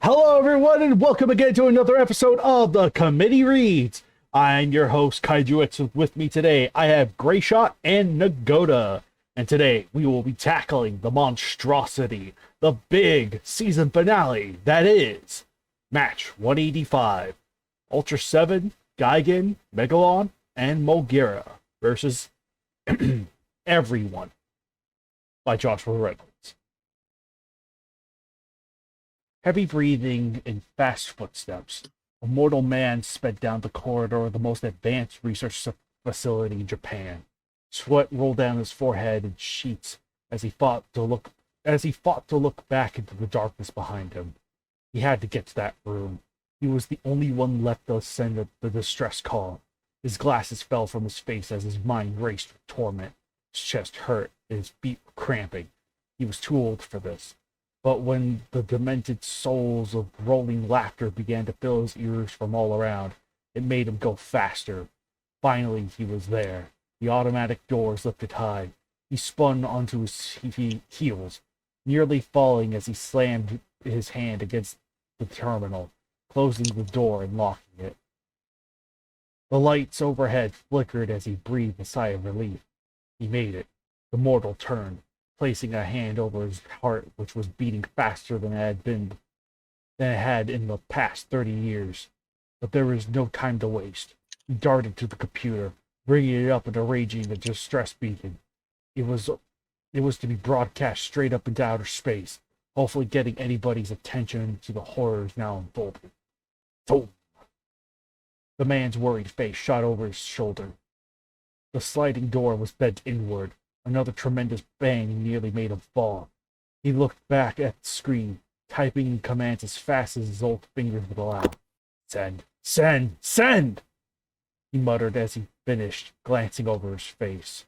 Hello, everyone, and welcome again to another episode of the Committee Reads. I'm your host, Kaijuetsu. With me today, I have Greyshot and Nagoda. And today, we will be tackling the monstrosity, the big season finale, that is Match 185. Ultra 7, Gigan, Megalon, and Mulgera versus Everyone by Joshua Reynolds. Heavy breathing and fast footsteps. A mortal man sped down the corridor of the most advanced research facility in Japan. Sweat rolled down his forehead in sheets as he fought to look back into the darkness behind him. He had to get to that room. He was the only one left to send the distress call. His glasses fell from his face as his mind raced with torment. His chest hurt and his feet were cramping. He was too old for this. But when the demented souls of rolling laughter began to fill his ears from all around, it made him go faster. Finally, he was there. The automatic doors lifted high. He spun onto his heels, nearly falling as he slammed his hand against the terminal, closing the door and locking it. The lights overhead flickered as he breathed a sigh of relief. He made it. The mortal turned, placing a hand over his heart, which was beating faster than it had in the past 30 years. But there was no time to waste. He darted to the computer, bringing it up and arranging a distress beacon. It was to be broadcast straight up into outer space, hopefully getting anybody's attention to the horrors now unfolding. Boom! The man's worried face shot over his shoulder. The sliding door was bent inward. Another tremendous bang nearly made him fall. He looked back at the screen, typing in commands as fast as his old fingers would allow. Send! Send! Send! He muttered as he finished, glancing over his face.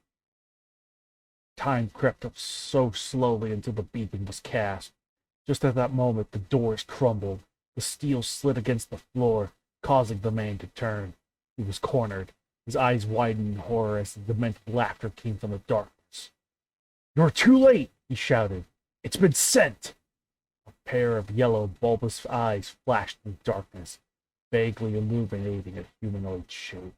Time crept up so slowly until the beacon was cast. Just at that moment, the doors crumbled. The steel slid against the floor, causing the man to turn. He was cornered. His eyes widened in horror as the demented laughter came from the dark. "You're too late!" he shouted. "It's been sent!" A pair of yellow, bulbous eyes flashed in the darkness, vaguely illuminating a humanoid shape.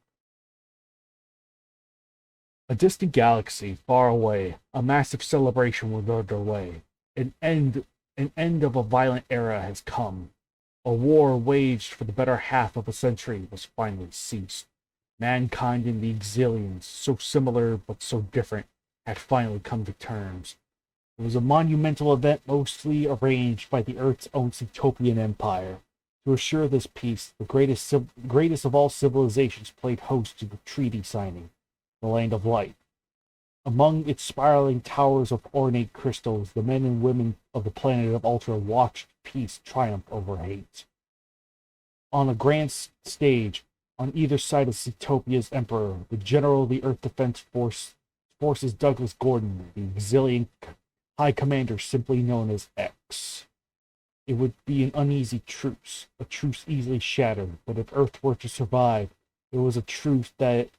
A distant galaxy, far away, a massive celebration was underway. An end of a violent era has come. A war waged for the better half of a century was finally ceased. Mankind and the Exilians, so similar but so different, had finally come to terms. It was a monumental event mostly arranged by the Earth's own Utopian empire. To assure this peace, the greatest of all civilizations played host to the treaty signing, the Land of Light. Among its spiraling towers of ornate crystals, the men and women of the planet of Ultra watched peace triumph over hate. On a grand stage, on either side of Utopia's emperor, the general of the Earth Defense Forces Douglas Gordon, the Exilian High Commander simply known as X. It would be an uneasy truce, a truce easily shattered, but if Earth were to survive, it was a truce that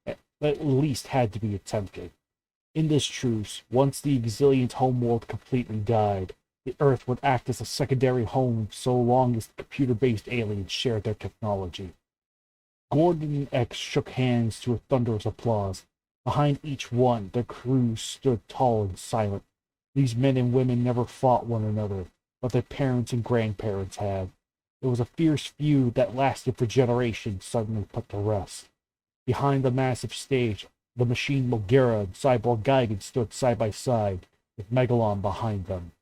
at least had to be attempted. In this truce, once the Exilian's homeworld completely died, the Earth would act as a secondary home so long as the computer-based aliens shared their technology. Gordon and X shook hands to a thunderous applause. Behind each one, their crews stood tall and silent. These men and women never fought one another, but their parents and grandparents had. It was a fierce feud that lasted for generations, suddenly put to rest. Behind the massive stage, the machine Mulgera and cyborg Gigan stood side by side, with Megalon behind them.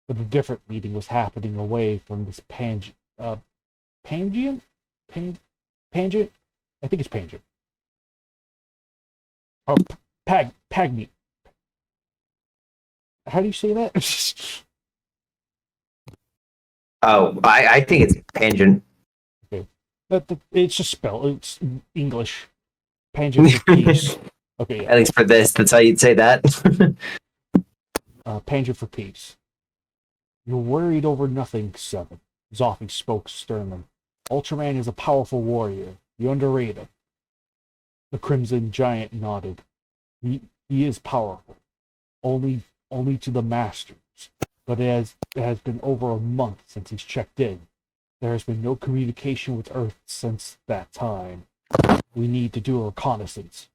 But a different meeting was happening away from this pangent? Pangent? I think it's pangent. Oh, Pagni. How do you say that? Oh, I think it's Tangent. Okay. It's just spelled. It's English. Pangent for peace. Okay, yeah. At least for this, that's how you'd say that. Pangent for peace. You're worried over nothing, Seven. Zoffi spoke sternly. Ultraman is a powerful warrior. You underrate him. The Crimson Giant nodded. He is powerful. Only to the masters. but it has been over a month since he's checked in. There has been no communication with Earth since that time. We need to do a reconnaissance.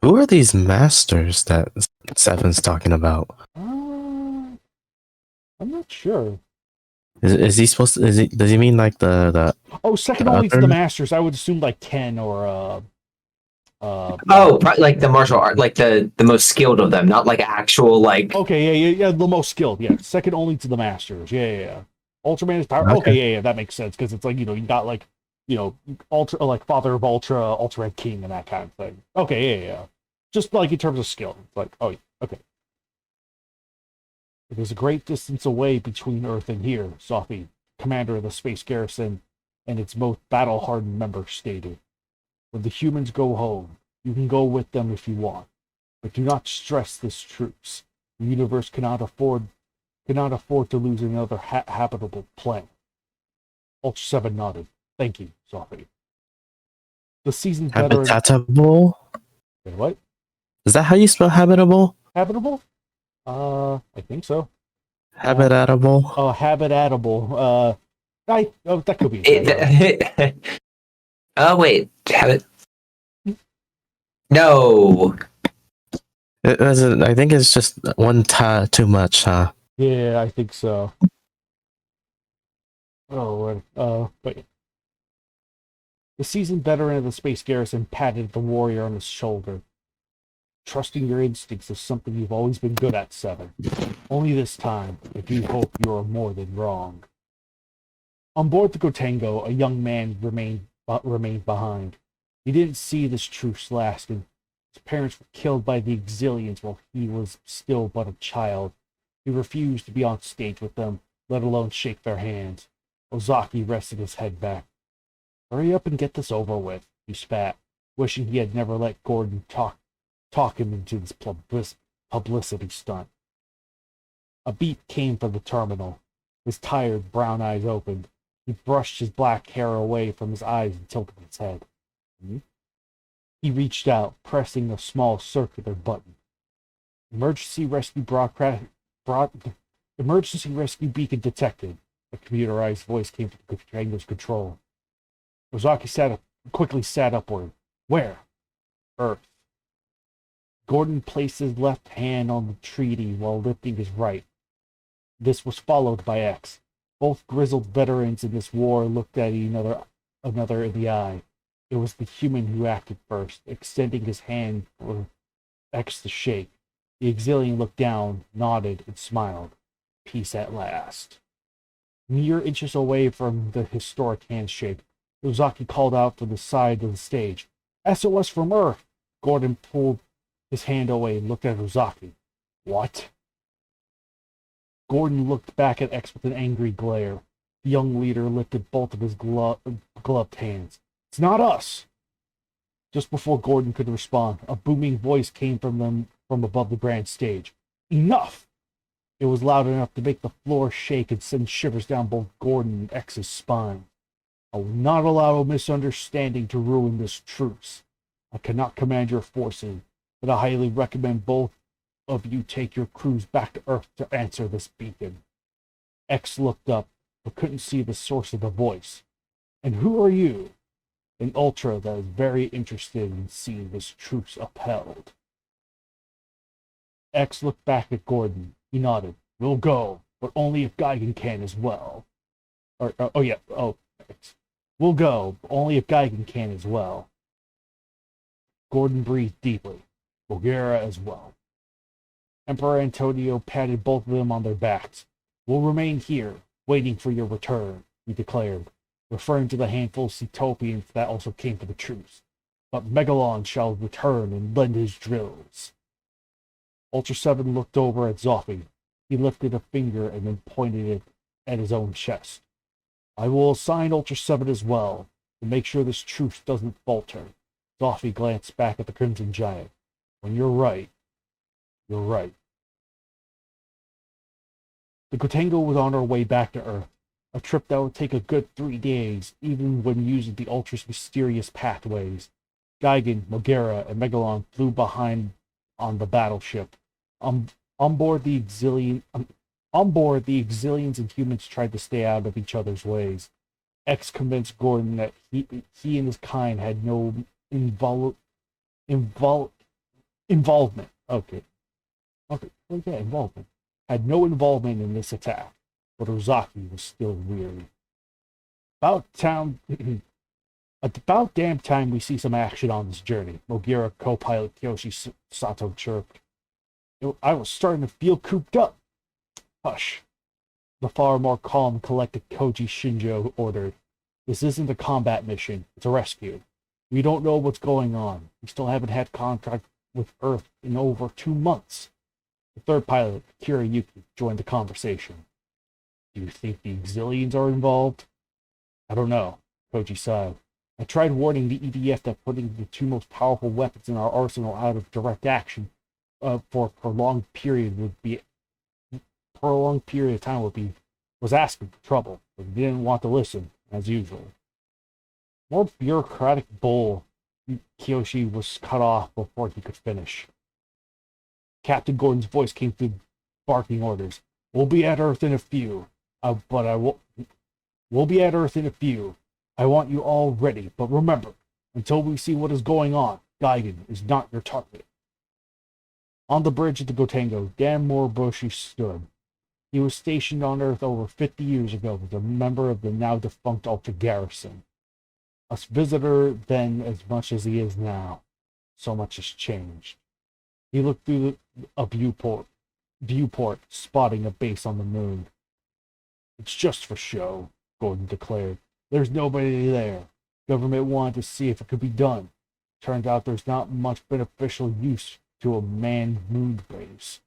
Who are these masters that Seven's talking about? I'm not sure. Is he supposed to? Does he mean like the Oh, second the only to the other? Masters. I would assume like Ken or Oh, probably like the martial art, like the most skilled of them, not like actual like. Okay, yeah, the most skilled. Yeah, second only to the Masters. Yeah. Ultraman is power. Okay. Okay, yeah, that makes sense because it's like you got like Ultra, like Father of Ultra, Ultraman King, and that kind of thing. Okay, yeah. Just like in terms of skill, it's like oh, yeah, okay. There's a great distance away between Earth and here, Sophie, commander of the space garrison, and its most battle-hardened member stated. When the humans go home, you can go with them if you want, but do not stress this truce. The universe cannot afford to lose another habitable planet. Ultra 7 nodded. Thank you, Sophie. The seasoned veteran. Habitable? Wait, what? Is that how you spell habitable? Habitable? I think so. Habitable. Habitable. That could be. Oh wait, have it. No. I think it's just one ta too much, huh? Yeah, I think so. Oh, but the seasoned veteran of the space garrison patted the warrior on his shoulder. Trusting your instincts is something you've always been good at, Seven. Only this time, I do hope you are more than wrong. On board the Gotengo, a young man remained behind. He didn't see this truce lasting. His parents were killed by the Exilians while he was still but a child. He refused to be on stage with them, let alone shake their hands. Ozaki rested his head back. Hurry up and get this over with, he spat, wishing he had never let Gordon talk him into this publicity stunt. A beep came from the terminal. His tired brown eyes opened. He brushed his black hair away from his eyes and tilted his head. He reached out, pressing a small circular button. Emergency rescue beacon detected. A computerized voice came from the Gotengo's control. Ozaki quickly sat upward. Where? Earth. Gordon placed his left hand on the treaty while lifting his right. This was followed by X. Both grizzled veterans in this war looked at another in the eye. It was the human who acted first, extending his hand for X to shake. The Exilian looked down, nodded, and smiled. Peace at last. Mere inches away from the historic handshake, Ozaki called out from the side of the stage. SOS from Earth! Gordon pulled his hand away and looked at Ozaki. What? Gordon looked back at X with an angry glare. The young leader lifted both of his gloved hands. It's not us! Just before Gordon could respond, a booming voice came from them from above the grand stage. Enough! It was loud enough to make the floor shake and send shivers down both Gordon and X's spine. I will not allow a misunderstanding to ruin this truce. I cannot command your forces, but I highly recommend both of you take your crews back to Earth to answer this beacon. X looked up, but couldn't see the source of the voice. And who are you? An Ultra that is very interested in seeing this truce upheld. X looked back at Gordon. He nodded. We'll go, but only if Geigen can as well. We'll go, but only if Geigen can as well. Gordon breathed deeply. Bulgaria as well. Emperor Antonio patted both of them on their backs. We'll remain here, waiting for your return, he declared, referring to the handful of Cetopians that also came for the truce. But Megalon shall return and lend his drills. Ultra 7 looked over at Zoffy. He lifted a finger and then pointed it at his own chest. I will assign Ultra 7 as well, to make sure this truce doesn't falter. Zoffy glanced back at the Crimson Giant. When you're right, you're right. The Gotengo was on our way back to Earth, a trip that would take a good 3 days, even when using the Ultra's mysterious pathways. Geigen, Mogera, and Megalon flew behind on the battleship. On board the On board, the Exilians and humans tried to stay out of each other's ways. X convinced Gordon that he and his kind had no invol- involvement. Okay. Okay. Well, yeah, involvement. Had no involvement in this attack, but Ozaki was still weary. About damn time we see some action on this journey, Mogira co-pilot Kyoshi Sato chirped. I was starting to feel cooped up. Hush. The far more calm, collected Koji Shinjo ordered. This isn't a combat mission, it's a rescue. We don't know what's going on. We still haven't had contact with Earth in over 2 months. The third pilot, Kiriyuki, joined the conversation. Do you think the Exilians are involved? I don't know, Koji sighed. I tried warning the EDF that putting the 2 most powerful weapons in our arsenal out of direct action for a prolonged period of time was asking for trouble, but he didn't want to listen, as usual. More bureaucratic bull. Kiyoshi was cut off before he could finish. Captain Gordon's voice came through barking orders. We'll be at Earth in a few. We'll be at Earth in a few. I want you all ready, but remember, until we see what is going on, Gaigan is not your target. On the bridge at the Gotengo, Dan Moribushi stood. He was stationed on Earth over 50 years ago as a member of the now-defunct Ultra Garrison. A visitor then as much as he is now. So much has changed. He looked through a viewport, spotting a base on the moon. It's just for show, Gordon declared. There's nobody there. Government wanted to see if it could be done. Turned out there's not much beneficial use to a manned moon base.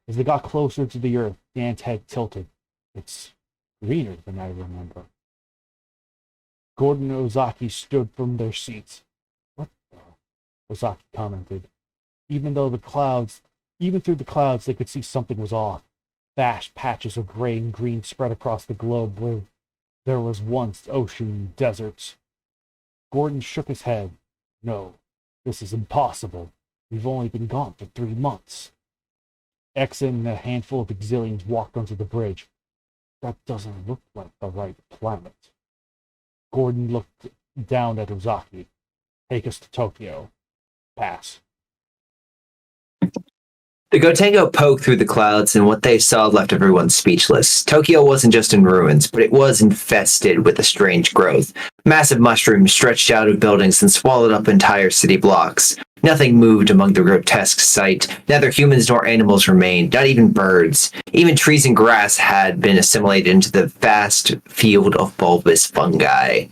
As they got closer to the Earth, Dan's head tilted. It's greener than I remember. Gordon and Ozaki stood from their seats. What the? Ozaki commented. Even through the clouds, they could see something was off. Vast patches of gray and green spread across the globe where there was once ocean and deserts. Gordon shook his head. No, this is impossible. We've only been gone for 3 months. X and a handful of Exilians walked onto the bridge. That doesn't look like the right planet. Gordon looked down at Ozaki. Take us to Tokyo. Pass. The Gotengo poked through the clouds, and what they saw left everyone speechless. Tokyo wasn't just in ruins, but it was infested with a strange growth. Massive mushrooms stretched out of buildings and swallowed up entire city blocks. Nothing moved among the grotesque sight. Neither humans nor animals remained, not even birds. Even trees and grass had been assimilated into the vast field of bulbous fungi.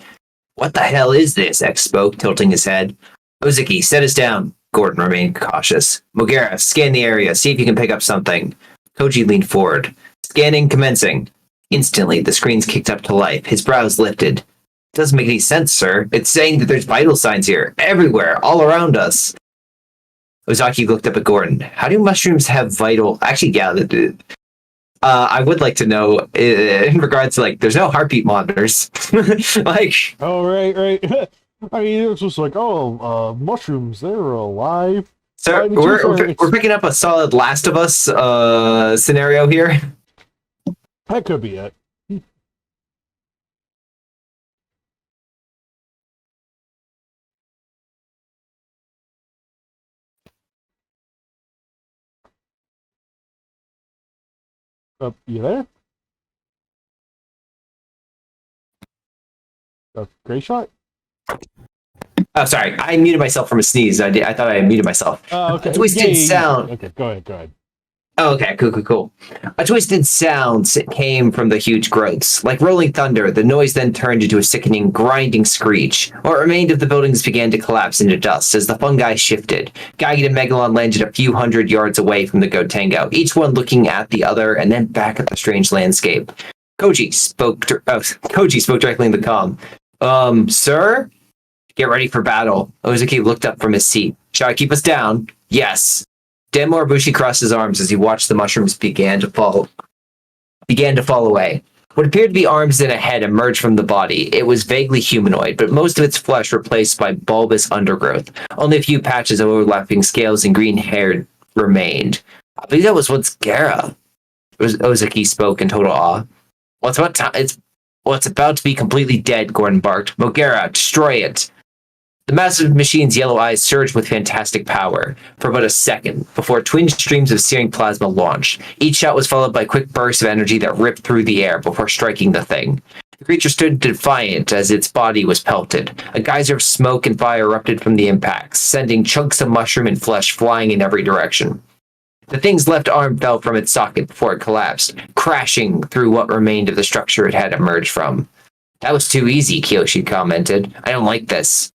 What the hell is this? X spoke, tilting his head. Ozaki, set us down. Gordon remained cautious. Mogira, scan the area. See if you can pick up something. Koji leaned forward. Scanning commencing. Instantly, the screens kicked up to life. His brows lifted. Doesn't make any sense, sir. It's saying that there's vital signs here. Everywhere. All around us. Ozaki looked up at Gordon. How do mushrooms have vital... Actually, yeah. I would like to know, in regards to, there's no heartbeat monitors. Oh, right. I mean, it's just mushrooms, they're alive. Sir, we're picking up a solid Last of Us scenario here. That could be it. You there? Gray shot? Oh, sorry. I muted myself from a sneeze. I thought I had muted myself. Oh, okay. A twisted sound. Okay, go ahead. Oh, okay, cool. A twisted sound came from the huge growths. Like rolling thunder, the noise then turned into a sickening, grinding screech. What remained of the buildings began to collapse into dust as the fungi shifted. Gaigan and Megalon landed a few hundred yards away from the Gotengo, each one looking at the other and then back at the strange landscape. Koji spoke directly in the comm. Sir? Get ready for battle. Ozaki looked up from his seat. Shall I keep us down? Yes. Dan Moribushi crossed his arms as he watched the mushrooms began to fall away. What appeared to be arms and a head emerged from the body. It was vaguely humanoid, but most of its flesh replaced by bulbous undergrowth. Only a few patches of overlapping scales and green hair remained. I believe that was once Gara. Ozaki spoke in total awe. Well, it's about to be completely dead, Gordon barked. Mogera, destroy it. The massive machine's yellow eyes surged with fantastic power for about a second before twin streams of searing plasma launched. Each shot was followed by quick bursts of energy that ripped through the air before striking the thing. The creature stood defiant as its body was pelted. A geyser of smoke and fire erupted from the impacts, sending chunks of mushroom and flesh flying in every direction. The thing's left arm fell from its socket before it collapsed, crashing through what remained of the structure it had emerged from. That was too easy, Kiyoshi commented. I don't like this.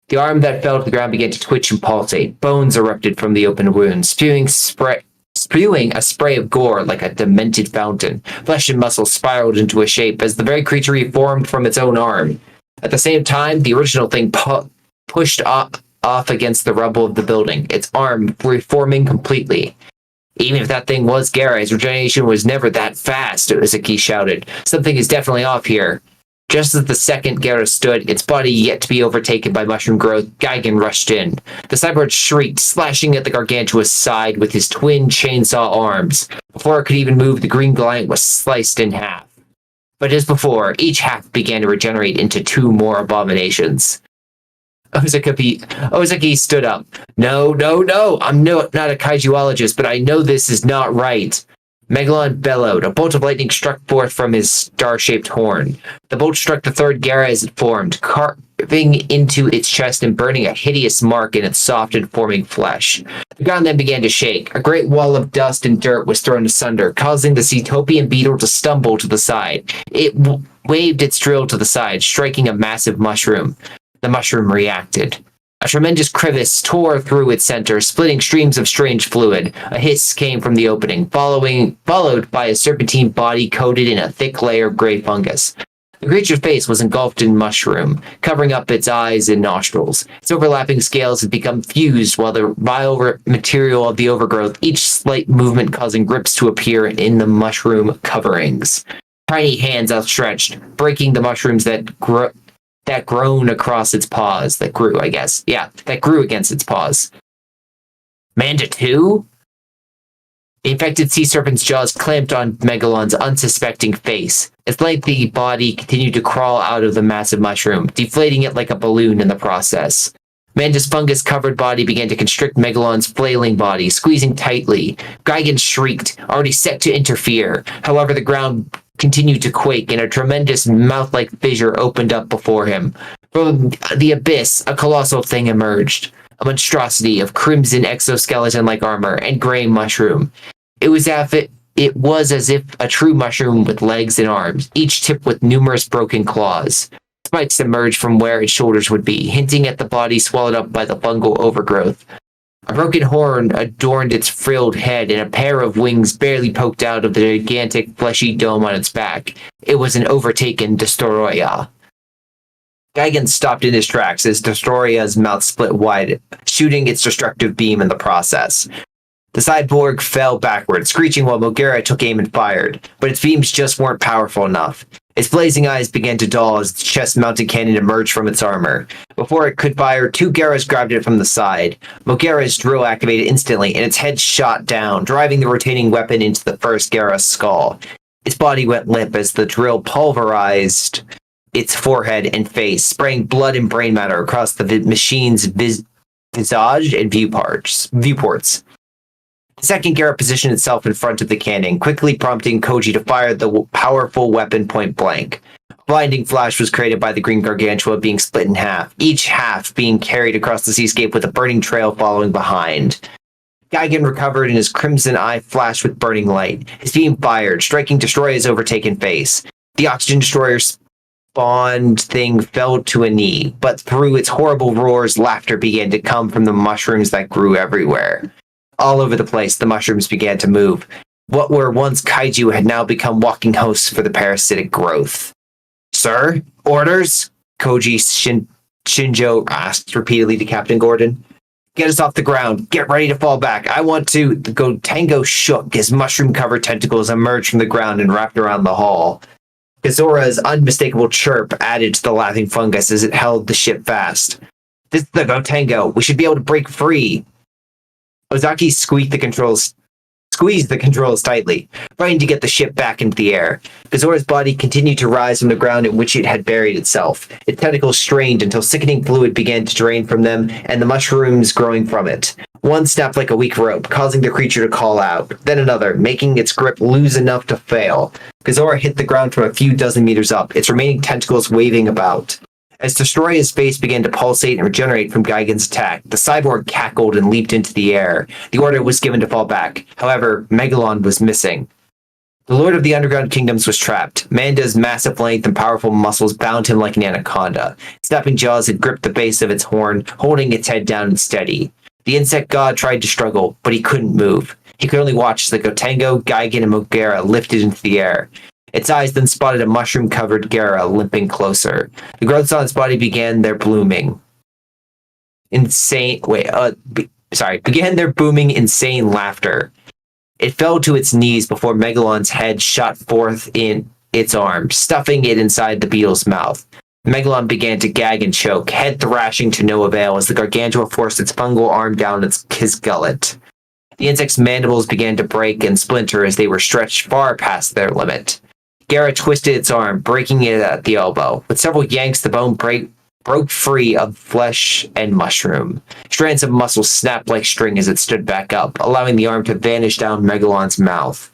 The arm that fell to the ground began to twitch and pulsate. Bones erupted from the open wound, spewing a spray of gore like a demented fountain. Flesh and muscle spiraled into a shape as the very creature reformed from its own arm. At the same time, the original thing pushed off against the rubble of the building, its arm reforming completely. Even if that thing was Gara, his regeneration was never that fast, Ozaki shouted. Something is definitely off here. Just as the second Gara stood, its body yet to be overtaken by mushroom growth, Gigan rushed in. The cyborg shrieked, slashing at the gargantua's side with his twin chainsaw arms. Before it could even move, the green giant was sliced in half. But as before, each half began to regenerate into two more abominations. Ozaki stood up. No, I'm not a kaijuologist, but I know this is not right. Megalon bellowed. A bolt of lightning struck forth from his star-shaped horn. The bolt struck the third Gara as it formed, carving into its chest and burning a hideous mark in its soft and forming flesh. The ground then began to shake. A great wall of dust and dirt was thrown asunder, causing the Cetopian beetle to stumble to the side. It waved its drill to the side, striking a massive mushroom. The mushroom reacted. A tremendous crevice tore through its center, splitting streams of strange fluid. A hiss came from the opening, followed by a serpentine body coated in a thick layer of gray fungus. The creature's face was engulfed in mushroom, covering up its eyes and nostrils. Its overlapping scales had become fused while the vile material of the overgrowth, each slight movement causing grips to appear in the mushroom coverings. Tiny hands outstretched, breaking the mushrooms that grown across its paws. That grew against its paws. Manda 2? The infected sea serpent's jaws clamped on Megalon's unsuspecting face. Its lengthy body continued to crawl out of the massive mushroom, deflating it like a balloon in the process. Manda's fungus-covered body began to constrict Megalon's flailing body, squeezing tightly. Gigan shrieked, already set to interfere. However, the ground continued to quake, and a tremendous mouth-like fissure opened up before him. From the abyss, a colossal thing emerged. A monstrosity of crimson exoskeleton-like armor and gray mushroom. It was as if a true mushroom with legs and arms, each tipped with numerous broken claws. Spikes emerged from where its shoulders would be, hinting at the body swallowed up by the fungal overgrowth. A broken horn adorned its frilled head, and a pair of wings barely poked out of the gigantic fleshy dome on its back. It was an overtaken Destoroyah. Gigan stopped in his tracks as Destoroyah's mouth split wide, shooting its destructive beam in the process. The cyborg fell backward, screeching while Mogera took aim and fired, but its beams just weren't powerful enough. Its blazing eyes began to dull as the chest-mounted cannon emerged from its armor. Before it could fire, two Garas grabbed it from the side. Mogera's drill activated instantly, and its head shot down, driving the rotating weapon into the first Gara's skull. Its body went limp as the drill pulverized its forehead and face, spraying blood and brain matter across the machine's visage and viewports. The second Gara positioned itself in front of the cannon, quickly prompting Koji to fire the powerful weapon point blank. A blinding flash was created by the green gargantua being split in half, each half being carried across the seascape with a burning trail following behind. Gigan recovered and his crimson eye flashed with burning light. His beam fired, striking Destroyer's overtaken face. The oxygen destroyer spawned thing fell to a knee, but through its horrible roars, laughter began to come from the mushrooms that grew everywhere. All over the place, the mushrooms began to move. What were once kaiju had now become walking hosts for the parasitic growth. Sir? Orders? Koji Shinjo asked repeatedly to Captain Gordon. Get us off the ground. Get ready to fall back. I want to... The Gotengo shook as mushroom-covered tentacles emerged from the ground and wrapped around the hull. Kazora's unmistakable chirp added to the laughing fungus as it held the ship fast. This is the Gotengo. We should be able to break free. Ozaki squeaked the controls squeezed the controls tightly, fighting to get the ship back into the air. Gazora's body continued to rise from the ground in which it had buried itself. Its tentacles strained until sickening fluid began to drain from them and the mushrooms growing from it. One snapped like a weak rope, causing the creature to call out, then another, making its grip lose enough to fail. Gazora hit the ground from a few dozen meters up, its remaining tentacles waving about. As Destroya's face began to pulsate and regenerate from Gigan's attack, the cyborg cackled and leaped into the air. The order was given to fall back. However, Megalon was missing. The Lord of the Underground Kingdoms was trapped. Manda's massive length and powerful muscles bound him like an anaconda. Snapping jaws had gripped the base of its horn, holding its head down and steady. The insect god tried to struggle, but he couldn't move. He could only watch as the Gotengo, Gigan, and Mogera lifted into the air. Its eyes then spotted a mushroom-covered Gara limping closer. The growths on its body began their booming, insane laughter. It fell to its knees before Megalon's head shot forth in its arm, stuffing it inside the beetle's mouth. Megalon began to gag and choke, head thrashing to no avail as the Gargantua forced its fungal arm down his gullet. The insect's mandibles began to break and splinter as they were stretched far past their limit. Gara twisted its arm, breaking it at the elbow. With several yanks, the bone broke free of flesh and mushroom. Strands of muscle snapped like string as it stood back up, allowing the arm to vanish down Megalon's mouth.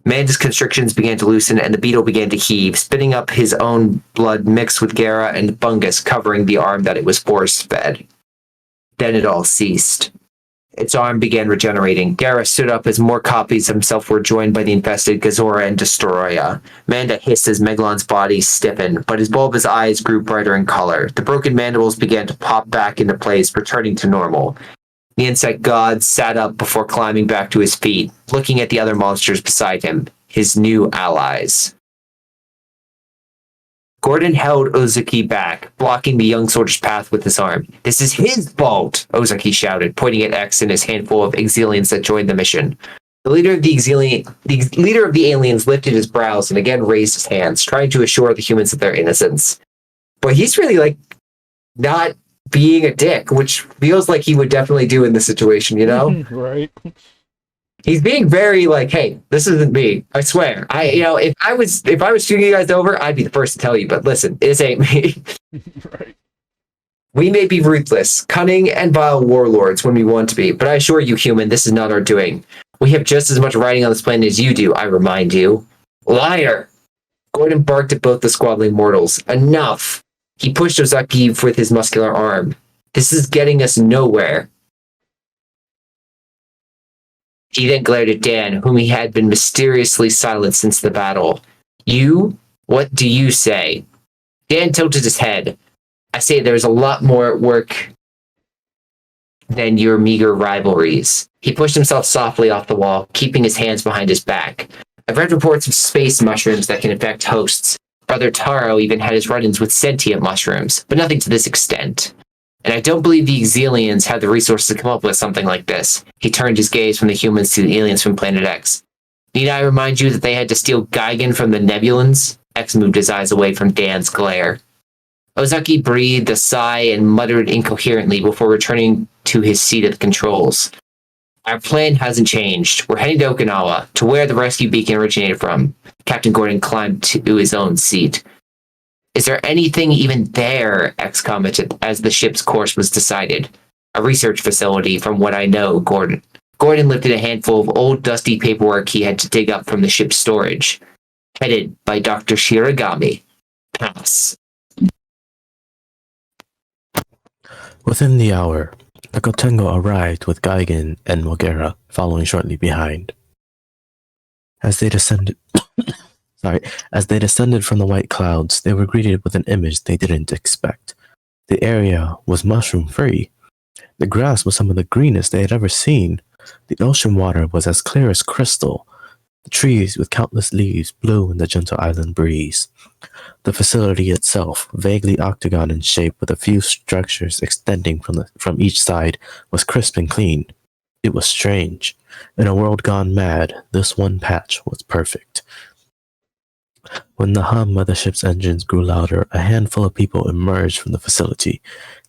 Manda's constrictions began to loosen, and the beetle began to heave, spitting up his own blood mixed with Gara and fungus covering the arm that it was force-fed. Then it all ceased. Its arm began regenerating. Gara stood up as more copies of himself were joined by the infested Gazora and Destroya. Manda hissed as Megalon's body stiffened, but his bulbous eyes grew brighter in color. The broken mandibles began to pop back into place, returning to normal. The insect god sat up before climbing back to his feet, looking at the other monsters beside him, his new allies. Gordon held Ozaki back, blocking the young soldier's path with his arm. "This is his fault!" Ozaki shouted, pointing at X and his handful of Exilians that joined the mission. The leader of the aliens lifted his brows and again raised his hands, trying to assure the humans of their innocence. But he's really, not being a dick, which feels like he would definitely do in this situation, you know? Right. He's being very hey, this isn't me. I swear. If I was shooting you guys over, I'd be the first to tell you. But listen, this ain't me. Right. We may be ruthless, cunning, and vile warlords when we want to be, but I assure you, human, this is not our doing. We have just as much writing on this planet as you do, I remind you. Liar! Gordon barked at both the squabbling mortals. Enough! He pushed Ozaki with his muscular arm. This is getting us nowhere. He then glared at Dan, whom he had been mysteriously silent since the battle. You? What do you say? Dan tilted his head. I say there's a lot more at work than your meager rivalries. He pushed himself softly off the wall, keeping his hands behind his back. I've read reports of space mushrooms that can infect hosts. Brother Taro even had his run-ins with sentient mushrooms, but nothing to this extent. And I don't believe the Exilians had the resources to come up with something like this. He turned his gaze from the humans to the aliens from Planet X. Need I remind you that they had to steal Gigan from the Nebulans? X moved his eyes away from Dan's glare. Ozaki breathed a sigh and muttered incoherently before returning to his seat at the controls. Our plan hasn't changed. We're heading to Okinawa, to where the rescue beacon originated from. Captain Gordon climbed to his own seat. Is there anything even there? X commented as the ship's course was decided. A research facility, from what I know, Gordon. Gordon lifted a handful of old dusty paperwork he had to dig up from the ship's storage. Headed by Dr. Shiragami. Pass. Within the hour, the Gotengo arrived with Gigan and Mogera following shortly behind. As they descended from the white clouds, they were greeted with an image they didn't expect. The area was mushroom-free. The grass was some of the greenest they had ever seen. The ocean water was as clear as crystal. The trees with countless leaves blew in the gentle island breeze. The facility itself, vaguely octagon in shape with a few structures extending from each side, was crisp and clean. It was strange. In a world gone mad, this one patch was perfect. When the hum of the ship's engines grew louder, a handful of people emerged from the facility.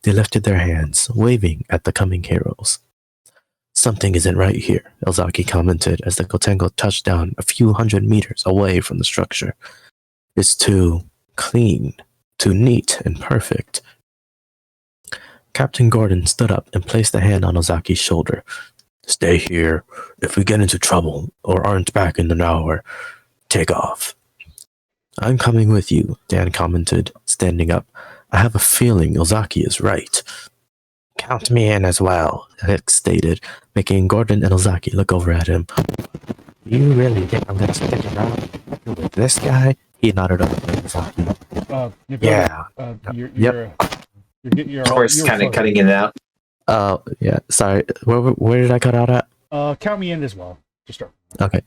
They lifted their hands, waving at the coming heroes. Something isn't right here, Elzaki commented as the Kotengo touched down a few hundred meters away from the structure. It's too clean, too neat and perfect. Captain Gordon stood up and placed a hand on Ozaki's shoulder. Stay here. If we get into trouble or aren't back in an hour, take off. I'm coming with you, Dan commented, standing up. I have a feeling Ozaki is right. Count me in as well, Hicks stated, making Gordon and Ozaki look over at him. You really think I'm going to stick around with this guy? He nodded up at Ozaki. Yeah. Of course, kind of cutting it out. Yeah, sorry. Where did I cut out at? Count me in as well. Just start. Okay.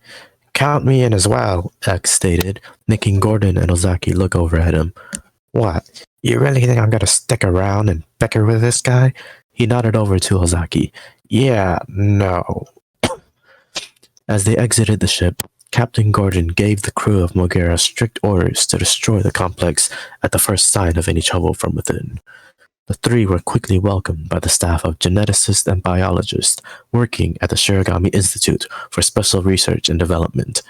Count me in as well, X stated, making Gordon and Ozaki look over at him. What? You really think I'm going to stick around and bicker with this guy? He nodded over to Ozaki. Yeah, no. As they exited the ship, Captain Gordon gave the crew of Mogera strict orders to destroy the complex at the first sign of any trouble from within. The three were quickly welcomed by the staff of geneticists and biologists working at the Shirogami Institute for Special Research and Development.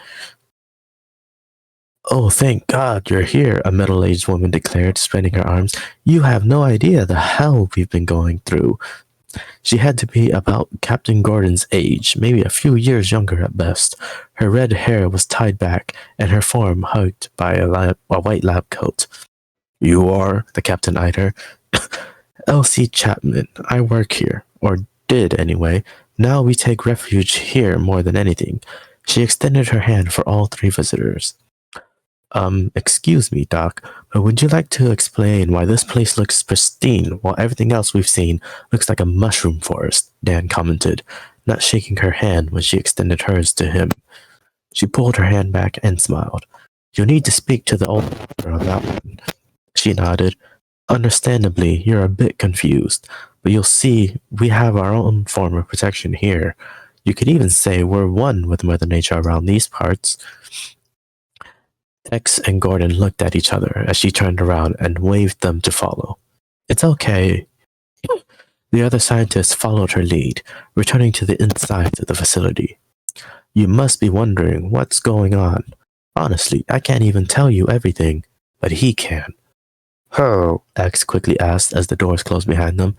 Oh, thank God you're here, a middle-aged woman declared, spreading her arms. You have no idea the hell we've been going through. She had to be about Captain Gordon's age, maybe a few years younger at best. Her red hair was tied back, and her form hugged by a white lab coat. You are? The captain eyed her. Elsie Chapman. I work here, or did anyway. Now we take refuge here more than anything. She extended her hand for all three visitors. Excuse me, Doc, but would you like to explain why this place looks pristine while everything else we've seen looks like a mushroom forest? Dan commented, not shaking her hand when she extended hers to him. She pulled her hand back and smiled. You'll need to speak to the old doctor on that one. She nodded. Understandably, you're a bit confused, but you'll see we have our own form of protection here. You could even say we're one with Mother Nature around these parts. X and Gordon looked at each other as she turned around and waved them to follow. It's okay. The other scientists followed her lead, returning to the inside of the facility. You must be wondering what's going on. Honestly, I can't even tell you everything, but he can. Who? X quickly asked as the doors closed behind them.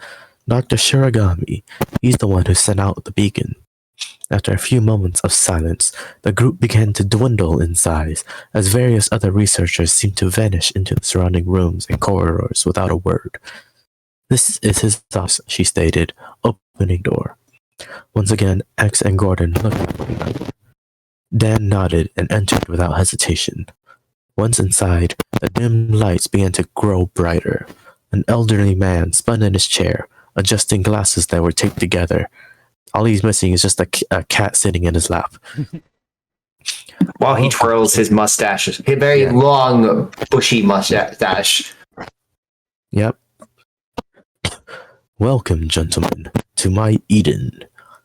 Dr. Shirogami. He's the one who sent out the beacon. After a few moments of silence, the group began to dwindle in size, as various other researchers seemed to vanish into the surrounding rooms and corridors without a word. This is his house, she stated, opening door. Once again, X and Gordon looked at one another. Dan nodded and entered without hesitation. Once inside, the dim lights began to grow brighter. An elderly man spun in his chair, adjusting glasses that were taped together. All he's missing is just a cat sitting in his lap. While he twirls his mustache, a very long, bushy mustache. Yep. Welcome, gentlemen, to my Eden.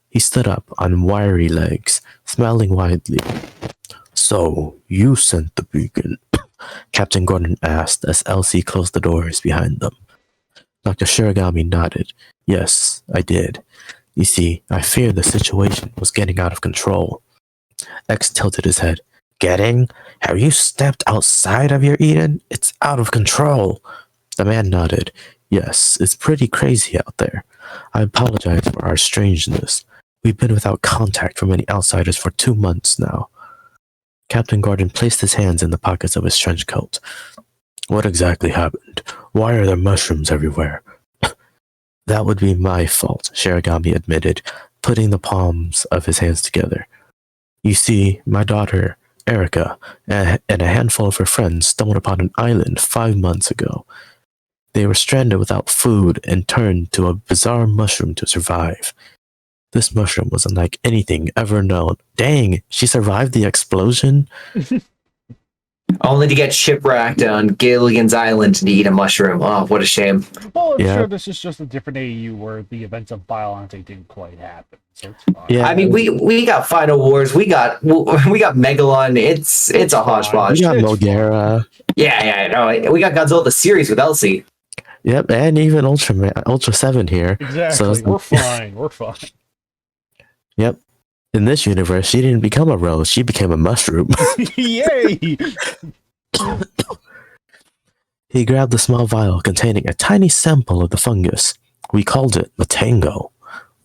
He stood up on wiry legs, smiling widely. So, you sent the beacon? Captain Gordon asked as Elsie closed the doors behind them. Dr. Shirogami nodded. Yes, I did. You see, I feared the situation was getting out of control. X tilted his head. Getting? Have you stepped outside of your Eden? It's out of control. The man nodded. Yes, it's pretty crazy out there. I apologize for our strangeness. We've been without contact from any outsiders for 2 months now. Captain Gordon placed his hands in the pockets of his trench coat. What exactly happened? Why are there mushrooms everywhere? That would be my fault, Shirogami admitted, putting the palms of his hands together. You see, my daughter, Erica, and a handful of her friends stumbled upon an island 5 months ago. They were stranded without food and turned to a bizarre mushroom to survive. This mushroom was unlike anything ever known. Dang, she survived the explosion? Only to get shipwrecked on Gilligan's Island to eat a mushroom. Oh, what a shame. Well, I'm sure this is just a different AU where the events of Biolante didn't quite happen. So it's fine. Yeah, I mean, we got Final Wars, we got Megalon. It's a hodgepodge. We got Mogera. Yeah, no, we got Godzilla the series with Elsie. Yep, and even Ultra 7 here. Exactly. So we're fine. Yep. In this universe, she didn't become a rose, she became a mushroom. Yay! He grabbed a small vial containing a tiny sample of the fungus. We called it Matango.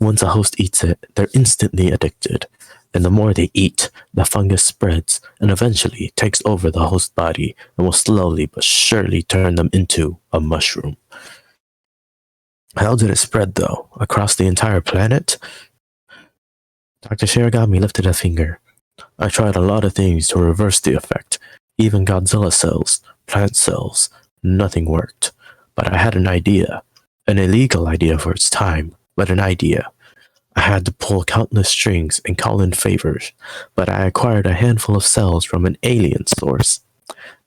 Once a host eats it, they're instantly addicted. And the more they eat, the fungus spreads and eventually takes over the host body and will slowly but surely turn them into a mushroom. How did it spread, though? Across the entire planet? Dr. Shiragami lifted a finger. I tried a lot of things to reverse the effect. Even Godzilla cells, plant cells, nothing worked. But I had an idea. An illegal idea for its time, but an idea. I had to pull countless strings and call in favors, but I acquired a handful of cells from an alien source.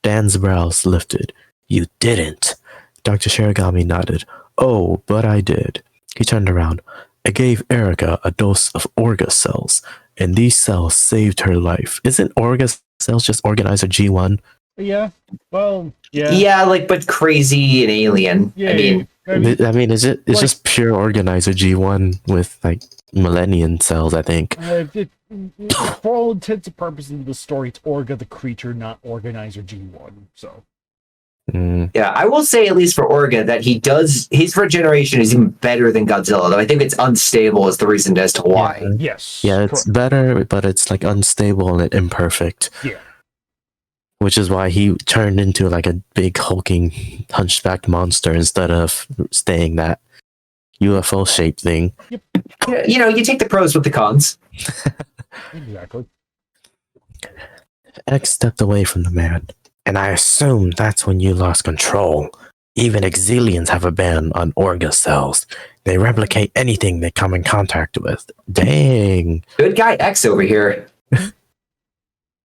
Dan's brows lifted. You didn't. Dr. Shiragami nodded. Oh, but I did. He turned around. I gave Erica a dose of Orga cells, and these cells saved her life. Isn't Orga cells just Organizer G1? Yeah. Well, yeah. Yeah, like, but crazy and alien. Yeah, I mean, Is it? It's like- just pure Organizer G1 with like Millennium cells, I think. For all intents and purposes of the story, it's Orga the creature, not Organizer G1. So. yeah, I will say, at least for Orga, that his regeneration is even better than Godzilla, though I think it's unstable is the reason as to why. Yes. Yeah, it's correct. better, but it's like unstable and imperfect. Yeah. Which is why he turned into like a big hulking hunchbacked monster instead of staying that UFO shaped thing. Yeah, you take the pros with the cons. Exactly. X stepped away from the man, and I assume that's when you lost control. Even exilians have a ban on Orga cells. They replicate anything they come in contact with. Dang. Good guy X over here.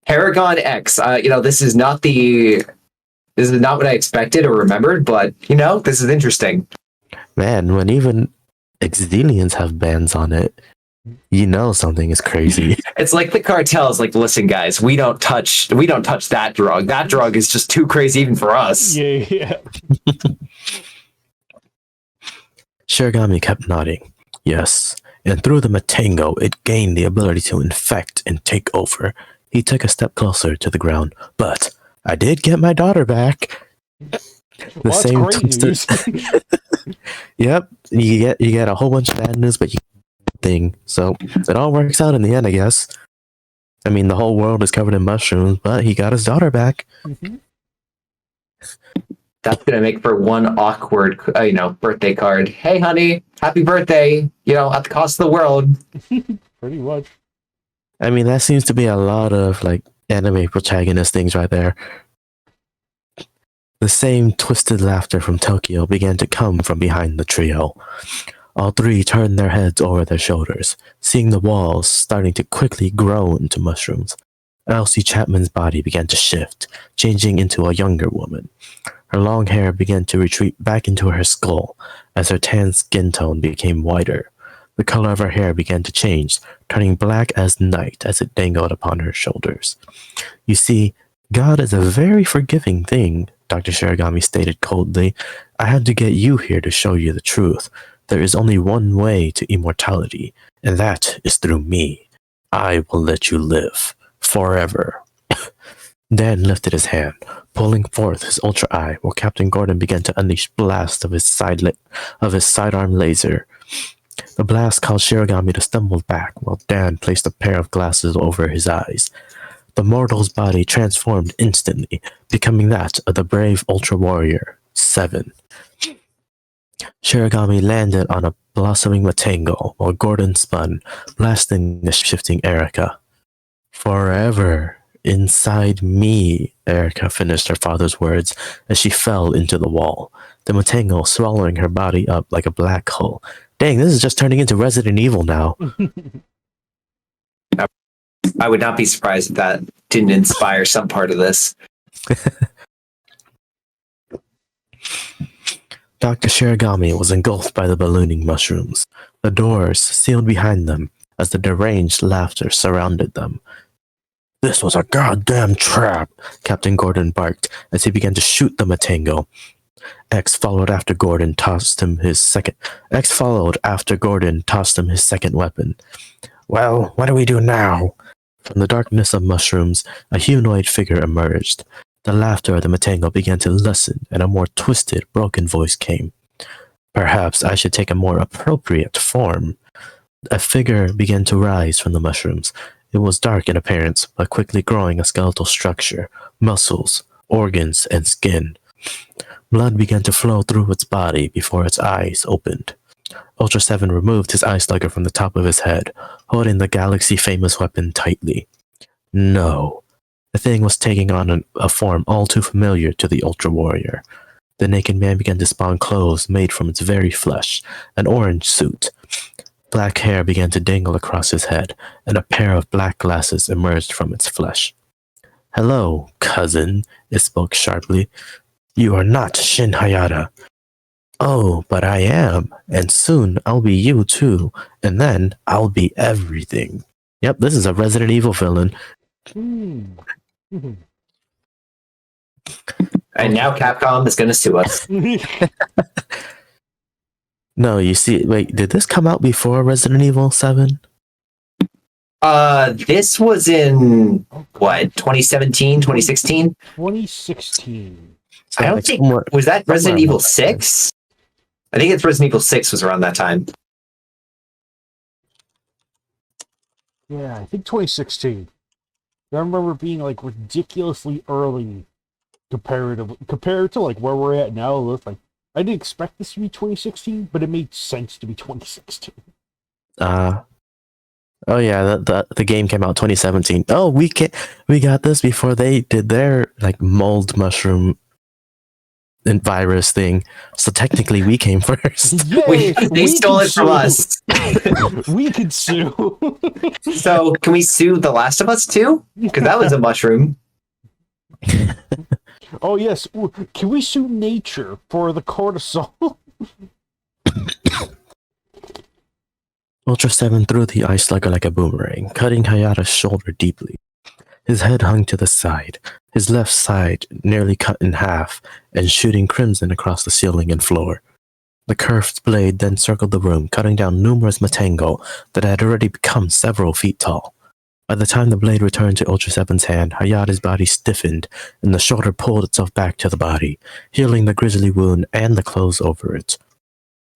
Paragon X. This is not what I expected or remembered, but this is interesting. Man, when even exilians have bans on it, something is crazy. It's like the cartel's like, listen, guys, we don't touch that drug. That drug is just too crazy even for us. Yeah. Shiragami kept nodding. Yes, and through the Matango, it gained the ability to infect and take over. He took a step closer to the ground, but I did get my daughter back. The same twisted. Yep, you get a whole bunch of bad news, but you thing. So it all works out in the end, I guess. I mean, the whole world is covered in mushrooms, but he got his daughter back. Mm-hmm. That's gonna make for one awkward, birthday card. Hey, honey, happy birthday! At the cost of the world. Pretty much. I mean, that seems to be a lot of like anime protagonist things right there. The same twisted laughter from Tokyo began to come from behind the trio. All three turned their heads over their shoulders, seeing the walls starting to quickly grow into mushrooms. Elsie Chapman's body began to shift, changing into a younger woman. Her long hair began to retreat back into her skull as her tan skin tone became whiter. The color of her hair began to change, turning black as night as it dangled upon her shoulders. You see, God is a very forgiving thing, Dr. Shiragami stated coldly. I had to get you here to show you the truth. There is only one way to immortality, and that is through me. I will let you live forever. Dan lifted his hand, pulling forth his ultra eye, while Captain Gordon began to unleash blasts of his sidearm laser. The blast caused Shiragami to stumble back, while Dan placed a pair of glasses over his eyes. The mortal's body transformed instantly, becoming that of the brave Ultra Warrior 7. Shiragami landed on a blossoming Matango, while Gordon spun, blasting the shifting Erica. Forever inside me, Erica finished her father's words as she fell into the wall, the Matango swallowing her body up like a black hole. Dang, this is just turning into Resident Evil now. I would not be surprised if that didn't inspire some part of this. Dr. Shiragami was engulfed by the ballooning mushrooms. The doors sealed behind them as the deranged laughter surrounded them. This was a goddamn trap, Captain Gordon barked as he began to shoot the Matango. X followed after Gordon tossed him his second weapon. Well, what do we do now? From the darkness of mushrooms, a humanoid figure emerged. The laughter of the Matango began to lessen, and a more twisted, broken voice came. Perhaps I should take a more appropriate form. A figure began to rise from the mushrooms. It was dark in appearance, but quickly growing a skeletal structure, muscles, organs, and skin. Blood began to flow through its body before its eyes opened. Ultra 7 removed his eye slugger from the top of his head, holding the galaxy-famous weapon tightly. No. The thing was taking on a form all too familiar to the Ultra Warrior. The naked man began to spawn clothes made from its very flesh, an orange suit. Black hair began to dangle across his head, and a pair of black glasses emerged from its flesh. Hello, cousin, it spoke sharply. You are not Shin Hayata. Oh, but I am, and soon I'll be you too, and then I'll be everything. Yep, this is a Resident Evil villain. And now Capcom is going to sue us. No, you see, wait, did this come out before Resident Evil 7? This was in, what, 2017, 2016? 2016. So I don't like think, was that Resident Evil 6? I think it's Resident Evil 6 was around that time. Yeah, I think 2016. I remember being like ridiculously early compared to like where we're at now. Like, I didn't expect this to be 2016, but it made sense to be 2016. Oh yeah, the game came out 2017. Oh, we got this before they did their like mold mushroom and virus thing. So technically, we came first. Yay, they stole it from us. We could sue. So can we sue The Last of Us too? Because that was a mushroom. Oh yes, can we sue nature for the cortisol? Ultra 7 threw the ice slugger like a boomerang, cutting Hayata's shoulder deeply. His head hung to the side, his left side nearly cut in half and shooting crimson across the ceiling and floor. The curved blade then circled the room, cutting down numerous Matango that had already become several feet tall. By the time the blade returned to Ultra 7's hand, Hayata's body stiffened, and the shoulder pulled itself back to the body, healing the grisly wound and the clothes over it.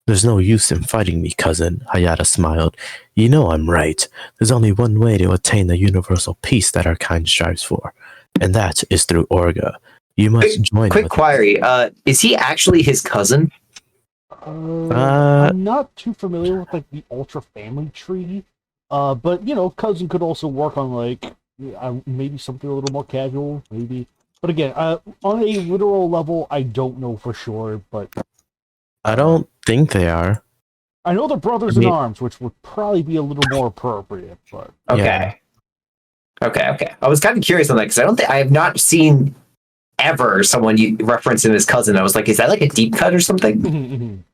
There's no use in fighting me, cousin, Hayata smiled. You know I'm right. There's only one way to attain the universal peace that our kind strives for, and that is through Orga. You must join Quick with query. Is he actually his cousin? I'm not too familiar with like the Ultra family tree. But you know, cousin could also work on like maybe something a little more casual, maybe. But again, on a literal level, I don't know for sure. But I don't think they are. I know they're brothers in arms, which would probably be a little more appropriate. But Okay, okay. I was kind of curious on that because I have not seen ever someone you referencing his cousin. I was like, is that like a deep cut or something?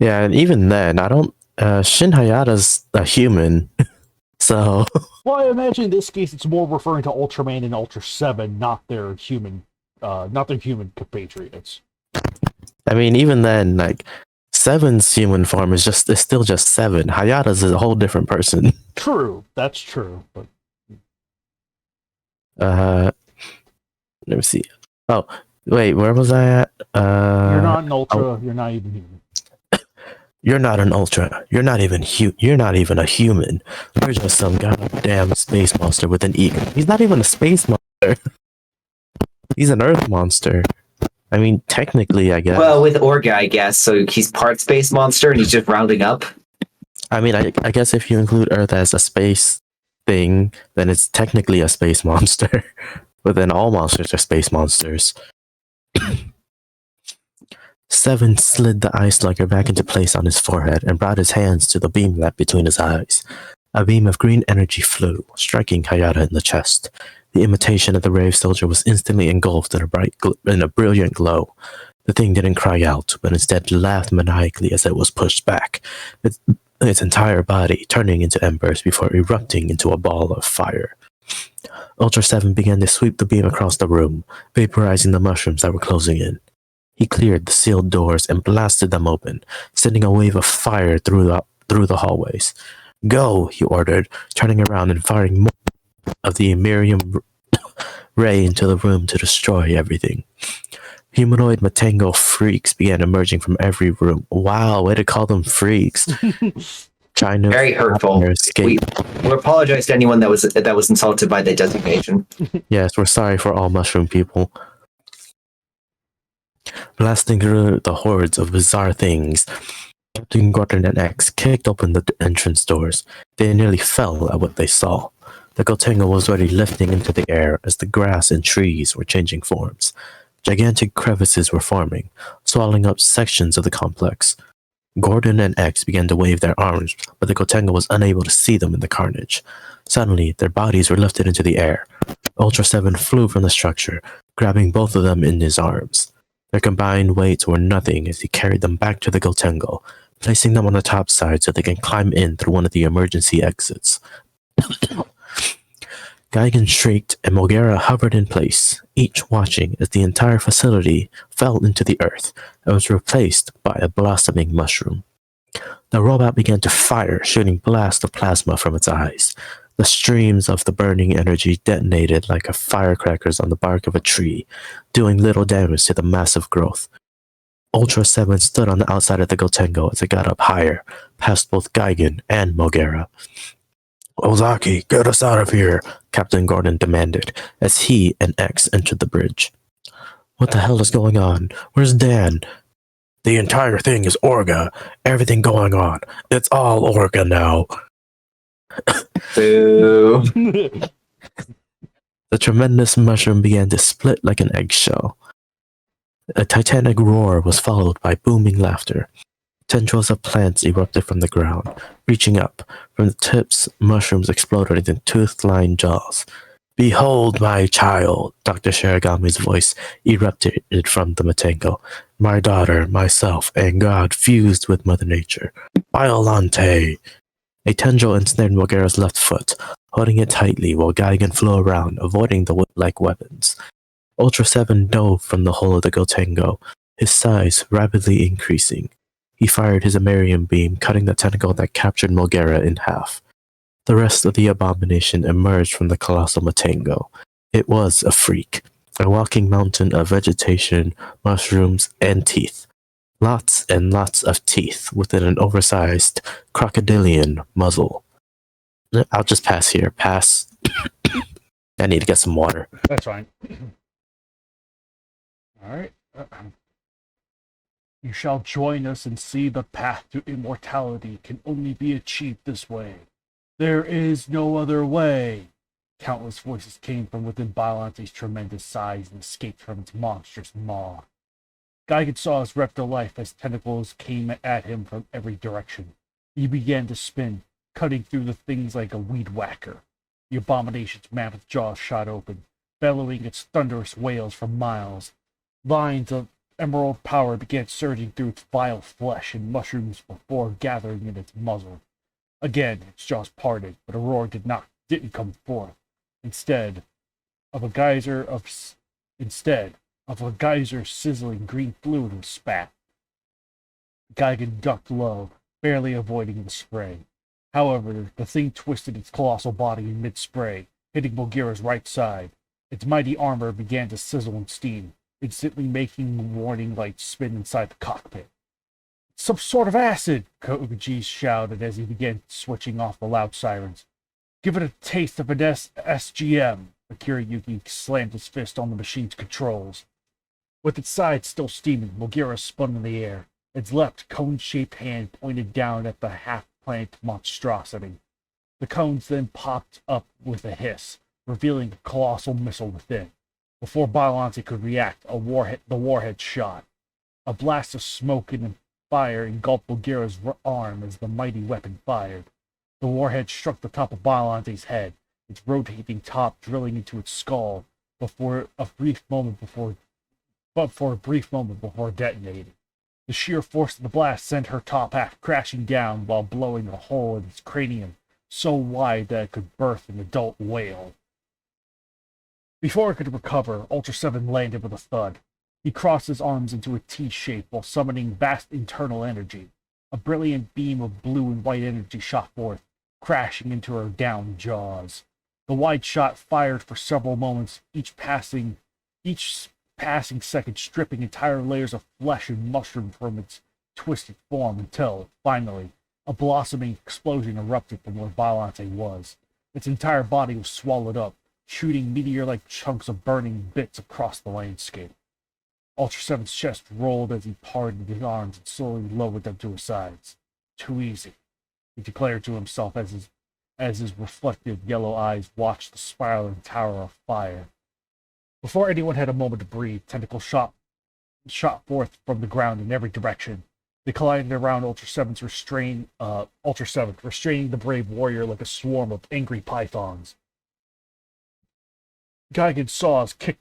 Yeah, and even then, I don't. Shin Hayata's a human, so. Well, I imagine in this case it's more referring to Ultraman and Ultra 7, not their human compatriots. I mean, even then, like 7's human form is still just 7. Hayata's is a whole different person. True, that's true. But let me see. Oh, wait, where was I at? you're not an Ultra. You're not even human. You're not an Ultra. You're not even a human. You're just some goddamn space monster with an ego. He's not even a space monster. He's an Earth monster. I mean, technically, I guess. Well, with Orga, I guess. So he's part space monster, and he's just rounding up. I mean, I guess if you include Earth as a space thing, then it's technically a space monster. But then all monsters are space monsters. 7 slid the ice slugger back into place on his forehead and brought his hands to the beam lap between his eyes. A beam of green energy flew, striking Hayata in the chest. The imitation of the brave soldier was instantly engulfed in a brilliant glow. The thing didn't cry out, but instead laughed maniacally as it was pushed back, its entire body turning into embers before erupting into a ball of fire. Ultra 7 began to sweep the beam across the room, vaporizing the mushrooms that were closing in. He cleared the sealed doors and blasted them open, sending a wave of fire through the hallways. Go, he ordered, turning around and firing more of the Miriam ray into the room to destroy everything. Humanoid Matango freaks began emerging from every room. Wow, way to call them freaks. China Very hurtful. We apologize to anyone that was insulted by the designation. Yes, we're sorry for all mushroom people. Blasting through the hordes of bizarre things, Captain Gordon and X kicked open the entrance doors. They nearly fell at what they saw. The Gotengo was already lifting into the air as the grass and trees were changing forms. Gigantic crevices were forming, swallowing up sections of the complex. Gordon and X began to wave their arms, but the Gotengo was unable to see them in the carnage. Suddenly, their bodies were lifted into the air. Ultra 7 flew from the structure, grabbing both of them in his arms. Their combined weights were nothing as he carried them back to the Gotengo, placing them on the top side so they can climb in through one of the emergency exits. Gigan shrieked and Mogera hovered in place, each watching as the entire facility fell into the earth and was replaced by a blossoming mushroom. The robot began to fire, shooting blasts of plasma from its eyes. The streams of the burning energy detonated like firecrackers on the bark of a tree, doing little damage to the massive growth. Ultra 7 stood on the outside of the Gotengo as it got up higher, past both Gigan and Mogera. Ozaki, get us out of here, Captain Gordon demanded as he and X entered the bridge. What the hell is going on? Where's Dan? The entire thing is Orga. Everything going on. It's all Orga now. Boo. The tremendous mushroom began to split like an eggshell. A titanic roar was followed by booming laughter. Tendrils of plants erupted from the ground, reaching up. From the tips, mushrooms exploded into tooth-lined jaws. Behold my child, Dr. Shiragami's voice erupted from the Matango. My daughter, myself, and God fused with Mother Nature. Violante! A tendril ensnared Mogera's left foot, holding it tightly while Gigan flew around, avoiding the whip-like weapons. Ultra 7 dove from the hull of the Gotengo, his size rapidly increasing. He fired his Amerium beam, cutting the tentacle that captured Mogera in half. The rest of the abomination emerged from the colossal Matango. It was a freak, a walking mountain of vegetation, mushrooms, and teeth. Lots and lots of teeth within an oversized crocodilian muzzle. I'll just pass here. Pass. I need to get some water. That's fine. Alright. You shall join us and see the path to immortality can only be achieved this way. There is no other way. Countless voices came from within Biolante's tremendous size and escaped from its monstrous maw. Gigan saw his reptile life as tentacles came at him from every direction. He began to spin, cutting through the things like a weed whacker. The abomination's mammoth jaws shot open, bellowing its thunderous wails for miles. Lines of emerald power began surging through its vile flesh and mushrooms before gathering in its muzzle. Again, its jaws parted, but a roar didn't come forth. Instead of a geyser sizzling green fluid was spat. Gigan ducked low, barely avoiding the spray. However, the thing twisted its colossal body in mid-spray, hitting Mogera's right side. Its mighty armor began to sizzle and steam, instantly making warning lights spin inside the cockpit. Some sort of acid, Koji shouted as he began switching off the loud sirens. Give it a taste of an SGM. Akira Yuki slammed his fist on the machine's controls. With its sides still steaming, Mogera spun in the air. Its left cone-shaped hand pointed down at the half-plant monstrosity. The cones then popped up with a hiss, revealing a colossal missile within. Before Biolante could react, the warhead shot. A blast of smoke and fire engulfed Mogera's arm as the mighty weapon fired. The warhead struck the top of Biolante's head, its rotating top drilling into its skull for a brief moment before detonating. The sheer force of the blast sent her top half crashing down while blowing a hole in its cranium so wide that it could birth an adult whale. Before it could recover, Ultra 7 landed with a thud. He crossed his arms into a T shape while summoning vast internal energy. A brilliant beam of blue and white energy shot forth, crashing into her downed jaws. The wide shot fired for several moments, each passing second stripping entire layers of flesh and mushroom from its twisted form until, finally, a blossoming explosion erupted from where Violante was. Its entire body was swallowed up, shooting meteor-like chunks of burning bits across the landscape. Ultra Seven's chest rolled as he parted his arms and slowly lowered them to his sides. Too easy, he declared to himself as his reflective yellow eyes watched the spiraling tower of fire. Before anyone had a moment to breathe, tentacles shot forth from the ground in every direction. They collided around Ultra 7's restraining the brave warrior like a swarm of angry pythons. Geigen's saws kicked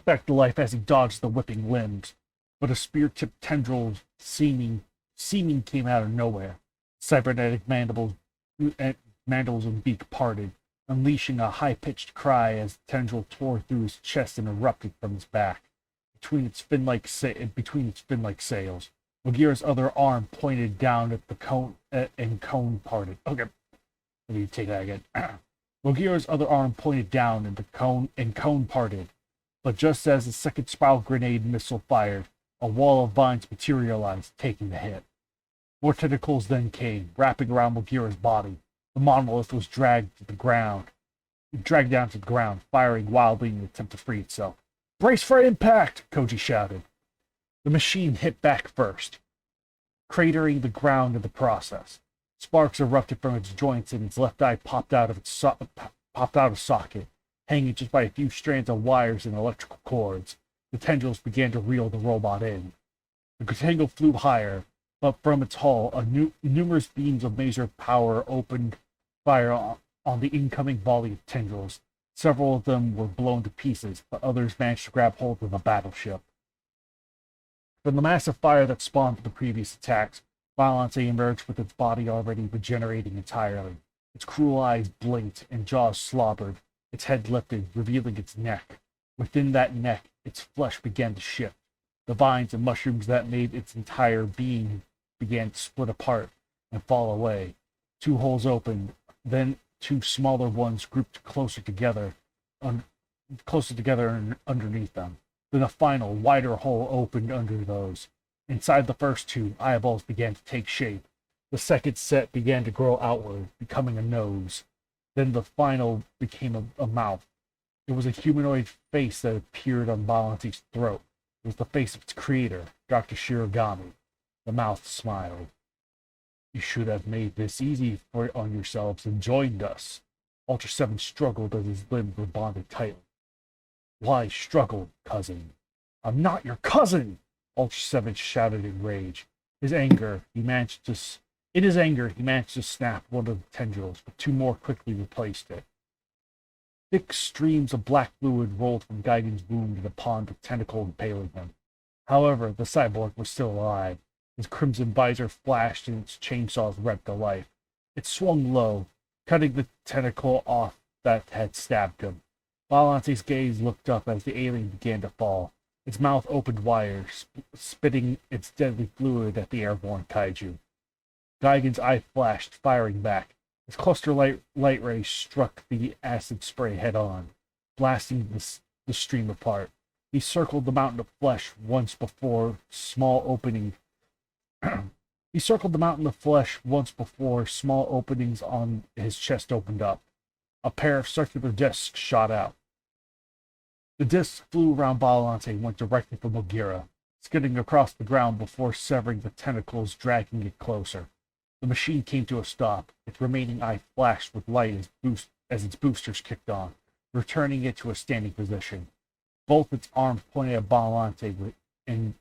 back to life as he dodged the whipping limbs, but a spear-tipped tendril seeming came out of nowhere. Cybernetic mandibles and beak parted, unleashing a high-pitched cry as the tendril tore through his chest and erupted from his back. Between its fin-like sails, Mogira's other arm pointed down at the cone and cone parted. Okay, let me take that again. Mogira's other arm pointed down and the cone parted. But just as the second spiral grenade missile fired, a wall of vines materialized, taking the hit. More tentacles then came, wrapping around Mogira's body. The monolith was dragged down to the ground, firing wildly in an attempt to free itself. "Brace for impact!" Koji shouted. The machine hit back first, cratering the ground in the process. Sparks erupted from its joints and its left eye popped out of socket, hanging just by a few strands of wires and electrical cords. The tendrils began to reel the robot in. The tangle flew higher, but from its hull, numerous beams of laser power opened fire on the incoming volley of tendrils. Several of them were blown to pieces, but others managed to grab hold of the battleship. From the massive fire that spawned the previous attacks, Violante emerged with its body already regenerating entirely. Its cruel eyes blinked and jaws slobbered. Its head lifted, revealing its neck. Within that neck, its flesh began to shift. The vines and mushrooms that made its entire being began to split apart and fall away. Two holes opened, then two smaller ones grouped closer together underneath them. Then a final, wider hole opened under those. Inside the first two, eyeballs began to take shape. The second set began to grow outward, becoming a nose. Then the final became a mouth. It was a humanoid face that appeared on Violante's throat. It was the face of its creator, Dr. Shirogami. The mouth smiled. "You should have made this easy on yourselves and joined us." Ultra 7 struggled as his limbs were bonded tightly. "Why struggle, cousin?" "I'm not your cousin!" Ultra 7 shouted in rage. In his anger, he managed to snap one of the tendrils, but two more quickly replaced it. Thick streams of black fluid rolled from Geigen's wound and upon the tentacle impaling him. However, the cyborg was still alive. His crimson visor flashed and its chainsaws rent to life. It swung low, cutting the tentacle off that had stabbed him. Violante's gaze looked up as the alien began to fall. Its mouth opened wider, spitting its deadly fluid at the airborne kaiju. Geigen's eye flashed, firing back. His cluster light ray struck the acid spray head-on, blasting the stream apart. He circled the mountain of flesh once before small openings on his chest opened up. A pair of circular discs shot out. The discs flew around Violante and went directly for Mogira, skidding across the ground before severing the tentacles, dragging it closer. The machine came to a stop. Its remaining eye flashed with light as its boosters kicked on, returning it to a standing position. Both its arms pointed at Violante and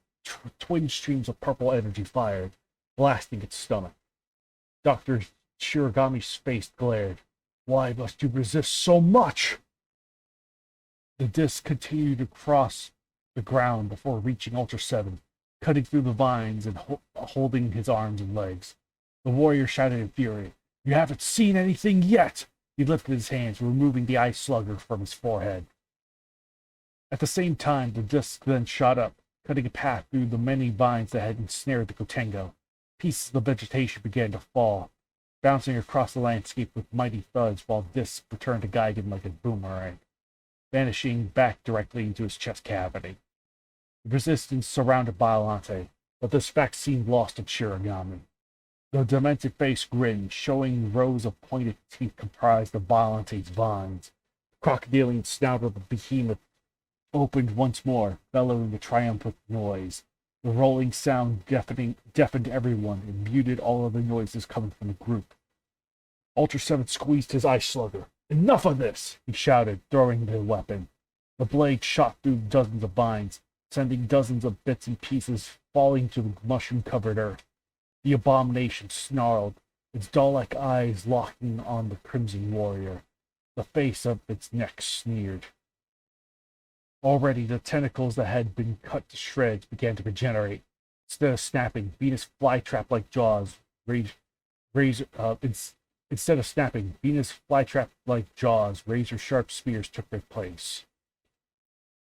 twin streams of purple energy fired, blasting its stomach. Dr. Shirogami's face glared. "Why must you resist so much?" The disc continued to cross the ground before reaching Ultra 7, cutting through the vines and holding his arms and legs. The warrior shouted in fury. "You haven't seen anything yet!" He lifted his hands, removing the ice slugger from his forehead. At the same time, the disc then shot up, cutting a path through the many vines that had ensnared the Kotengo. Pieces of the vegetation began to fall, bouncing across the landscape with mighty thuds while discs returned to Gigan like a boomerang, vanishing back directly into his chest cavity. The resistance surrounded Biolante, but this fact seemed lost on Shirogami. The demented face grinned, showing rows of pointed teeth comprised of Biolante's vines. The crocodilian snout of the behemoth opened once more, bellowing a triumphant noise. The rolling sound deafened everyone and muted all other noises coming from the group. Ultra 7 squeezed his ice slugger. "Enough of this!" he shouted, throwing the weapon. The blade shot through dozens of vines, sending dozens of bits and pieces falling to the mushroom-covered earth. The abomination snarled, its doll-like eyes locking on the crimson warrior. The face of its neck sneered. Already the tentacles that had been cut to shreds began to regenerate. Instead of snapping, Venus flytrap-like jaws Instead of snapping, Venus flytrap-like jaws, razor-sharp spears took their place.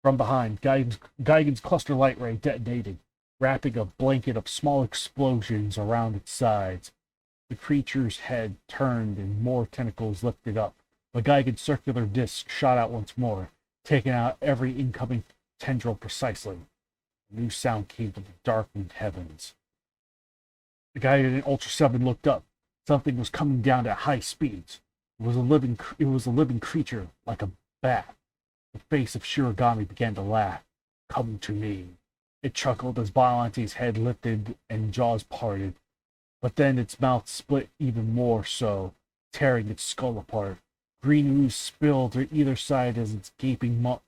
From behind, Gigan's cluster light ray detonated, wrapping a blanket of small explosions around its sides. The creature's head turned and more tentacles lifted up. The Gigan's circular disc shot out once more, taking out every incoming tendril precisely. A new sound came from the darkened heavens. The Gigan in Ultra 7 looked up. Something was coming down at high speeds. It was a living creature, like a bat. The face of Shirogami began to laugh. "Come to me." It chuckled as Biolante's head lifted and jaws parted. But then its mouth split even more so, tearing its skull apart. Green ooze spilled to either side as its gaping mouth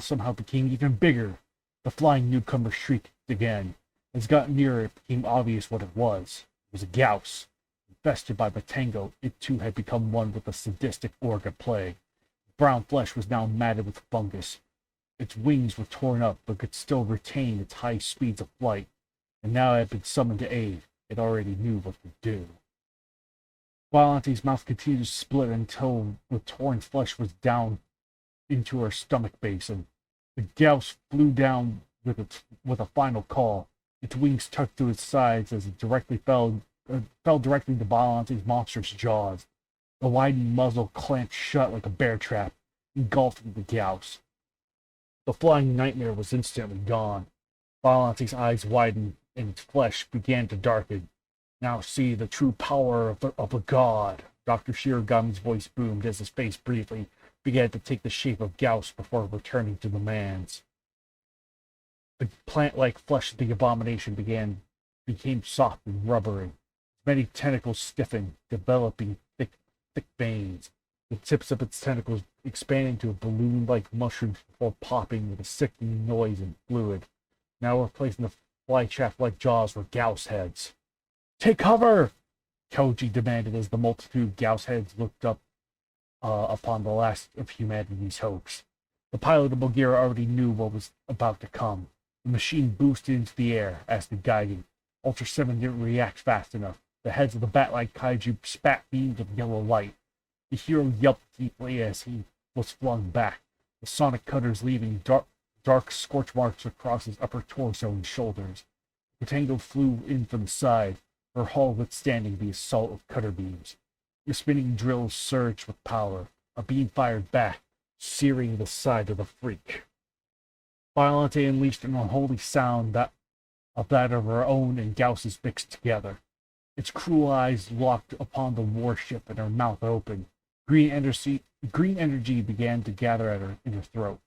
somehow became even bigger. The flying newcomer shrieked again. As it got nearer, it became obvious what it was. It was a Gauss. Infested by Batango, it too had become one with the sadistic Orga plague. Brown flesh was now matted with fungus. Its wings were torn up, but could still retain its high speeds of flight. And now it had been summoned to aid. It already knew what to do. Violante's mouth continued to split until the torn flesh was down into her stomach basin. The Gauss flew down with a final call. Its wings tucked to its sides as it fell directly into Violante's monstrous jaws. The widened muzzle clamped shut like a bear trap, engulfing the Gauss. The flying nightmare was instantly gone. Violante's eyes widened, and its flesh began to darken. "Now see the true power of a god." Dr. Shirogami's voice boomed as his face briefly began to take the shape of Gauss before returning to the man's. The plant-like flesh of the abomination became soft and rubbery. Many tentacles stiffened, developing thick veins. The tips of its tentacles expanded into balloon-like mushrooms before popping with a sickening noise and fluid. Now replacing the flytrap-like jaws were Gauss heads. "Take cover!" Koji demanded as the multitude of Gauss heads looked up upon the last of humanity's hopes. The pilot of Bulgaria already knew what was about to come. The machine boosted into the air, as did Gigan. Ultra 7 didn't react fast enough. The heads of the bat-like kaiju spat beams of yellow light. The hero yelped deeply as he was flung back, the sonic cutters leaving dark scorch marks across his upper torso and shoulders. The Tango flew in from the side, her hull withstanding the assault of cutter beams. The spinning drills surged with power. A beam fired back, searing the side of the freak. Violante unleashed an unholy sound that of her own and Gauss's mixed together. Its cruel eyes locked upon the warship and her mouth opened. Green energy began to gather in her throat.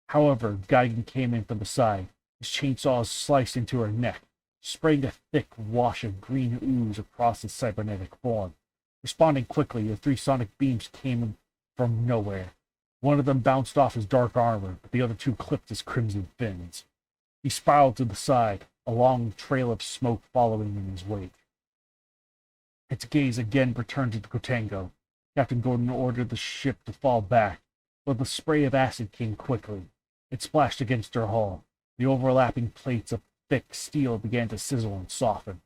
However, Gigan came in from the side. His chainsaws sliced into her neck, spraying a thick wash of green ooze across his cybernetic form. Responding quickly, the three sonic beams came from nowhere. One of them bounced off his dark armor, but the other two clipped his crimson fins. He spiraled to the side, a long trail of smoke following in his wake. Its gaze again returned to the Kotengo. Captain Gordon ordered the ship to fall back, but the spray of acid came quickly. It splashed against her hull. The overlapping plates of thick steel began to sizzle and soften.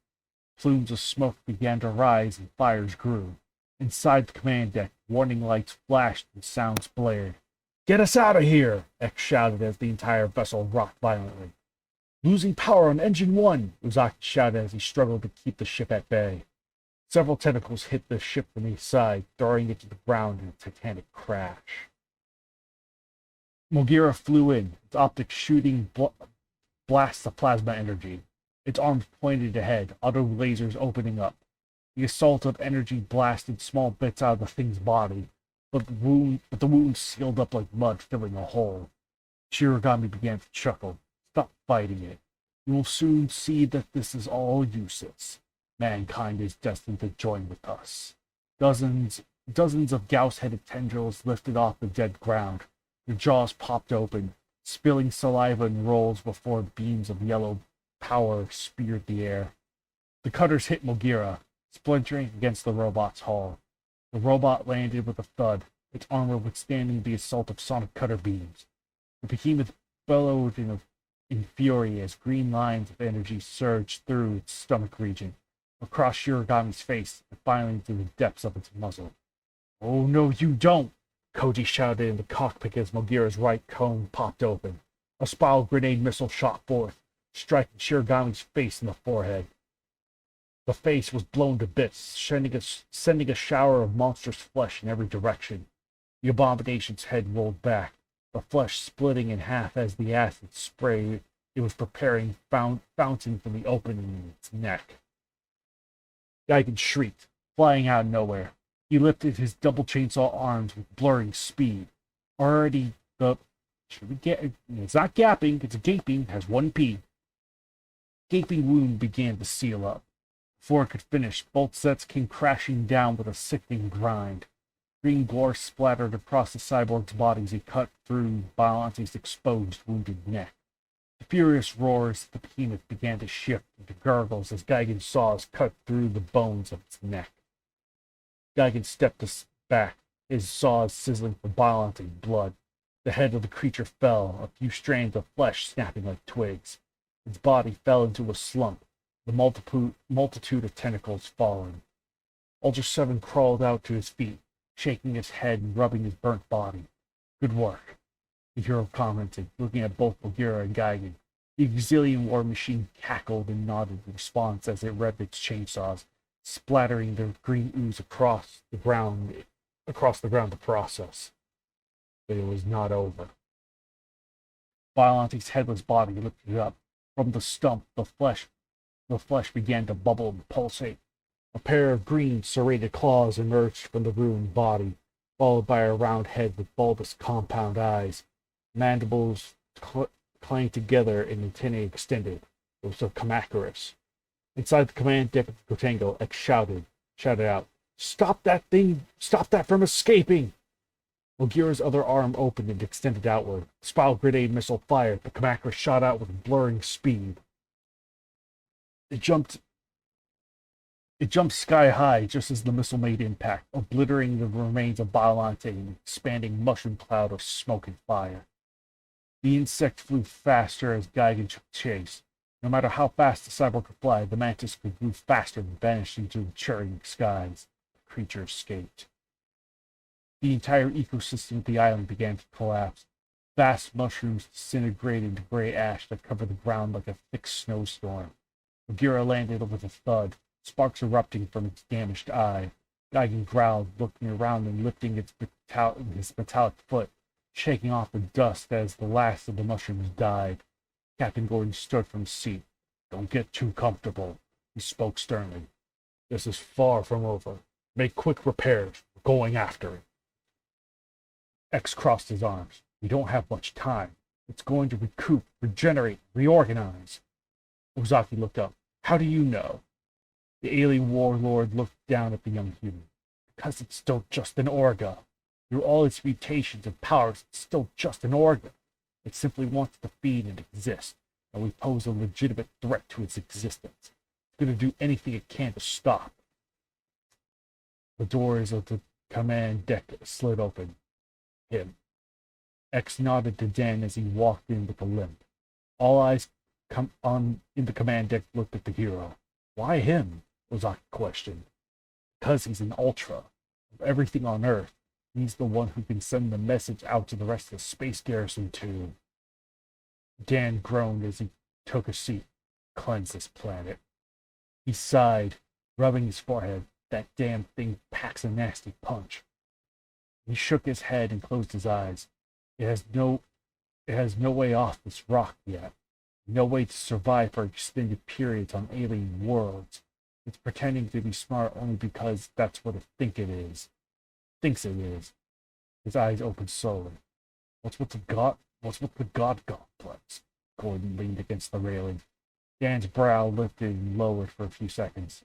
Plumes of smoke began to rise and fires grew. Inside the command deck, warning lights flashed and sounds blared. "Get us out of here!" X shouted as the entire vessel rocked violently. "Losing power on engine 1, Uzaki shouted as he struggled to keep the ship at bay. Several tentacles hit the ship from each side, throwing it to the ground in a titanic crash. Mogira flew in, its optics shooting blasts of plasma energy. Its arms pointed ahead, auto lasers opening up. The assault of energy blasted small bits out of the thing's body, but the wound sealed up like mud, filling a hole. Shirogami began to chuckle. "Stop fighting it. You will soon see that this is all useless. Mankind is destined to join with us." Dozens of Gauss-headed tendrils lifted off the dead ground. Their jaws popped open, spilling saliva and rolls before beams of yellow power speared the air. The cutters hit Mogira, splintering against the robot's hull. The robot landed with a thud, its armor withstanding the assault of sonic cutter beams. The behemoth bellowed in fury as green lines of energy surged through its stomach region, across Shirogami's face, and finally to the depths of its muzzle. "Oh no, you don't!" Koji shouted in the cockpit as Mogira's right cone popped open. A spiral grenade missile shot forth, striking Shirogami's face in the forehead. The face was blown to bits, sending a shower of monstrous flesh in every direction. The abomination's head rolled back, the flesh splitting in half as the acid spray it was preparing fountained from the opening in its neck. Gigan shrieked, flying out of nowhere. He lifted his double chainsaw arms with blurring speed. Already it's not gapping, it's gaping, has one P. Gaping wound began to seal up. Before it could finish, both sets came crashing down with a sickening grind. Green gore splattered across the cyborg's body as he cut through Biolante's exposed, wounded neck. The furious roars of the behemoth began to shift into gurgles as Gigan's saws cut through the bones of its neck. Gigan stepped back, his saws sizzling from Biolante's blood. The head of the creature fell, a few strands of flesh snapping like twigs. Its body fell into a slump, the multitude of tentacles falling. Ultra 7 crawled out to his feet, shaking his head and rubbing his burnt body. "Good work," the hero commented, looking at both Mogira and Gigan. The Exilian war machine cackled and nodded in response as it revved its chainsaws, splattering the green ooze across the ground to process. But it was not over. Biolante's headless body lifted up. From the stump, the flesh began to bubble and pulsate. A pair of green, serrated claws emerged from the ruined body, followed by a round head with bulbous compound eyes. Mandibles clanged together and antennae extended. It was a Kamacuras. Inside the command deck of the Kotango, X shouted out, "Stop that thing! Stop that from escaping!" Mogira's other arm opened and extended outward. The spiral grenade missile fired, but Kamacuras shot out with blurring speed. It jumped sky high just as the missile made impact, obliterating the remains of Biolante in an expanding mushroom cloud of smoke and fire. The insect flew faster as Gigan took chase. No matter how fast the cyborg could fly, the mantis could move faster and vanish into the churning skies. The creature escaped. The entire ecosystem of the island began to collapse. Vast mushrooms disintegrated into gray ash that covered the ground like a thick snowstorm. Mogira landed with a thud, sparks erupting from its damaged eye. Gigan growled, looking around and lifting his metallic foot, shaking off the dust as the last of the mushrooms died. Captain Gordon stood from his seat. "Don't get too comfortable," he spoke sternly. "This is far from over. Make quick repairs. We're going after it." X crossed his arms. "We don't have much time. It's going to recoup, regenerate, reorganize." Ozaki looked up. "How do you know?" The alien warlord looked down at the young human. "Because it's still just an Orga. Through all its mutations and powers, it's still just an Orga. It simply wants to feed and exist, and we pose a legitimate threat to its existence. It's going to do anything it can to stop." The doors of the command deck slid open. "Him." X nodded to Dan as he walked in with a limp. All eyes in the command deck looked at the hero. "Why him?" Ozaki questioned. "Because he's an Ultra. of everything on Earth, he's the one who can send the message out to the rest of the space garrison too. Dan groaned as he took a seat to cleanse this planet. He sighed, rubbing his forehead. That damn thing packs a nasty punch. He shook his head and closed his eyes. It has no way off this rock yet. No way to survive for extended periods on alien worlds. It's pretending to be smart only because that's what it thinks it is. His eyes opened slowly. What's with the God complex? Gordon leaned against the railing. Dan's brow lifted and lowered for a few seconds.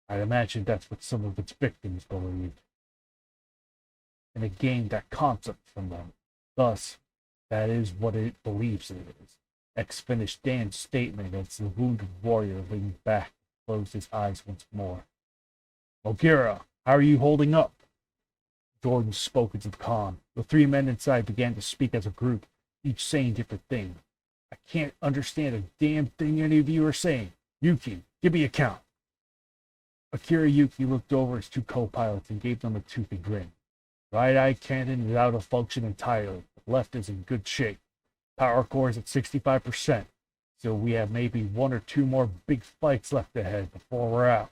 I'd imagine that's what some of its victims believed. And it gained that concept from them. Thus, that is what it believes it is. X finished Dan's statement as the wounded warrior leaned back and closed his eyes once more. Ogira, how are you holding up? Jordan spoke into the comm. The three men inside began to speak as a group, each saying different things. I can't understand a damn thing any of you are saying. Yuki, give me a count. Akira Yuki looked over his two co-pilots and gave them a toothy grin. Right-eye cannon is out of function entirely. The left is in good shape. Power core is at 65%. So we have maybe one or two more big fights left ahead before we're out.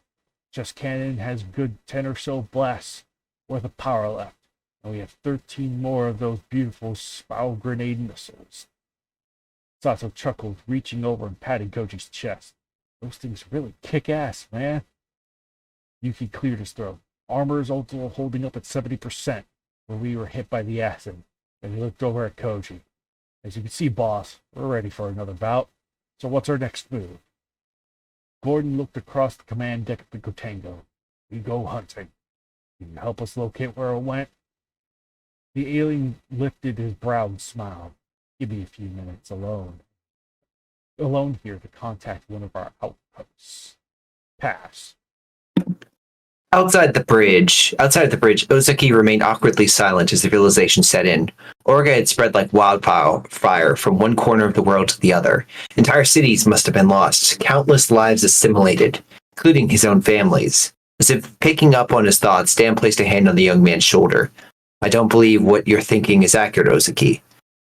Just cannon has good 10 or so blasts worth of power left. And we have 13 more of those beautiful spiral grenade missiles. Sato chuckled, reaching over and patting Koji's chest. Those things really kick ass, man. Yuki cleared his throat. Armor is also holding up at 70%, where we were hit by the acid. And he looked over at Koji. As you can see, boss, we're ready for another bout. So what's our next move? Gordon looked across the command deck at the Gotengo. We go hunting. Can you help us locate where it went? The alien lifted his brow and smiled. Give me a few minutes alone. Alone here to contact one of our outposts. Pass. Outside the bridge, Ozaki remained awkwardly silent as the realization set in. Orga had spread like wildfire from one corner of the world to the other. Entire cities must have been lost, countless lives assimilated, including his own family's. As if picking up on his thoughts, Dan placed a hand on the young man's shoulder. I don't believe what you're thinking is accurate, Ozaki.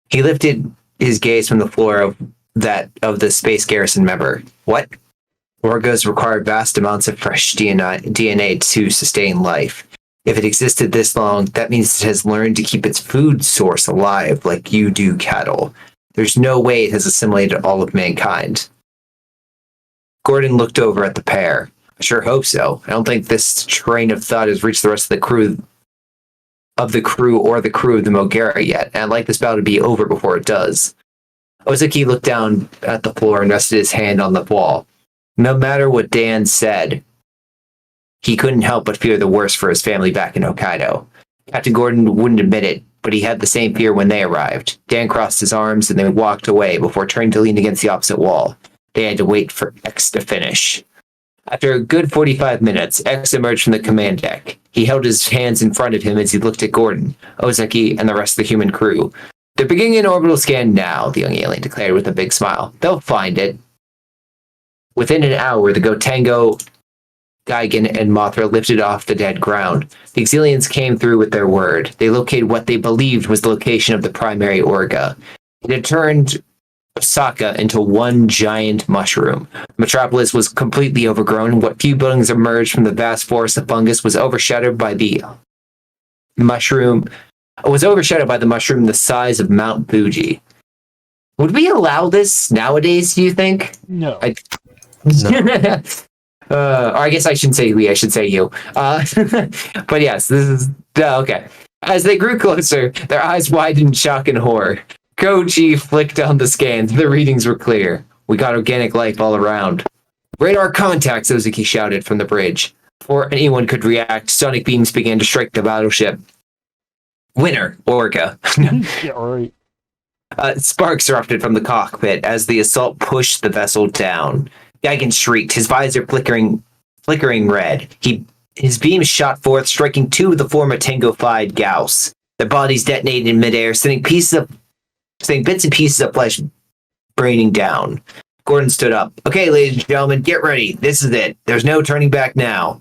He lifted his gaze from the floor of the space garrison member. What? Orgas require vast amounts of fresh DNA to sustain life. If it existed this long, that means it has learned to keep its food source alive like you do cattle. There's no way it has assimilated all of mankind. Gordon looked over at the pair. I sure hope so. I don't think this train of thought has reached the rest of the crew of the crew of the Mogera yet, and I'd like this battle to be over before it does. Ozaki looked down at the floor and rested his hand on the wall. No matter what Dan said, he couldn't help but fear the worst for his family back in Hokkaido. Captain Gordon wouldn't admit it, but he had the same fear when they arrived. Dan crossed his arms and then walked away before turning to lean against the opposite wall. They had to wait for X to finish. After a good 45 minutes, X emerged from the command deck. He held his hands in front of him as he looked at Gordon, Ozaki, and the rest of the human crew. They're beginning an orbital scan now, the young alien declared with a big smile. They'll find it. Within an hour, the Gotengo, Gigan, and Mothra lifted off the dead ground. The Exilians came through with their word. They located what they believed was the location of the primary Orga. It had turned Osaka into one giant mushroom. Metropolis was completely overgrown. What few buildings emerged from the vast forest of fungus was overshadowed by the mushroom the size of Mount Fuji. Would we allow this nowadays, do you think? No. No. Or I guess I shouldn't say we, I should say you. But yes, this is okay. As they grew closer, their eyes widened in shock and horror. Koji flicked down the scans. The readings were clear. We got organic life all around. Radar contacts, Ozaki shouted from the bridge. Before anyone could react, sonic beams began to strike the battleship. Winner, Orga. Yeah, right. Sparks erupted from the cockpit as the assault pushed the vessel down. Gigan shrieked, his visor flickering red. His beams shot forth, striking two of the former Tango-fied Gauss. Their bodies detonated in midair, sending bits and pieces of flesh braining down. Gordon stood up. Okay, ladies and gentlemen, get ready. This is it. There's no turning back now.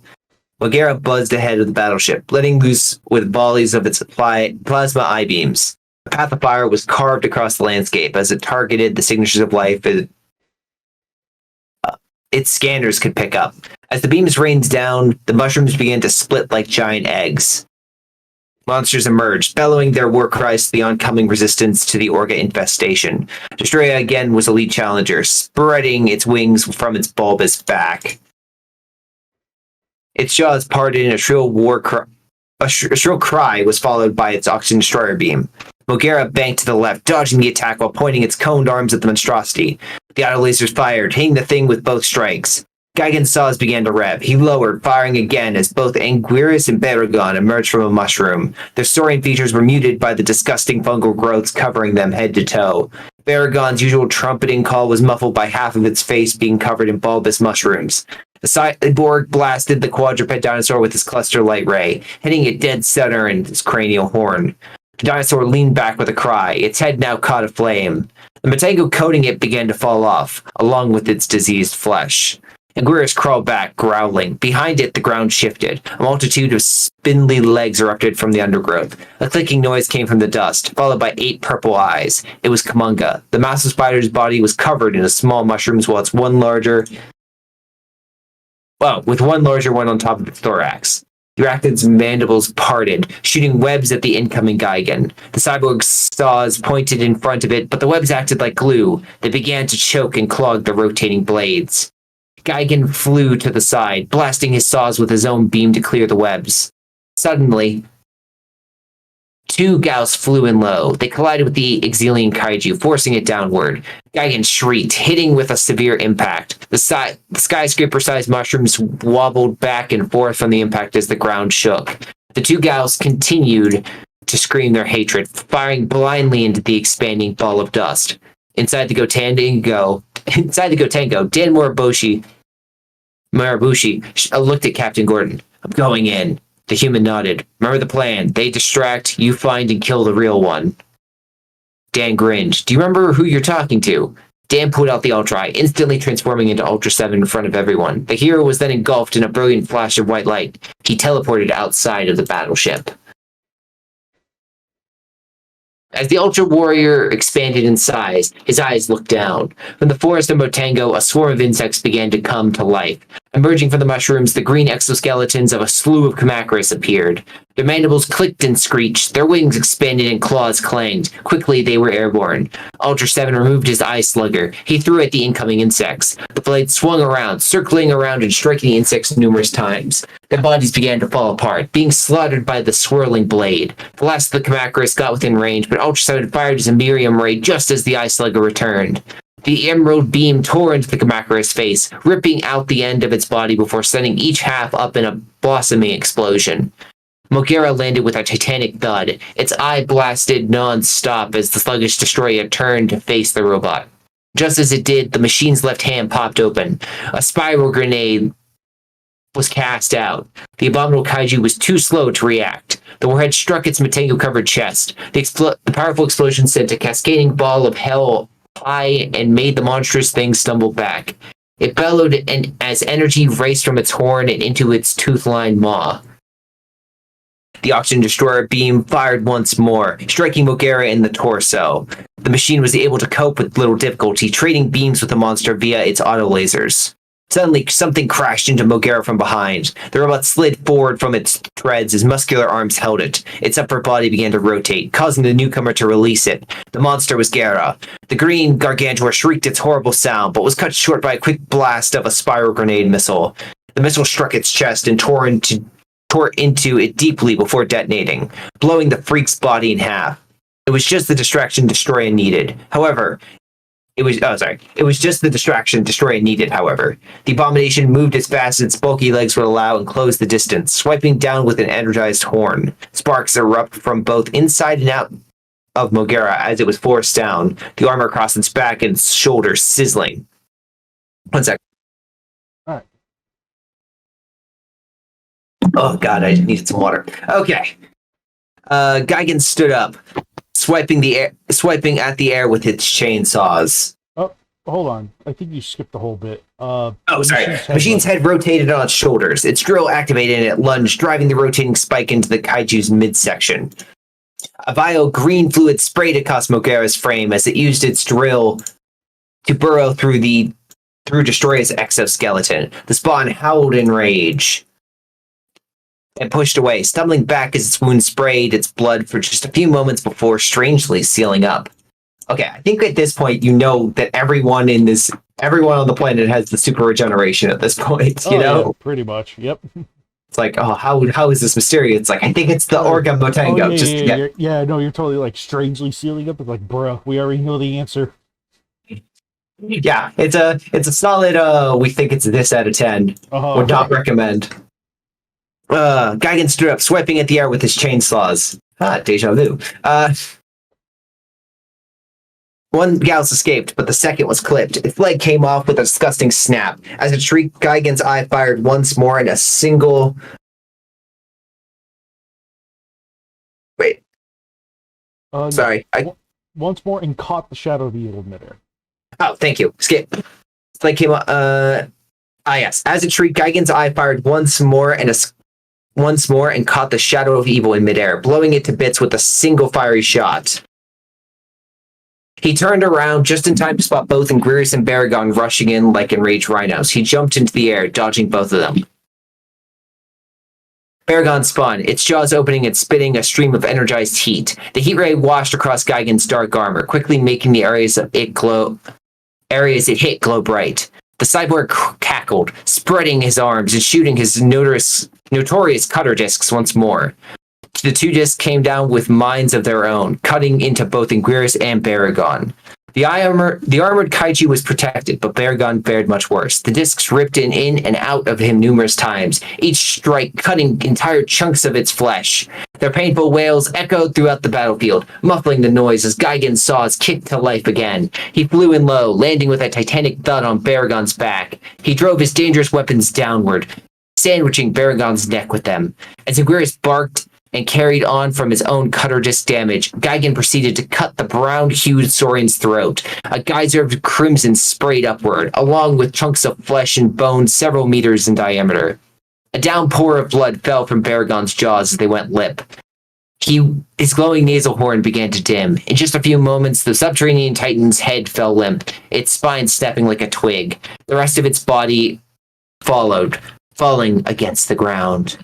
Mogera buzzed ahead of the battleship, letting loose with volleys of its plasma I-beams. A path of fire was carved across the landscape as it targeted the signatures of life its scanners could pick up. As the beams rained down, the mushrooms began to split like giant eggs. Monsters emerged, bellowing their war cries to the oncoming resistance to the Orga infestation. Destroyer again was a lead challenger, spreading its wings from its bulbous back. Its jaws parted in a shrill shrill cry was followed by its oxygen destroyer beam. Mogera banked to the left, dodging the attack while pointing its coned arms at the monstrosity. The auto lasers fired, hitting the thing with both strikes. Gigan's saws began to rev. He lowered, firing again as both Anguirus and Baragon emerged from a mushroom. Their saurian features were muted by the disgusting fungal growths covering them head to toe. Baragon's usual trumpeting call was muffled by half of its face being covered in bulbous mushrooms. The cyborg blasted the quadruped dinosaur with his cluster light ray, hitting it dead center in its cranial horn. The dinosaur leaned back with a cry, its head now caught aflame. The Matango coating it began to fall off, along with its diseased flesh. Anguirus crawled back, growling. Behind it, the ground shifted. A multitude of spindly legs erupted from the undergrowth. A clicking noise came from the dust, followed by 8 purple eyes. It was Kumunga. The massive spider's body was covered in a small mushrooms, while with one larger one on top of its thorax. The arachnid's mandibles parted, shooting webs at the incoming Gigan. The cyborg's saws pointed in front of it, but the webs acted like glue. They began to choke and clog the rotating blades. Gigan flew to the side, blasting his saws with his own beam to clear the webs. Suddenly, 2 Gauss flew in low. They collided with the Exilian kaiju, forcing it downward. Gigan shrieked, hitting with a severe impact. The skyscraper-sized mushrooms wobbled back and forth from the impact as the ground shook. The 2 Gauss continued to scream their hatred, firing blindly into the expanding ball of dust. Inside the Gotengo, Dan Marabushi looked at Captain Gordon. "I'm going in." The human nodded. "Remember the plan. They distract, you find and kill the real one." Dan grinned. "Do you remember who you're talking to?" Dan pulled out the Ultra, instantly transforming into Ultra 7 in front of everyone. The hero was then engulfed in a brilliant flash of white light. He teleported outside of the battleship. As the Ultra Warrior expanded in size, his eyes looked down. From the forest of Motango, a swarm of insects began to come to life. Emerging from the mushrooms, the green exoskeletons of a slew of Kamakaris appeared. Their mandibles clicked and screeched. Their wings expanded and claws clanged. Quickly, they were airborne. Ultra 7 removed his eye slugger. He threw at the incoming insects. The blade swung around, circling around and striking the insects numerous times. Their bodies began to fall apart, being slaughtered by the swirling blade. The last of the Kamakaris got within range, but Ultra 7 fired his Imperium ray just as the eye slugger returned. The emerald beam tore into the Kamakaris face, ripping out the end of its body before sending each half up in a blossoming explosion. Mogera landed with a titanic thud. Its eye blasted non-stop as the sluggish destroyer turned to face the robot. Just as it did, the machine's left hand popped open. A spiral grenade was cast out. The abominable kaiju was too slow to react. The warhead struck its Matango-covered chest. The powerful explosion sent a cascading ball of hell high and made the monstrous thing stumble back. It bellowed as energy raced from its horn and into its tooth-lined maw. The oxygen destroyer beam fired once more, striking Mogera in the torso. The machine was able to cope with little difficulty, trading beams with the monster via its auto lasers. Suddenly, something crashed into Mogera from behind. The robot slid forward from its treads as muscular arms held it. Its upper body began to rotate, causing the newcomer to release it. The monster was Gera. The green gargantua shrieked its horrible sound, but was cut short by a quick blast of a spiral grenade missile. The missile struck its chest and tore into it deeply before detonating, blowing the freak's body in half. It was just the distraction Destroyer needed. It was just the distraction Destroyer needed, however. The abomination moved as fast as its bulky legs would allow and closed the distance, swiping down with an energized horn. Sparks erupt from both inside and out of Mogera as it was forced down, the armor across its back and its shoulders sizzling. 1 sec. Alright. Oh god, I needed some water. Okay. Gigan stood up, swiping at the air with its chainsaws. Oh, hold on. I think you skipped the whole bit. Oh, the sorry. machine's Machine's head rotated on its shoulders. Its drill activated and it lunged, driving the rotating spike into the kaiju's midsection. A vile green fluid sprayed across Mogera's frame as it used its drill to burrow through Destroyer's exoskeleton. The spawn howled in rage and pushed away, stumbling back as its wound sprayed its blood for just a few moments before strangely sealing up. Okay, I think at this point you know that everyone on the planet has the super regeneration at this point, you know? Yeah, pretty much, yep. It's like, oh, how is this mysterious? It's like, I think it's the Orga Motango. No, you're totally like strangely sealing up. It's like, bruh, we already know the answer. Yeah, it's a solid, we think it's this out of 10. Would not recommend. Geigen stood up, swiping at the air with his chainsaws. Deja vu. One Gauss escaped, but the second was clipped. Its leg came off with a disgusting snap. As it shrieked, Geigen's eye fired once more in a single... Wait. Sorry. Once more and caught the shadow of the evil emitter. Oh, thank you. Skip. Its leg came off... yes. As it shrieked, Geigen's eye fired once more and caught the shadow of evil in midair, blowing it to bits with a single fiery shot. He turned around just in time to spot both Ingrius and Baragon rushing in like enraged rhinos. He jumped into the air, dodging both of them. Baragon spun, its jaws opening and spitting a stream of energized heat. The heat ray washed across Geigen's dark armor, quickly making the areas it hit glow bright. The cyborg cackled, spreading his arms and shooting his notorious cutter discs once more. The two discs came down with minds of their own, cutting into both Ingrius and Baragon. The armored kaiju was protected, but Baragon fared much worse. The discs ripped in and out of him numerous times, each strike cutting entire chunks of its flesh. Their painful wails echoed throughout the battlefield, muffling the noise as Geigen's saws kicked to life again. He flew in low, landing with a titanic thud on Baragon's back. He drove his dangerous weapons downward, sandwiching Baragon's neck with them. As Ingrius barked and carried on from his own cutter disc damage, Geigen proceeded to cut the brown-hued Saurian's throat. A geyser of crimson sprayed upward, along with chunks of flesh and bone several meters in diameter. A downpour of blood fell from Baragon's jaws as they went limp. His glowing nasal horn began to dim. In just a few moments, the subterranean titan's head fell limp, its spine snapping like a twig. The rest of its body followed, falling against the ground.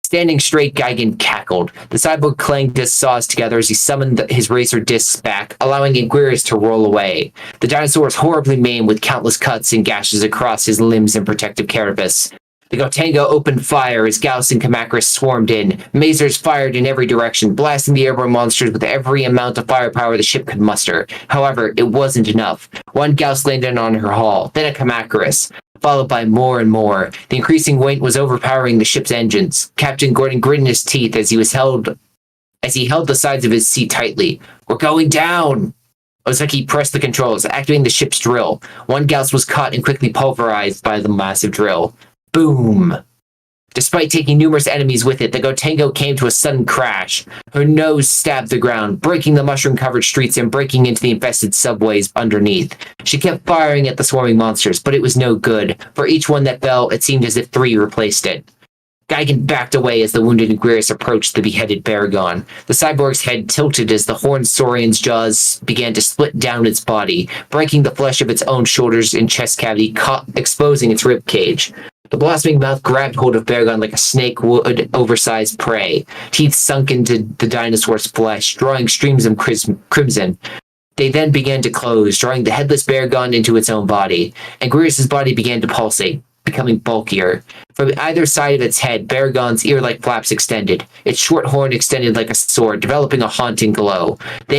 Standing straight, Geigen cackled. The cyborg clanged his saws together as he summoned his razor discs back, allowing Ingrius to roll away. The dinosaur was horribly maimed with countless cuts and gashes across his limbs and protective carapace. The Gotengo opened fire as Gauss and Kamakaris swarmed in. Masers fired in every direction, blasting the airborne monsters with every amount of firepower the ship could muster. However, it wasn't enough. One Gauss landed on her hull, then a Kamakaris, followed by more and more. The increasing weight was overpowering the ship's engines. Captain Gordon gritted his teeth as he held the sides of his seat tightly. "We're going down!" Ozeki pressed the controls, activating the ship's drill. One Gauss was caught and quickly pulverized by the massive drill. Boom! Despite taking numerous enemies with it, the Gotengo came to a sudden crash. Her nose stabbed the ground, breaking the mushroom-covered streets and breaking into the infested subways underneath. She kept firing at the swarming monsters, but it was no good. For each one that fell, it seemed as if 3 replaced it. Geigen backed away as the wounded Ingrius approached the beheaded Baragon. The cyborg's head tilted as the horned Saurian's jaws began to split down its body, breaking the flesh of its own shoulders and chest cavity, exposing its rib cage. The blossoming mouth grabbed hold of Baragon like a snake would oversized prey. Teeth sunk into the dinosaur's flesh, drawing streams of crimson. They then began to close, drawing the headless Baragon into its own body. Ingrius' body began to pulsate, becoming bulkier. From either side of its head, Baragon's ear-like flaps extended. Its short horn extended like a sword, developing a haunting glow. The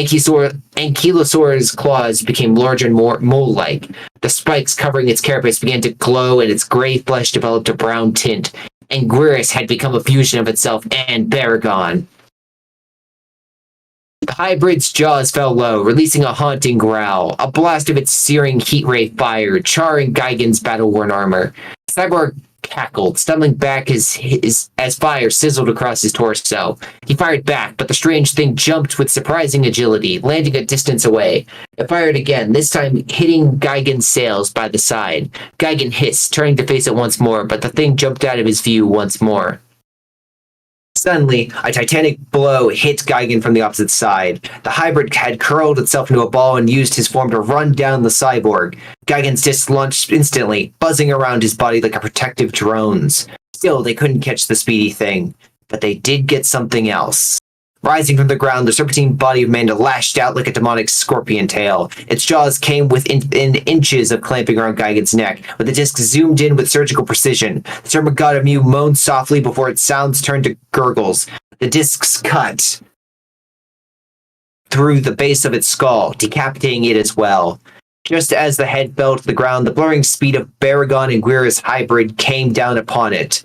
Ankylosaur's claws became larger and more mole-like. The spikes covering its carapace began to glow, and its gray flesh developed a brown tint. Ingrius had become a fusion of itself and Baragon. The hybrid's jaws fell low, releasing a haunting growl. A blast of its searing heat ray fired, charring Geigen's battle-worn armor. Cyborg cackled, stumbling back as fire sizzled across his torso. He fired back, but the strange thing jumped with surprising agility, landing a distance away. It fired again, this time hitting Gigan's sails by the side. Gigan hissed, turning to face it once more, but the thing jumped out of his view once more. Suddenly, a titanic blow hit Gigan from the opposite side. The hybrid had curled itself into a ball and used his form to run down the cyborg. Gigan's disc launched instantly, buzzing around his body like a protective drones. Still, they couldn't catch the speedy thing. But they did get something else. Rising from the ground, the serpentine body of Amanda lashed out like a demonic scorpion tail. Its jaws came within inches of clamping around Gigan's neck, with the disc zoomed in with surgical precision. The serpent god of Mew moaned softly before its sounds turned to gurgles. The discs cut through the base of its skull, decapitating it as well. Just as the head fell to the ground, the blurring speed of Baragon and Guira's hybrid came down upon it.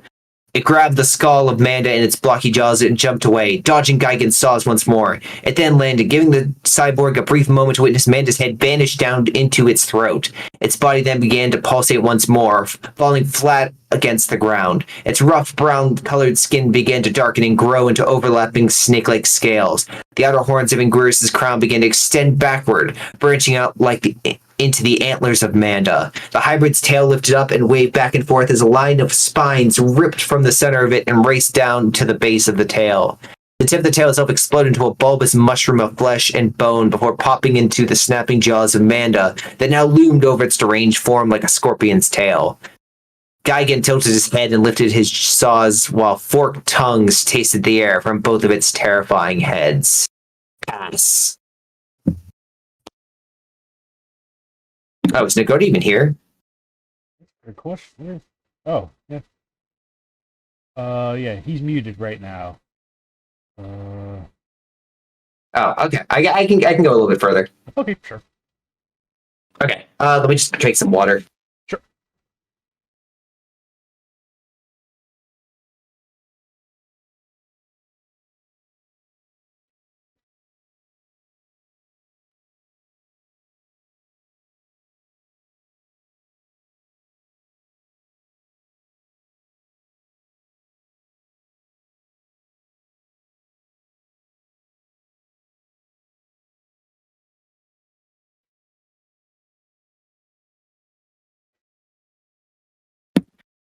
It grabbed the skull of Manda in its blocky jaws and jumped away, dodging Gigan's saws once more. It then landed, giving the cyborg a brief moment to witness Manda's head vanish down into its throat. Its body then began to pulsate once more, falling flat against the ground. Its rough brown-colored skin began to darken and grow into overlapping snake-like scales. The outer horns of Anguirus' crown began to extend backward, branching out into the antlers of Manda. The hybrid's tail lifted up and waved back and forth as a line of spines ripped from the center of it and raced down to the base of the tail. The tip of the tail itself exploded into a bulbous mushroom of flesh and bone before popping into the snapping jaws of Manda that now loomed over its deranged form like a scorpion's tail. Gigan tilted his head and lifted his saws while forked tongues tasted the air from both of its terrifying heads. Pass. Oh, is Nagode even here? Good question. Oh, yeah. Yeah, he's muted right now. Oh, okay. I can go a little bit further. Okay, sure. Okay. Let me just drink some water. Sure.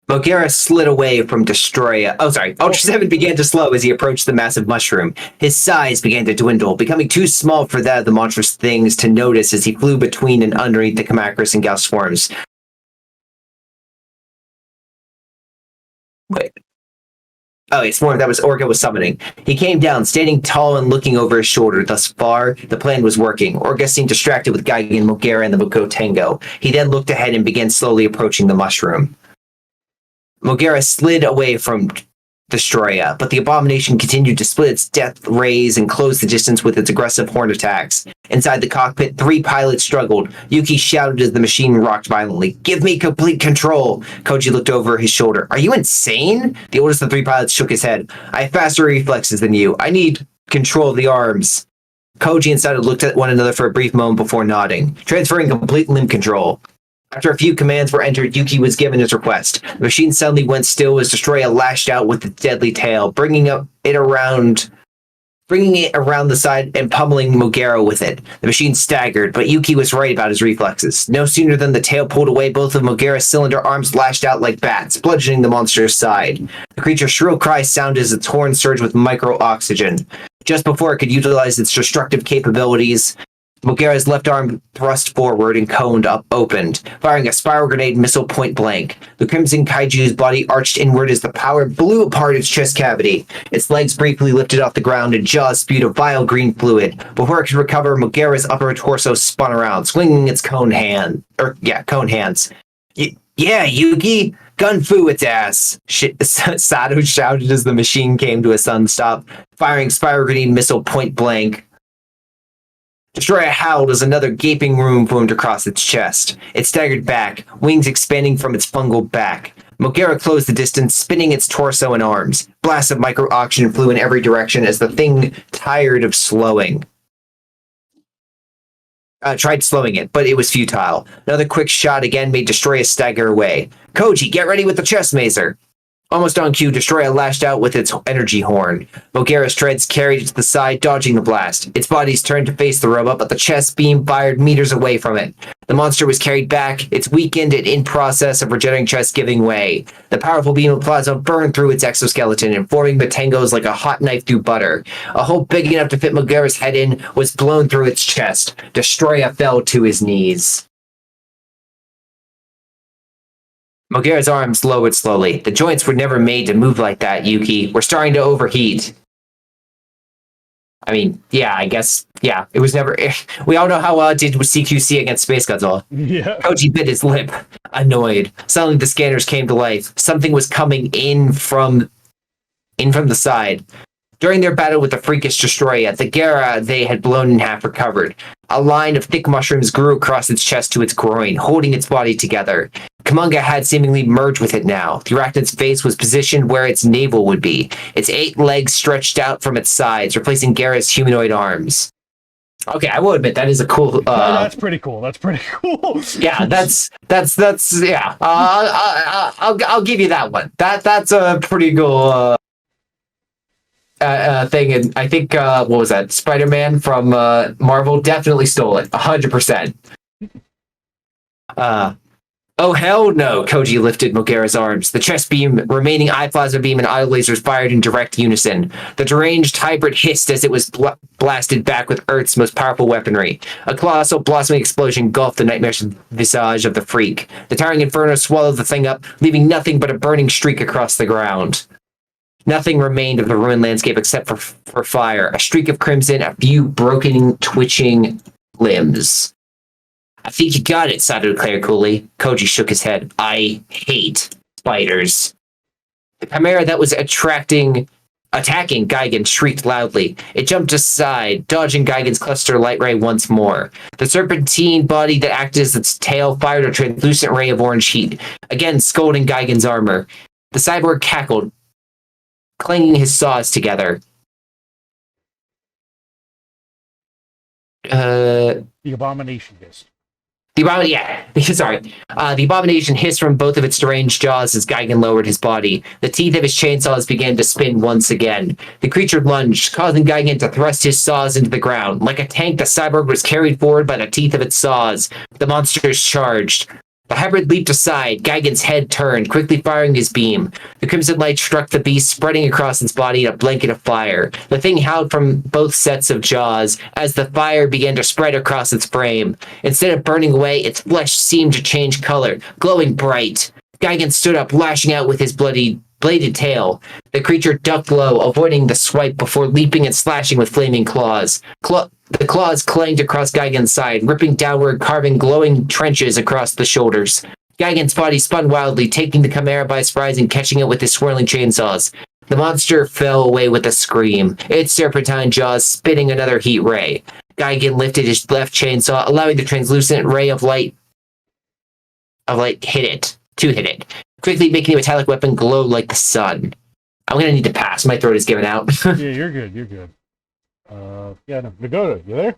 Mogera slid away from Destroya. Oh, sorry. Ultra 7 began to slow as he approached the massive mushroom. His size began to dwindle, becoming too small for that of the monstrous things to notice as he flew between and underneath the Kamacris and Gauss swarms. Wait. Oh, it's more that was Orca was summoning. He came down, standing tall and looking over his shoulder. Thus far, the plan was working. Orca seemed distracted with Gigan, Mogera, and the Mokotango. He then looked ahead and began slowly approaching the mushroom. Mogera slid away from Destroya, but the abomination continued to split its death rays and close the distance with its aggressive horn attacks. Inside the cockpit, 3 pilots struggled. Yuki shouted as the machine rocked violently. "Give me complete control!" Koji looked over his shoulder. "Are you insane?" The oldest of the 3 pilots shook his head. "I have faster reflexes than you. I need control of the arms." Koji and Sato looked at one another for a brief moment before nodding, transferring complete limb control. After a few commands were entered, Yuki was given his request. The machine suddenly went still as Destroya lashed out with its deadly tail, bringing it around the side and pummeling Mogera with it. The machine staggered, but Yuki was right about his reflexes. No sooner than the tail pulled away, both of Mogera's cylinder arms lashed out like bats, bludgeoning the monster's side. The creature's shrill cry sounded as its horn surged with micro-oxygen. Just before it could utilize its destructive capabilities, Mogera's left arm thrust forward and coned up opened, firing a spiral grenade missile point blank. The Crimson Kaiju's body arched inward as the power blew apart its chest cavity. Its legs briefly lifted off the ground and jaws spewed a vile green fluid. Before it could recover, Mogera's upper torso spun around, swinging its cone hands. Yeah, Yuki! Gun fu its ass! Sato shouted as the machine came to a sudden stop, firing spiral grenade missile point blank. Destroya howled as another gaping wound formed across its chest. It staggered back, wings expanding from its fungal back. Mogera closed the distance, spinning its torso and arms. Blasts of micro-oxygen flew in every direction as the thing tired of slowing. tried slowing it, but it was futile. Another quick shot again made Destroya stagger away. Koji, get ready with the chest mazer. Almost on cue, Destroya lashed out with its energy horn. Mogera's treads carried it to the side, dodging the blast. Its body's turned to face the robot, but the chest beam fired meters away from it. The monster was carried back, its weakened and in process of regenerating chest giving way. The powerful beam of plasma burned through its exoskeleton, informing Matengos like a hot knife through butter. A hole big enough to fit Mogera's head in was blown through its chest. Destroya fell to his knees. Mogera's arms lowered slowly. The joints were never made to move like that, Yuki. We're starting to overheat. I mean, yeah, I guess, yeah, it was never... We all know how well it did with CQC against Space Godzilla. Yeah. Koji bit his lip, annoyed. Suddenly the scanners came to life. Something was coming in from the side. During their battle with the freakish Destroya, the Gara they had blown in half recovered. A line of thick mushrooms grew across its chest to its groin, holding its body together. Kumonga had seemingly merged with it now. The arachnid's face was positioned where its navel would be. Its 8 legs stretched out from its sides, replacing Gara's humanoid arms. Okay, I will admit that is a cool. That's pretty cool. That's pretty cool. Yeah, that's yeah. I'll give you that one. That's a pretty cool thing, and I think what was that? Spider-Man from Marvel definitely stole it, 100%. Oh hell no! Koji lifted Mogera's arms. The chest beam, remaining eye plasma beam, and eye lasers fired in direct unison. The deranged hybrid hissed as it was blasted back with Earth's most powerful weaponry. A colossal blossoming explosion engulfed the nightmarish visage of the freak. The towering inferno swallowed the thing up, leaving nothing but a burning streak across the ground. Nothing remained of the ruined landscape except for fire, a streak of crimson, a few broken, twitching limbs. I think you got it, Sato declared coolly. Koji shook his head. I hate spiders. The chimera that was attacking Gigan shrieked loudly. It jumped aside, dodging Gigan's cluster light ray once more. The serpentine body that acted as its tail fired a translucent ray of orange heat, again scolding Gigan's armor. The cyborg cackled, clanging his saws together. The abomination hissed. The abomination hissed from both of its deranged jaws as Gigan lowered his body. The teeth of his chainsaws began to spin once again. The creature lunged, causing Gigan to thrust his saws into the ground. Like a tank, the cyborg was carried forward by the teeth of its saws. The monsters charged. The hybrid leaped aside. Gigan's head turned, quickly firing his beam. The crimson light struck the beast, spreading across its body in a blanket of fire. The thing howled from both sets of jaws as the fire began to spread across its frame. Instead of burning away, its flesh seemed to change color, glowing bright. Gigan stood up, lashing out with his bladed tail. The creature ducked low, avoiding the swipe before leaping and slashing with flaming claws. The claws clanged across Gigan's side, ripping downward, carving glowing trenches across the shoulders. Gigan's body spun wildly, taking the chimera by surprise and catching it with his swirling chainsaws. The monster fell away with a scream, its serpentine jaws spitting another heat ray. Gigan lifted his left chainsaw, allowing the translucent ray of light hit it, quickly making the metallic weapon glow like the sun. I'm gonna need to pass. My throat is giving out. Yeah, you're good. You're good. Yeah, no. Nagoda, you there?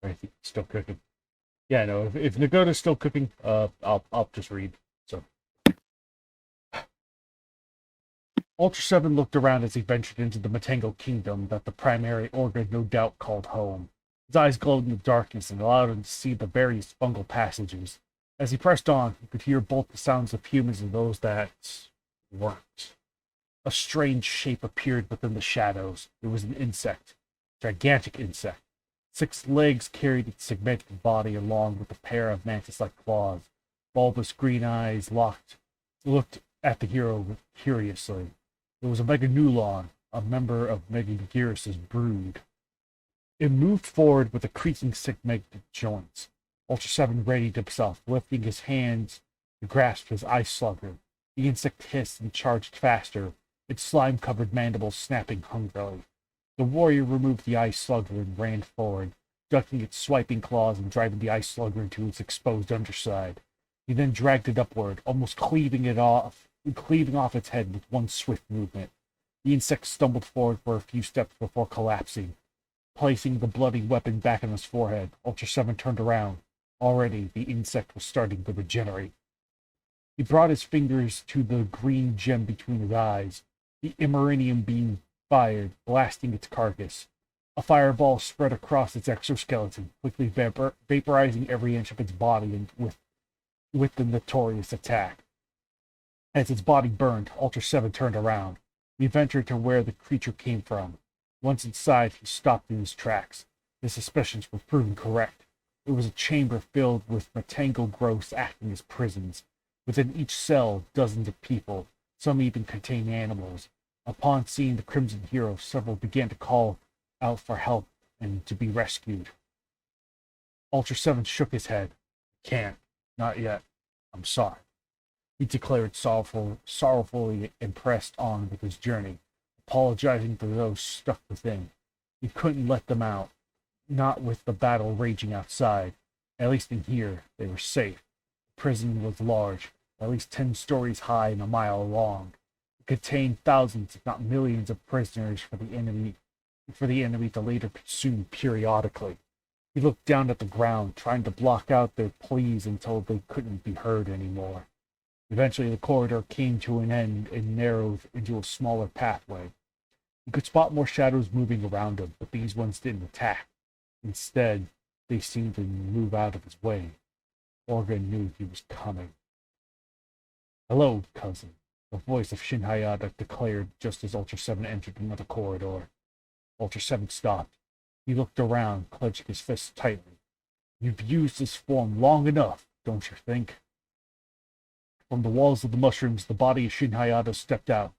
I think it's still cooking. Yeah, no. If Nagoda's still cooking, I'll just read. So, Ultra 7 looked around as he ventured into the Matengo kingdom that the primary organ no doubt called home. His eyes glowed in the darkness and allowed him to see the various fungal passages. As he pressed on, he could hear both the sounds of humans and those that weren't. A strange shape appeared within the shadows. It was an insect. A gigantic insect. 6 legs carried its segmented body along with a pair of mantis-like claws. Bulbous green eyes looked at the hero curiously. It was a Meganulon, a member of Megaguirus' brood. It moved forward with a creaking segmented joints. Ultra 7 readied himself, lifting his hands to grasp his ice slugger. The insect hissed and charged faster, its slime-covered mandibles snapping hungrily. The warrior removed the ice slugger and ran forward, ducking its swiping claws and driving the ice slugger into its exposed underside. He then dragged it upward, almost cleaving off its head with one swift movement. The insect stumbled forward for a few steps before collapsing. Placing the bloody weapon back on his forehead, Ultra 7 turned around. Already, the insect was starting to regenerate. He brought his fingers to the green gem between his eyes. The immoranium beam fired, blasting its carcass. A fireball spread across its exoskeleton, quickly vaporizing every inch of its body with the notorious attack. As its body burned, Ultra 7 turned around. He ventured to where the creature came from. Once inside, he stopped in his tracks. His suspicions were proven correct. It was a chamber filled with metango growths acting as prisons. Within each cell, dozens of people, some even contained animals. Upon seeing the Crimson Hero, several began to call out for help and to be rescued. Ultra 7 shook his head. Can't. Not yet. I'm sorry. He declared sorrowfully and pressed on with his journey, apologizing to those stuck within. He couldn't let them out, not with the battle raging outside. At least in here, they were safe. The prison was large, at least 10 stories high and a mile long. It contained thousands, if not millions, of prisoners for the enemy to later consume periodically. He looked down at the ground, trying to block out their pleas until they couldn't be heard anymore. Eventually, the corridor came to an end and narrowed into a smaller pathway. He could spot more shadows moving around him, but these ones didn't attack. Instead, they seemed to move out of his way. Orga knew he was coming. Hello, cousin, the voice of Shin Hayata declared just as Ultra 7 entered another corridor. Ultra 7 stopped. He looked around, clenching his fists tightly. You've used this form long enough, don't you think? From the walls of the mushrooms, the body of Shin Hayata stepped out.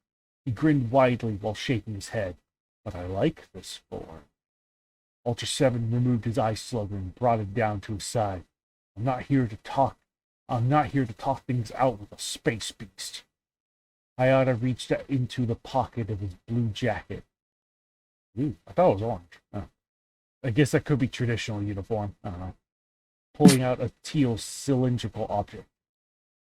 He grinned widely while shaking his head. But I like this form. Ultra 7 removed his eye slugger and brought it down to his side. I'm not here to talk things out with a space beast. Hayata reached into the pocket of his blue jacket. Ooh, I thought it was orange. Oh. I guess that could be traditional uniform. I don't know. Pulling out a teal cylindrical object.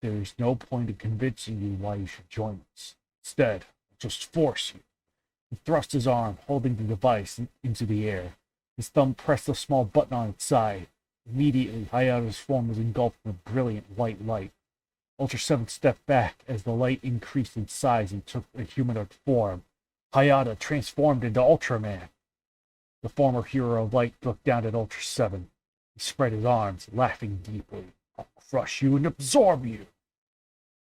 There is no point in convincing you why you should join us. Instead, I'll just force you. He thrust his arm, holding the device into the air. His thumb pressed a small button on its side. Immediately, Hayata's form was engulfed in a brilliant white light. Ultra 7 stepped back as the light increased in size and took a humanoid form. Hayata transformed into Ultraman. The former hero of light looked down at Ultra 7. He spread his arms, laughing deeply. I'll crush you and absorb you.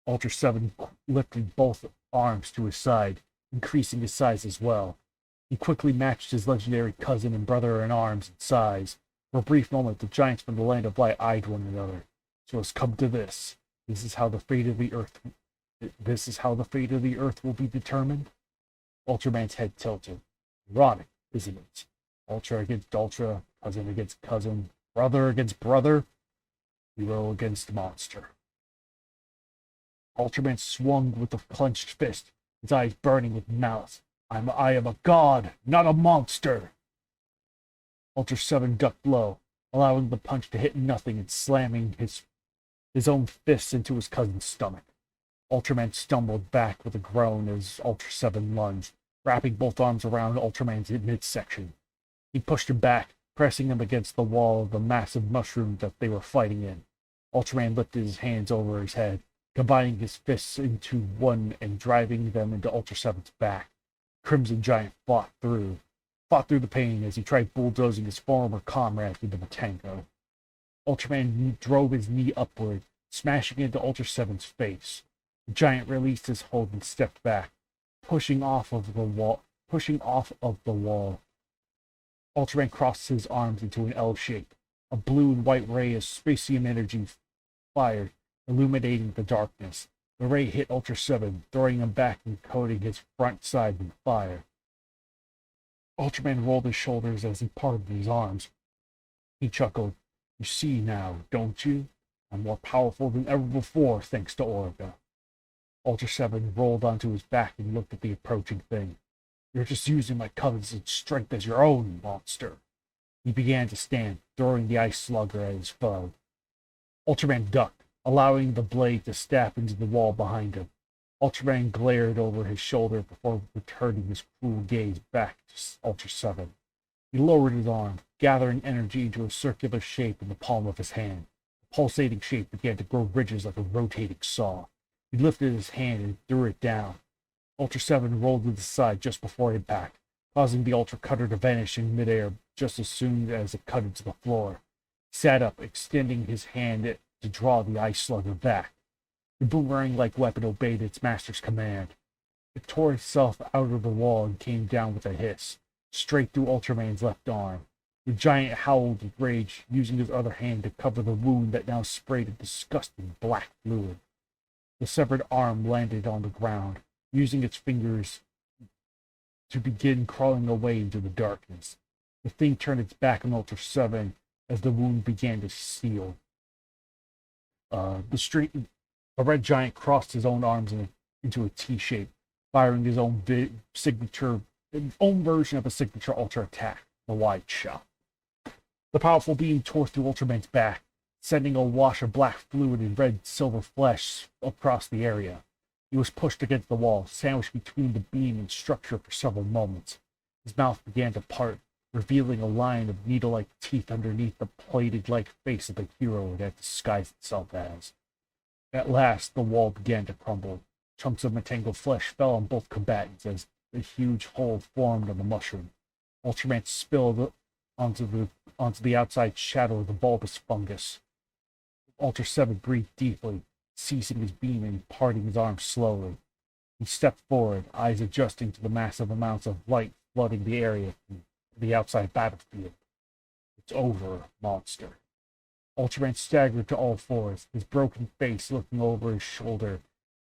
Ultra 7 lifted both arms to his side, increasing his size as well. He quickly matched his legendary cousin and brother in arms and size. For a brief moment, the giants from the land of light eyed one another. So it's come to this. This is how the fate of the Earth will be determined. Ultraman's head tilted. Ironic, isn't it? Ultra against Ultra, cousin against cousin, brother against brother, hero against monster. Ultraman swung with a clenched fist, his eyes burning with malice. I am a god, not a monster. Ultra 7 ducked low, allowing the punch to hit nothing and slamming his own fists into his cousin's stomach. Ultraman stumbled back with a groan as Ultra 7 lunged, wrapping both arms around Ultraman's midsection. He pushed him back, pressing him against the wall of the massive mushroom that they were fighting in. Ultraman lifted his hands over his head, combining his fists into one and driving them into Ultra 7's back. Crimson Giant fought through the pain as he tried bulldozing his former comrade into the tango. Ultraman drove his knee upward, smashing into Ultra 7's face. The giant released his hold and stepped back, pushing off of the wall. Ultraman crossed his arms into an L shape. A blue and white ray of spacium energy fired, illuminating the darkness. The ray hit Ultra 7, throwing him back and coating his front side with fire. Ultraman rolled his shoulders as he parted his arms. He chuckled. You see now, don't you? I'm more powerful than ever before, thanks to Orga. Ultra 7 rolled onto his back and looked at the approaching thing. You're just using my cousin's strength as your own, monster. He began to stand, throwing the ice slugger at his foe. Ultraman ducked, allowing the blade to stab into the wall behind him. Ultraman glared over his shoulder before returning his cruel gaze back to Ultra 7. He lowered his arm, gathering energy into a circular shape in the palm of his hand. The pulsating shape began to grow ridges like a rotating saw. He lifted his hand and threw it down. Ultra 7 rolled to the side just before impact, causing the Ultra Cutter to vanish in midair just as soon as it cut into the floor. He sat up, extending his hand to draw the ice slugger back. The boomerang-like weapon obeyed its master's command. It tore itself out of the wall and came down with a hiss, straight through Ultraman's left arm. The giant howled with rage, using his other hand to cover the wound that now sprayed a disgusting black fluid. The severed arm landed on the ground, using its fingers to begin crawling away into the darkness. The thing turned its back on Ultra 7 as the wound began to heal. The red giant crossed his own arms into a T shape, firing his own own version of a signature Ultra attack, the wide shot. The powerful beam tore through Ultraman's back, sending a wash of black fluid and red-silver flesh across the area. He was pushed against the wall, sandwiched between the beam and structure for several moments. His mouth began to part, revealing a line of needle-like teeth underneath the plated-like face of the hero it had disguised itself as. At last, the wall began to crumble. Chunks of mangled flesh fell on both combatants as a huge hole formed on the mushroom. Ultraman spilled onto the outside shadow of the bulbous fungus. Ultra 7 breathed deeply, ceasing his beam and parting his arms slowly. He stepped forward, eyes adjusting to the massive amounts of light flooding the area from the outside battlefield. It's over, monster. Ultraman staggered to all fours, his broken face looking over his shoulder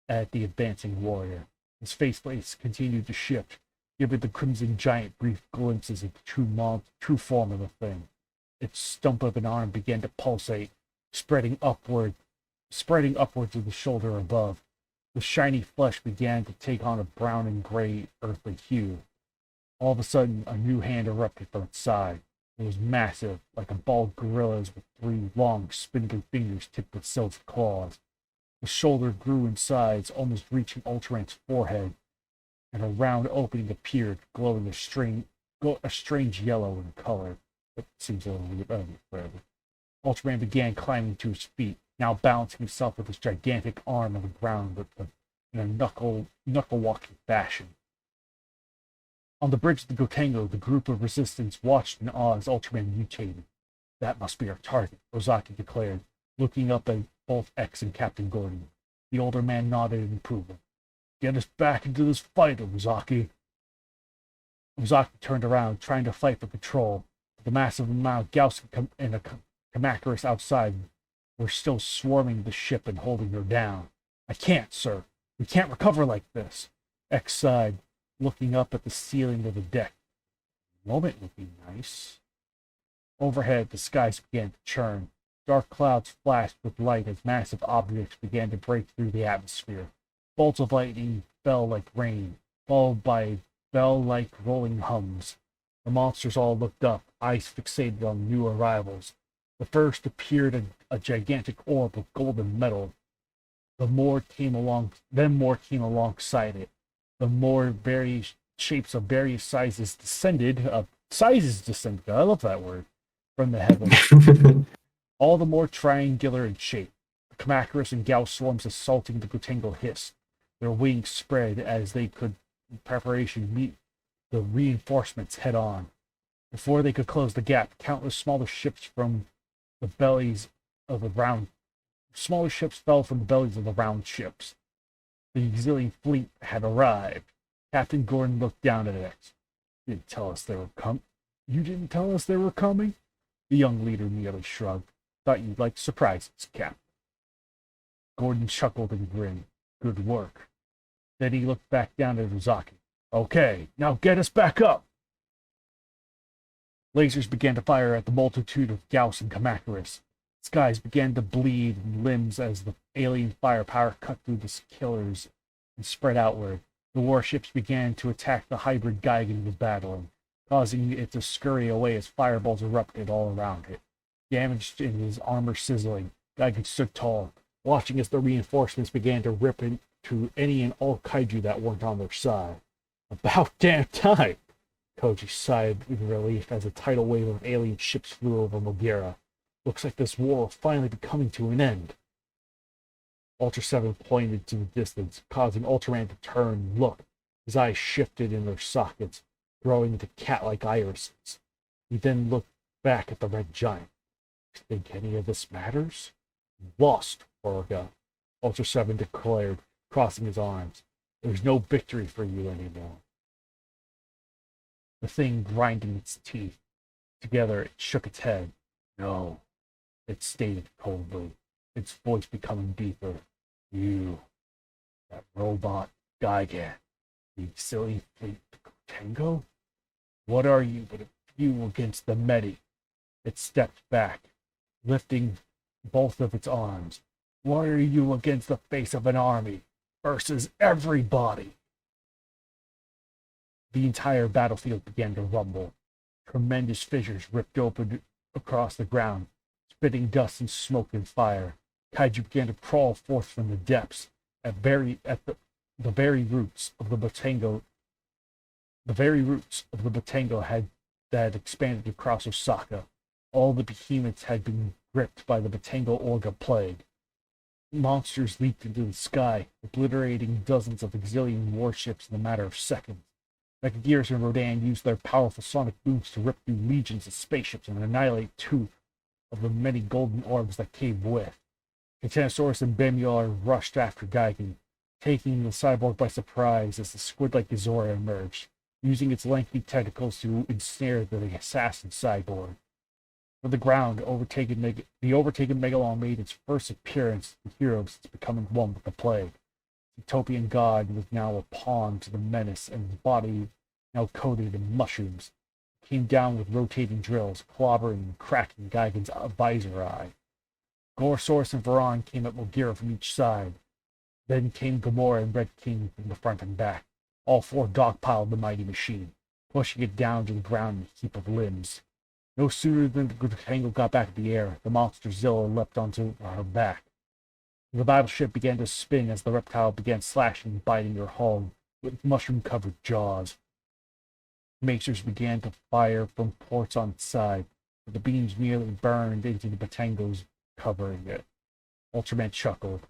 at the advancing warrior. His faceplates continued to shift, giving the crimson giant brief glimpses of the true form of the thing. Its stump of an arm began to pulsate, spreading upward to the shoulder above. The shiny flesh began to take on a brown and gray earthly hue. All of a sudden, a new hand erupted from its side. It was massive, like a bald gorilla's with 3 long, spindly fingers tipped with silver claws. The shoulder grew in size, almost reaching Ultraman's forehead, and a round opening appeared, glowing a strange yellow in color. It seems a little bit forever. Ultraman began climbing to his feet, now balancing himself with his gigantic arm on the ground in a knuckle-walking fashion. On the bridge of the Gotengo, the group of resistance watched in awe as Ultraman mutated. That must be our target, Ozaki declared, looking up at both X and Captain Gordon. The older man nodded in approval. Get us back into this fight, Ozaki. Ozaki turned around, trying to fight for control. The massive amount of Gauss and a Kamacuras outside were still swarming the ship and holding her down. I can't, sir. We can't recover like this. X sighed, looking up at the ceiling of the deck. The moment would be nice. Overhead, the skies began to churn. Dark clouds flashed with light as massive objects began to break through the atmosphere. Bolts of lightning fell like rain, followed by bell-like rolling hums. The monsters all looked up, eyes fixated on new arrivals. The first appeared a gigantic orb of golden metal. Then more came alongside it. The more various shapes of various sizes descended. I love that word. From the heavens. All the more triangular in shape. The Kamacuras and Gauss swarms assaulting the Gotengo hissed. Their wings spread as they could, in preparation, meet the reinforcements head on. Before they could close the gap, countless smaller ships fell from the bellies of the round ships. The auxiliary fleet had arrived. Captain Gordon looked down at X. You didn't tell us they were coming? The young leader merely shrugged. Thought you'd like surprises, Cap. Gordon chuckled and grinned. Good work. Then he looked back down at Ozaki. Okay, now get us back up! Lasers began to fire at the multitude of Gauss and Kamacuras. Skies began to bleed in limbs as the alien firepower cut through the killers and spread outward. The warships began to attack the hybrid Gigan was battling, causing it to scurry away as fireballs erupted all around it. Damaged and his armor sizzling, Gigan stood tall, watching as the reinforcements began to rip into any and all kaiju that weren't on their side. About damn time! Koji sighed in relief as a tidal wave of alien ships flew over Mogira. Looks like this war will finally be coming to an end. Ultra 7 pointed to the distance, causing Ultraman to turn and look. His eyes shifted in their sockets, growing into cat-like irises. He then looked back at the Red Giant. Think any of this matters? Lost, Orga, Ultra 7 declared, crossing his arms. There's no victory for you anymore. The thing grinding its teeth together, it shook its head. No, it stated coldly, its voice becoming deeper. You, that robot Gigan, the silly fleet Tango? What are you but a few against the Medi? It stepped back, lifting both of its arms. What are you against the face of an army versus everybody? The entire battlefield began to rumble. Tremendous fissures ripped open across the ground, spitting dust and smoke and fire. Kaiju began to crawl forth from the depths at the very roots of the Batango. The very roots of the Batango had expanded across Osaka. All the behemoths had been gripped by the Batango Orga plague. Monsters leaped into the sky, obliterating dozens of exilian warships in a matter of seconds. Mechagears and Rodan used their powerful sonic booms to rip through legions of spaceships and annihilate two of the many golden orbs that came with. Titanosaurus and Bemular rushed after Gigan, taking the cyborg by surprise as the squid-like Gazora emerged, using its lengthy tentacles to ensnare the assassin cyborg. From the ground, the overtaken Megalon made its first appearance to the hero since becoming one with the plague. The Utopian god was now a pawn to the menace, and his body, now coated in mushrooms, came down with rotating drills, clobbering and cracking Gigan's visor eye. Gorosaurus and Varan came at Mogira from each side. Then came Gamora and Red King from the front and back. All four dogpiled the mighty machine, pushing it down to the ground in a heap of limbs. No sooner than the Tango got back in the air, the monster Zilla leapt onto her back. The battleship began to spin as the reptile began slashing and biting her hull with mushroom-covered jaws. Macers began to fire from ports on its side, but the beams nearly burned into the Batangos covering it. Ultraman chuckled.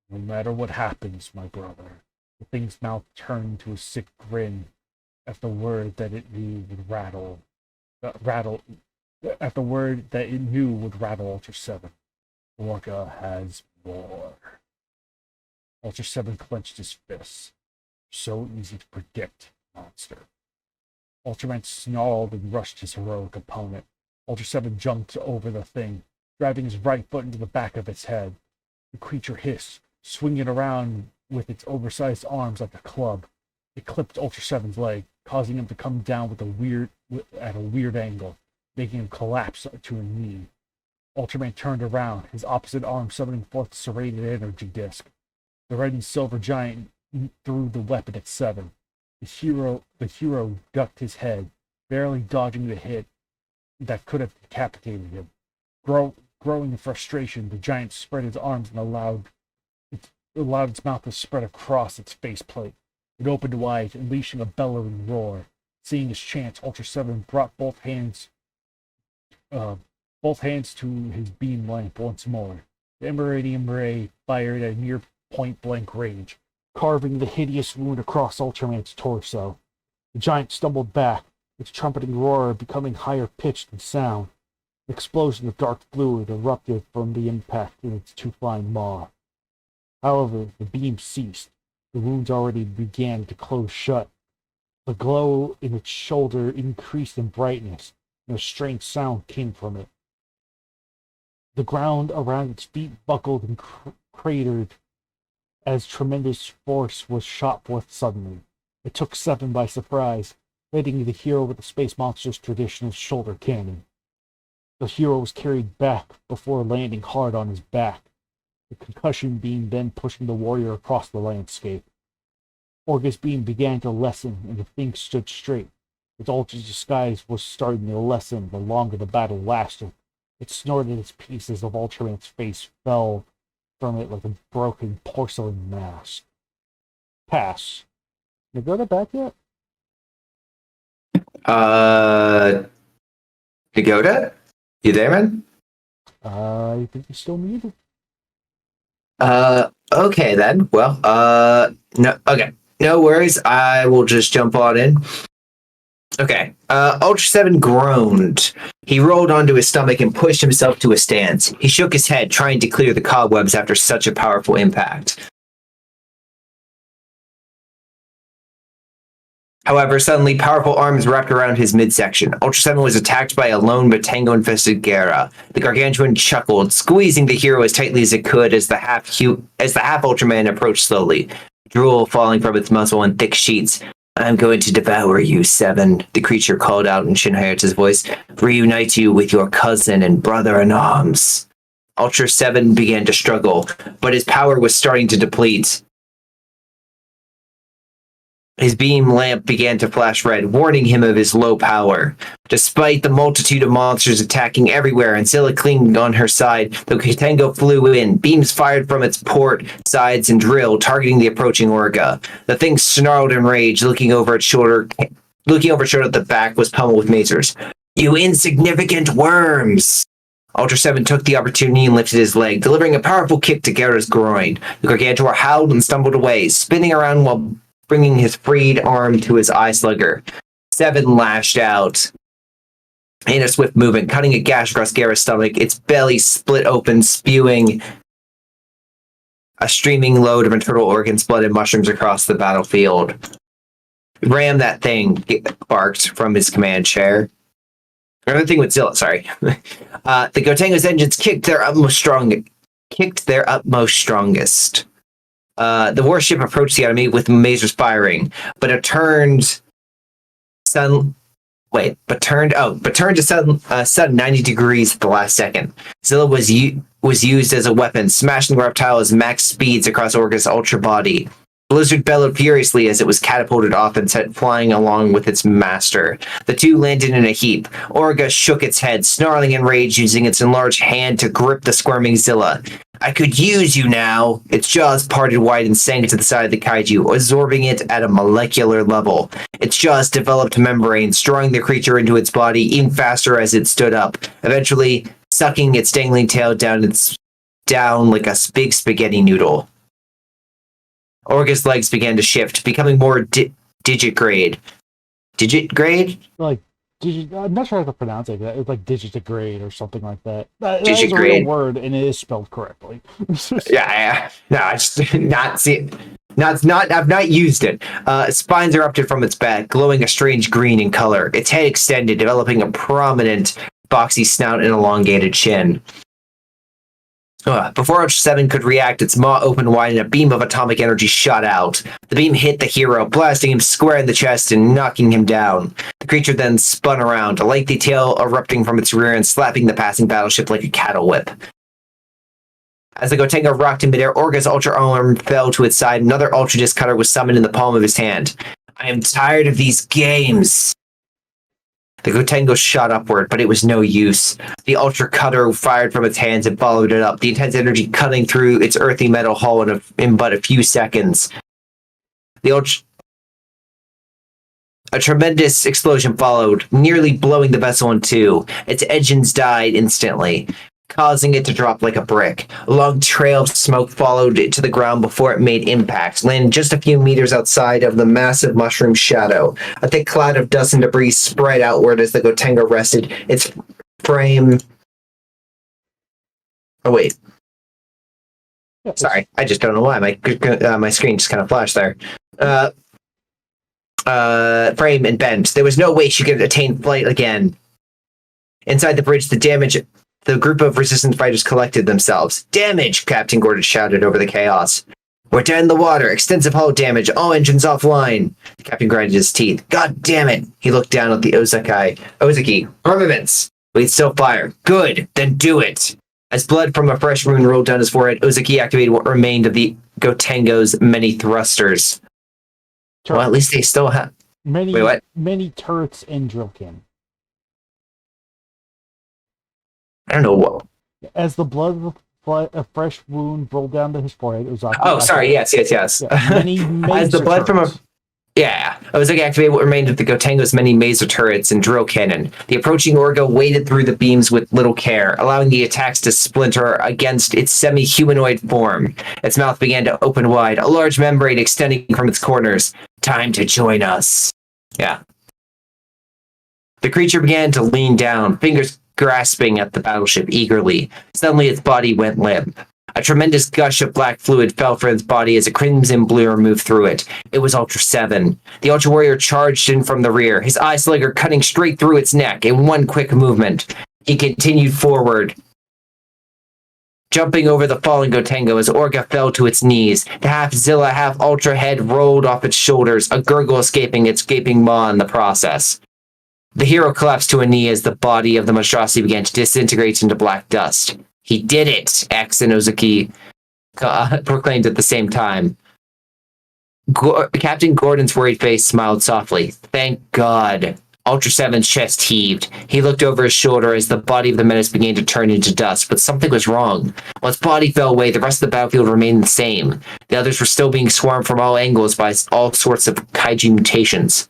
No matter what happens, my brother. The thing's mouth turned to a sick grin at the word that it knew would rattle Ultra 7. Orca has more. Ultra 7 clenched his fists. So easy to predict, monster. Ultraman snarled and rushed his heroic opponent. Ultra 7 jumped over the thing, driving his right foot into the back of its head. The creature hissed, swinging around with its oversized arms like a club. It clipped Ultra 7's leg, causing him to come down at a weird angle, making him collapse to a knee. Ultraman turned around, his opposite arm summoning forth a serrated energy disc. The red and silver giant threw the weapon at 7. The hero ducked his head, barely dodging the hit that could have decapitated him. Growing in frustration, the giant spread his arms and allowed its mouth to spread across its faceplate. It opened wide, unleashing a bellowing roar. Seeing his chance, Ultra 7 brought both hands to his beam lamp once more. The Iridium ray fired at near point-blank range, carving the hideous wound across Ultraman's torso. The giant stumbled back, its trumpeting roar becoming higher-pitched in sound. An explosion of dark fluid erupted from the impact in its two flying maw. However, the beam ceased. The wounds already began to close shut. The glow in its shoulder increased in brightness, and a strange sound came from it. The ground around its feet buckled and cratered as tremendous force was shot forth suddenly. It took 7 by surprise, hitting the hero with the space monster's traditional shoulder cannon. The hero was carried back before landing hard on his back, the concussion beam then pushing the warrior across the landscape. Orga's beam began to lessen, and the thing stood straight. Its altered disguise was starting to lessen the longer the battle lasted. It snorted as pieces of Ultraman's face fell from it like a broken porcelain mask. Pass. You go to bed yet? Pagoda? You there, man? I think you're still muted. Okay then. Well, no, okay. No worries. I will just jump on in. Okay. Ultra 7 groaned. He rolled onto his stomach and pushed himself to a stance. He shook his head, trying to clear the cobwebs after such a powerful impact. However, suddenly, powerful arms wrapped around his midsection. Ultra 7 was attacked by a lone Batango-infested Gera. The gargantuan chuckled, squeezing the hero as tightly as it could as the half Ultraman approached slowly, drool falling from its muzzle in thick sheets. I'm going to devour you, 7, the creature called out in Shinhayata's voice. Reunite you with your cousin and brother in arms. Ultra 7 began to struggle, but his power was starting to deplete. His beam lamp began to flash red, warning him of his low power. Despite the multitude of monsters attacking everywhere and Zilla clinging on her side, the Katango flew in, beams fired from its port sides and drill, targeting the approaching Orga. The thing snarled in rage, looking over its shoulder at the back was pummeled with masers. You insignificant worms! Ultra 7 took the opportunity and lifted his leg, delivering a powerful kick to Gera's groin. The Gargantuar howled and stumbled away, spinning around while bringing his freed arm to his eye slugger. 7 lashed out in a swift movement, cutting a gash across Gera's stomach. Its belly split open, spewing a streaming load of internal organs, blood, and mushrooms across the battlefield. Ram that thing, barked from his command chair. Another thing with Zilla, sorry. The Gotengo's engines kicked their utmost strongest. The warship approached the enemy with masers firing, but turned to sudden 90 degrees at the last second. Zilla was used as a weapon, smashing the reptile's max speeds across Orga's ultra body. Blizzard bellowed furiously as it was catapulted off and set flying along with its master. The two landed in a heap. Orga shook its head, snarling in rage, using its enlarged hand to grip the squirming Zilla. I could use you now. Its jaws parted wide and sank to the side of the kaiju, absorbing it at a molecular level. Its jaws developed membranes, drawing the creature into its body even faster as it stood up, eventually sucking its dangling tail down like a big spaghetti noodle. Orga's legs began to shift, becoming more digit grade. Digit grade? I'm not sure how to pronounce it. It's like digitigrade or something like that. That Digitigrade. is a real word, and it is spelled correctly. Yeah. No, I just not see. I've not used it. Spines erupted from its back, glowing a strange green in color. Its head extended, developing a prominent, boxy snout and elongated chin. Before Ultra 7 could react, its maw opened wide and a beam of atomic energy shot out. The beam hit the hero, blasting him square in the chest and knocking him down. The creature then spun around, a lengthy tail erupting from its rear and slapping the passing battleship like a cattle whip. As the Gotengo rocked in midair, Orga's ultra arm fell to its side. Another ultra disc cutter was summoned in the palm of his hand. I am tired of these games. The Gotengo shot upward, but it was no use. The Ultra Cutter fired from its hands and followed it up, the intense energy cutting through its earthy metal hull in but a few seconds. A tremendous explosion followed, nearly blowing the vessel in two. Its engines died instantly, causing it to drop like a brick. A long trail of smoke followed it to the ground before it made impact, landing just a few meters outside of the massive mushroom shadow. A thick cloud of dust and debris spread outward as the Gotengo rested, its frame... Oh, wait. Yeah, sorry, I just don't know why. My screen just kind of flashed there. Frame and bent. There was no way she could attain flight again. Inside the bridge, the group of resistance fighters collected themselves. Damage! Captain Gordon shouted over the chaos. We're dead in the water. Extensive hull damage. All engines offline. The captain grinded his teeth. God damn it! He looked down at the Ozaki. Armaments! We'd still fire. Good! Then do it! As blood from a fresh wound rolled down his forehead, Ozaki activated what remained of the Gotengo's many thrusters. Well, at least they still have... Many turrets and drill cam. I don't know what. As the blood of a fresh wound rolled down to his forehead, it was sorry. Yes. Yeah, many As the blood from a Yeah, Ozeki activated what remained of the Gotengo's many maser turrets and drill cannon. The approaching Orga waded through the beams with little care, allowing the attacks to splinter against its semi-humanoid form. Its mouth began to open wide, a large membrane extending from its corners. Time to join us. Yeah. The creature began to lean down, fingers grasping at the battleship eagerly. Suddenly its body went limp. A tremendous gush of black fluid fell from its body as a crimson blur moved through it. It was Ultra 7. The Ultra Warrior charged in from the rear, his eye slugger cutting straight through its neck in one quick movement. He continued forward, jumping over the fallen Gotengo as Orga fell to its knees. The half-Zilla, half-Ultra head rolled off its shoulders, a gurgle escaping its gaping maw in the process. The hero collapsed to a knee as the body of the monstrosity began to disintegrate into black dust. He did it, X and Ozeki proclaimed at the same time. Captain Gordon's worried face smiled softly. Thank God. Ultra 7's chest heaved. He looked over his shoulder as the body of the menace began to turn into dust, but something was wrong. While its body fell away, the rest of the battlefield remained the same. The others were still being swarmed from all angles by all sorts of kaiju mutations.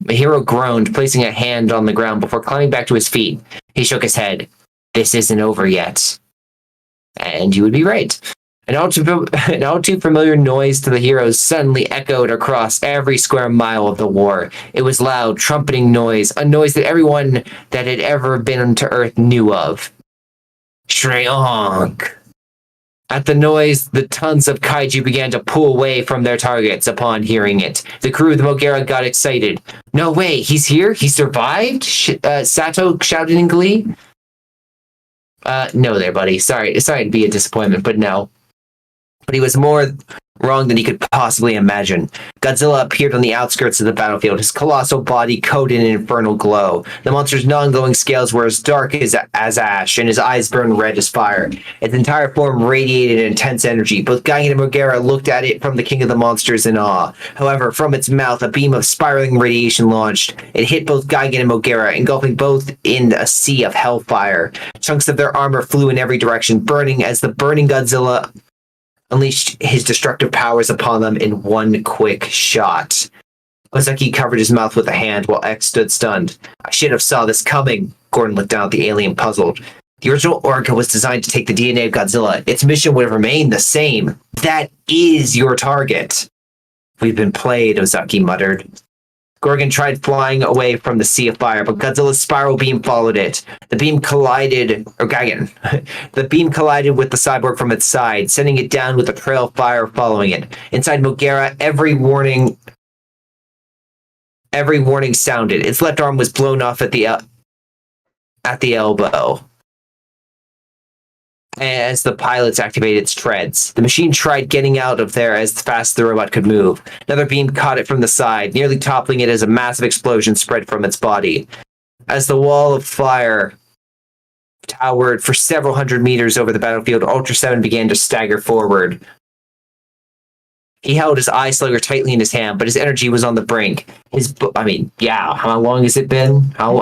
The hero groaned, placing a hand on the ground before climbing back to his feet. He shook his head. This isn't over yet. And you would be right. An all too familiar noise to the heroes suddenly echoed across every square mile of the war. It was loud, trumpeting noise, a noise that everyone that had ever been to Earth knew of. Shreonk! At the noise, the tons of kaiju began to pull away from their targets upon hearing it. The crew of the Mogera got excited. No way, he's here? He survived? Sato shouted in glee. No there, buddy. Sorry to be a disappointment, but no. But he was more wrong than he could possibly imagine. Godzilla appeared on the outskirts of the battlefield, his colossal body coated in infernal glow. The monster's non-glowing scales were as dark as ash, and his eyes burned red as fire. Its entire form radiated intense energy. Both Gigan and Mogera looked at it from the king of the monsters in awe. However, from its mouth, a beam of spiraling radiation launched. It hit both Gigan and Mogera, engulfing both in a sea of hellfire. Chunks of their armor flew in every direction, burning as the burning Godzilla unleashed his destructive powers upon them in one quick shot. Ozeki covered his mouth with a hand while X stood stunned. I should have saw this coming. Gordon looked down at the alien, puzzled. The original Orca was designed to take the DNA of Godzilla. Its mission would have remained the same. That is your target. We've been played, Ozeki muttered. Gorgon tried flying away from the sea of fire, but Godzilla's spiral beam followed it. The beam collided with the cyborg from its side, sending it down with a trail of fire following it. Inside Mogera, every warning sounded. Its left arm was blown off at the elbow as the pilots activated its treads. The machine tried getting out of there as fast as the robot could move. Another beam caught it from the side, nearly toppling it as a massive explosion spread from its body. As the wall of fire towered for several hundred meters over the battlefield, Ultra 7 began to stagger forward. He held his eye slugger tightly in his hand, but his energy was on the brink. How long has it been? How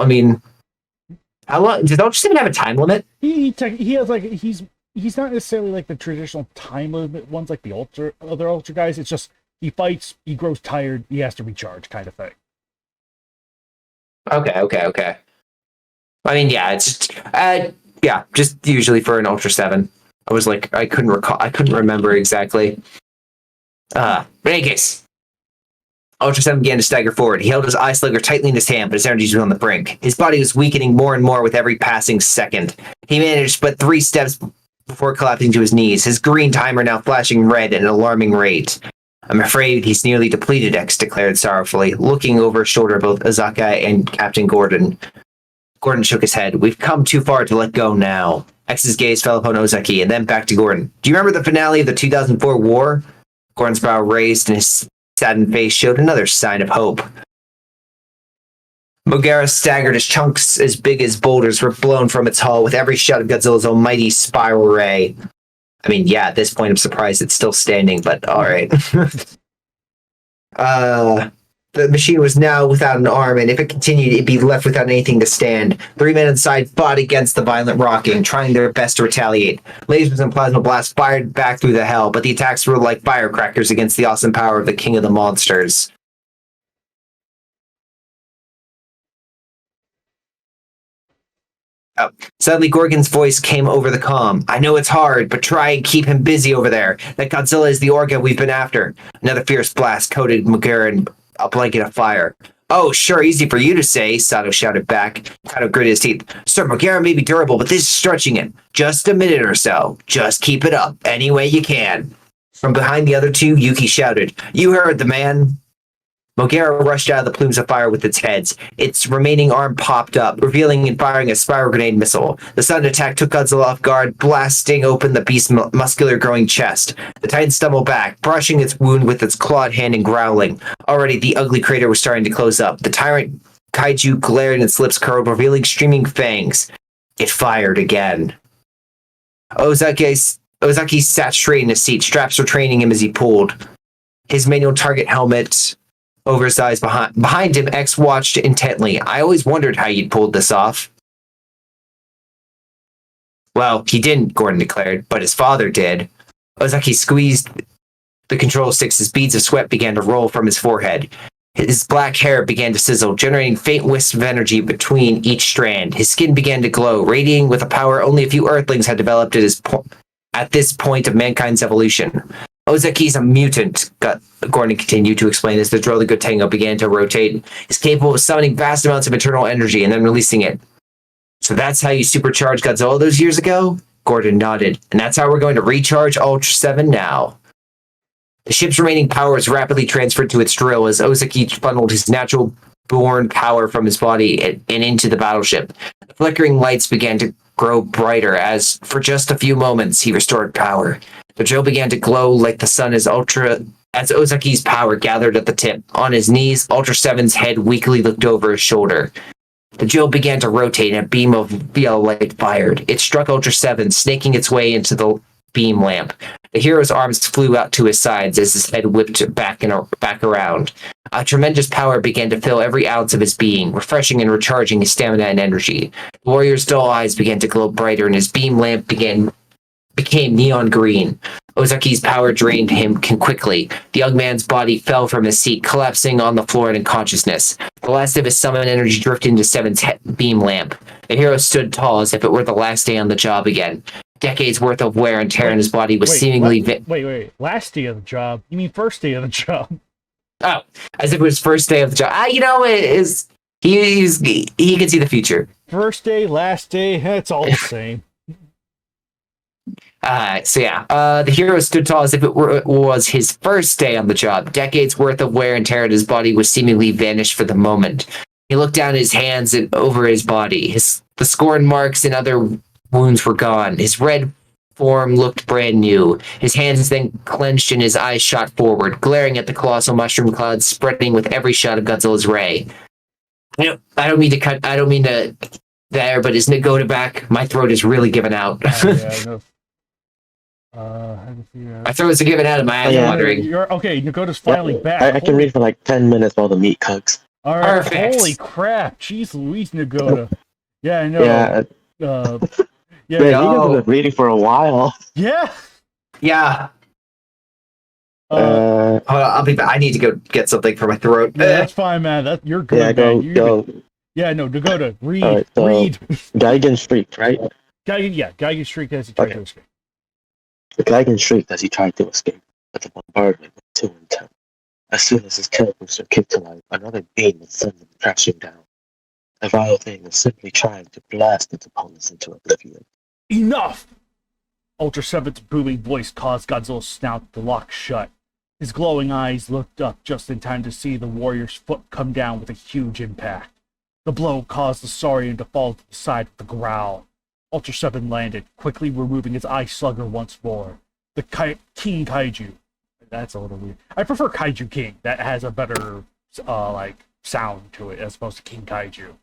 long? Does Ultra 7 have a time limit? He has he's not necessarily like the traditional time limit ones like the other Ultra guys. It's just he fights, he grows tired, he has to recharge, kind of thing. Okay. It's just usually for an Ultra 7. I was like, I couldn't remember exactly. But in any case, Ultra 7 began to stagger forward. He held his eye slugger tightly in his hand, but his energy was on the brink. His body was weakening more and more with every passing second. He managed but 3 steps before collapsing to his knees, his green timer now flashing red at an alarming rate. I'm afraid he's nearly depleted, X declared sorrowfully, looking over his shoulder at both Azaka and Captain Gordon. Gordon shook his head. We've come too far to let go now. X's gaze fell upon Ozeki and then back to Gordon. Do you remember the finale of the 2004 war? Gordon's brow raised and his saddened face showed another sign of hope. Mogera staggered as chunks as big as boulders were blown from its hull with every shot of Godzilla's almighty spiral ray. At this point I'm surprised it's still standing, but alright. The machine was now without an arm, and if it continued, it'd be left without anything to stand. 3 men inside fought against the violent rocking, trying their best to retaliate. Lasers and plasma blasts fired back through the hell, but the attacks were like firecrackers against the awesome power of the king of the monsters. Oh. Suddenly, Gorgon's voice came over the comm. I know it's hard, but try and keep him busy over there. That Godzilla is the organ we've been after. Another fierce blast coated Magura in a blanket of fire. Oh, sure, easy for you to say, Sato shouted back. Sato gritted his teeth. Sir, Magura may be durable, but this is stretching it. Just a minute or so. Just keep it up any way you can. From behind the other two, Yuki shouted, You heard the man. Mogera rushed out of the plumes of fire with its heads. Its remaining arm popped up, revealing and firing a spiral grenade missile. The sudden attack took Godzilla off guard, blasting open the beast's muscular growing chest. The Titan stumbled back, brushing its wound with its clawed hand and growling. Already, the ugly crater was starting to close up. The tyrant kaiju glared and its lips curled, revealing streaming fangs. It fired again. Ozaki sat straight in his seat, straps retraining him as he pulled. His manual target helmet over his eyes. Behind him, X watched intently. I always wondered how you'd pulled this off. Well, he didn't, Gordon declared, but his father did. Ozaki squeezed the control sticks as beads of sweat began to roll from his forehead. His black hair began to sizzle, generating faint wisps of energy between each strand. His skin began to glow, radiating with a power only a few Earthlings had developed at this point of mankind's evolution. Ozaki's a mutant, Gordon continued to explain as the Drill the Good Tango began to rotate. He's capable of summoning vast amounts of internal energy and then releasing it. So that's how you supercharged Godzilla those years ago? Gordon nodded. And that's how we're going to recharge Ultra 7 now. The ship's remaining power was rapidly transferred to its drill as Ozaki funneled his natural-born power from his body and into the battleship. The flickering lights began to grow brighter as, for just a few moments, he restored power. The drill began to glow like the sun as Ozaki's power gathered at the tip. On his knees, Ultra 7's head weakly looked over his shoulder. The drill began to rotate and a beam of VL light fired. It struck Ultra 7, snaking its way into the beam lamp. The hero's arms flew out to his sides as his head whipped back around. A tremendous power began to fill every ounce of his being, refreshing and recharging his stamina and energy. The warrior's dull eyes began to glow brighter and his beam lamp became neon green. Ozaki's power drained him quickly. The young man's body fell from his seat, collapsing on the floor in unconsciousness. The last of his summoned energy drifted into Seven's beam lamp. The hero stood tall as if it were the last day on the job again. Decades worth of wear and tear in his body was seemingly... Wait. Last day of the job? You mean first day of the job? Oh, as if it was first day of the job. He can see the future. First day, last day, it's all the same. The hero stood tall as if it was his first day on the job. Decades worth of wear and tear in his body was seemingly vanished for the moment. He looked down at his hands and over his body. The scorn marks and other wounds were gone. His red form looked brand new. His hands then clenched and his eyes shot forward, glaring at the colossal mushroom clouds spreading with every shot of Godzilla's ray. I don't mean to there, but his Nagoda back. My throat is really giving out. My throat is giving out and my eyes are watering. Nagoda's finally back. I can read for like 10 minutes while the meat cooks. All right, perfect. Holy crap. Jeez Louise, Nagoda. Yeah, I know. You guys have been reading for a while. Yeah. Yeah. Hold on, I'll be back. I need to go get something for my throat. Yeah, that's fine, man. You're good. Yeah, go. Yeah, no, Nagoda, read. Right, so read. Geigen shrieked, right? Geigen shrieked as he tried to escape. Geigen shrieked as he tried to escape, but the bombardment was too intense. As soon as his kill booster kicked to life, another beam would send them crashing down. The vile thing was simply trying to blast its opponents into oblivion. Enough! Ultra 7's booming voice caused Godzilla's snout to lock shut. His glowing eyes looked up just in time to see the warrior's foot come down with a huge impact. The blow caused the Saurian to fall to the side with a growl. Ultra 7 landed, quickly removing its eye slugger once more. The King Kaiju. That's a little weird. I prefer Kaiju King. That has a better, sound to it as opposed to King Kaiju.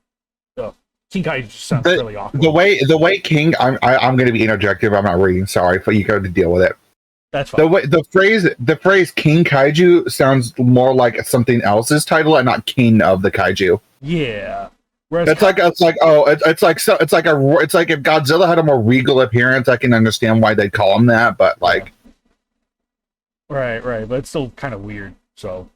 King Kaiju just sounds really awkward. The way King, I'm going to be interjective. I'm not reading. Sorry, but you got to deal with it. That's fine. The phrase King Kaiju sounds more like something else's title and not King of the Kaiju. Yeah. Whereas it's like if Godzilla had a more regal appearance, I can understand why they'd call him that, but like. Right, but it's still kind of weird. So.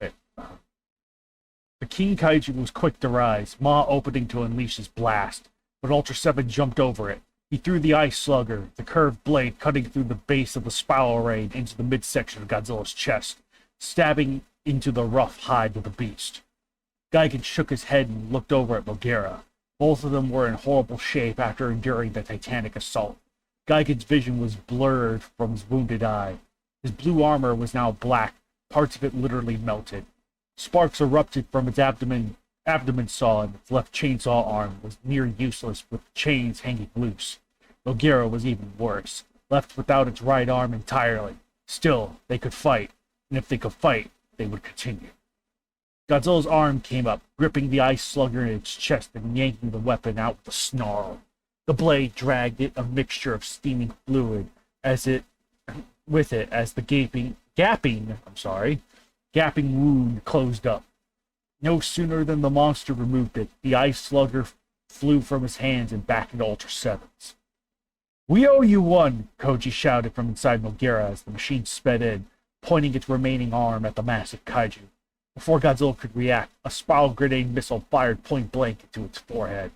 The King Kaiju was quick to rise, maw opening to unleash his blast. but Ultra 7 jumped over it. He threw the ice slugger, the curved blade cutting through the base of the spiral ray into the midsection of Godzilla's chest, stabbing into the rough hide of the beast. Gigan shook his head and looked over at Mogera. Both of them were in horrible shape after enduring the titanic assault. Gigan's vision was blurred from his wounded eye. His blue armor was now black, parts of it literally melted. Sparks erupted from its abdomen saw, and its left chainsaw arm was near useless with chains hanging loose. Mogera was even worse, left without its right arm entirely. Still, they could fight, and if they could fight, they would continue. Godzilla's arm came up, gripping the ice slugger in its chest and yanking the weapon out with a snarl. The blade dragged it a mixture of steaming fluid as the gaping wound closed up. No sooner than the monster removed it, the ice slugger flew from his hands and back into Ultra 7's. "We owe you one!" Koji shouted from inside Mogera as the machine sped in, pointing its remaining arm at the massive kaiju. Before Godzilla could react, a spiral grenade missile fired point blank into its forehead.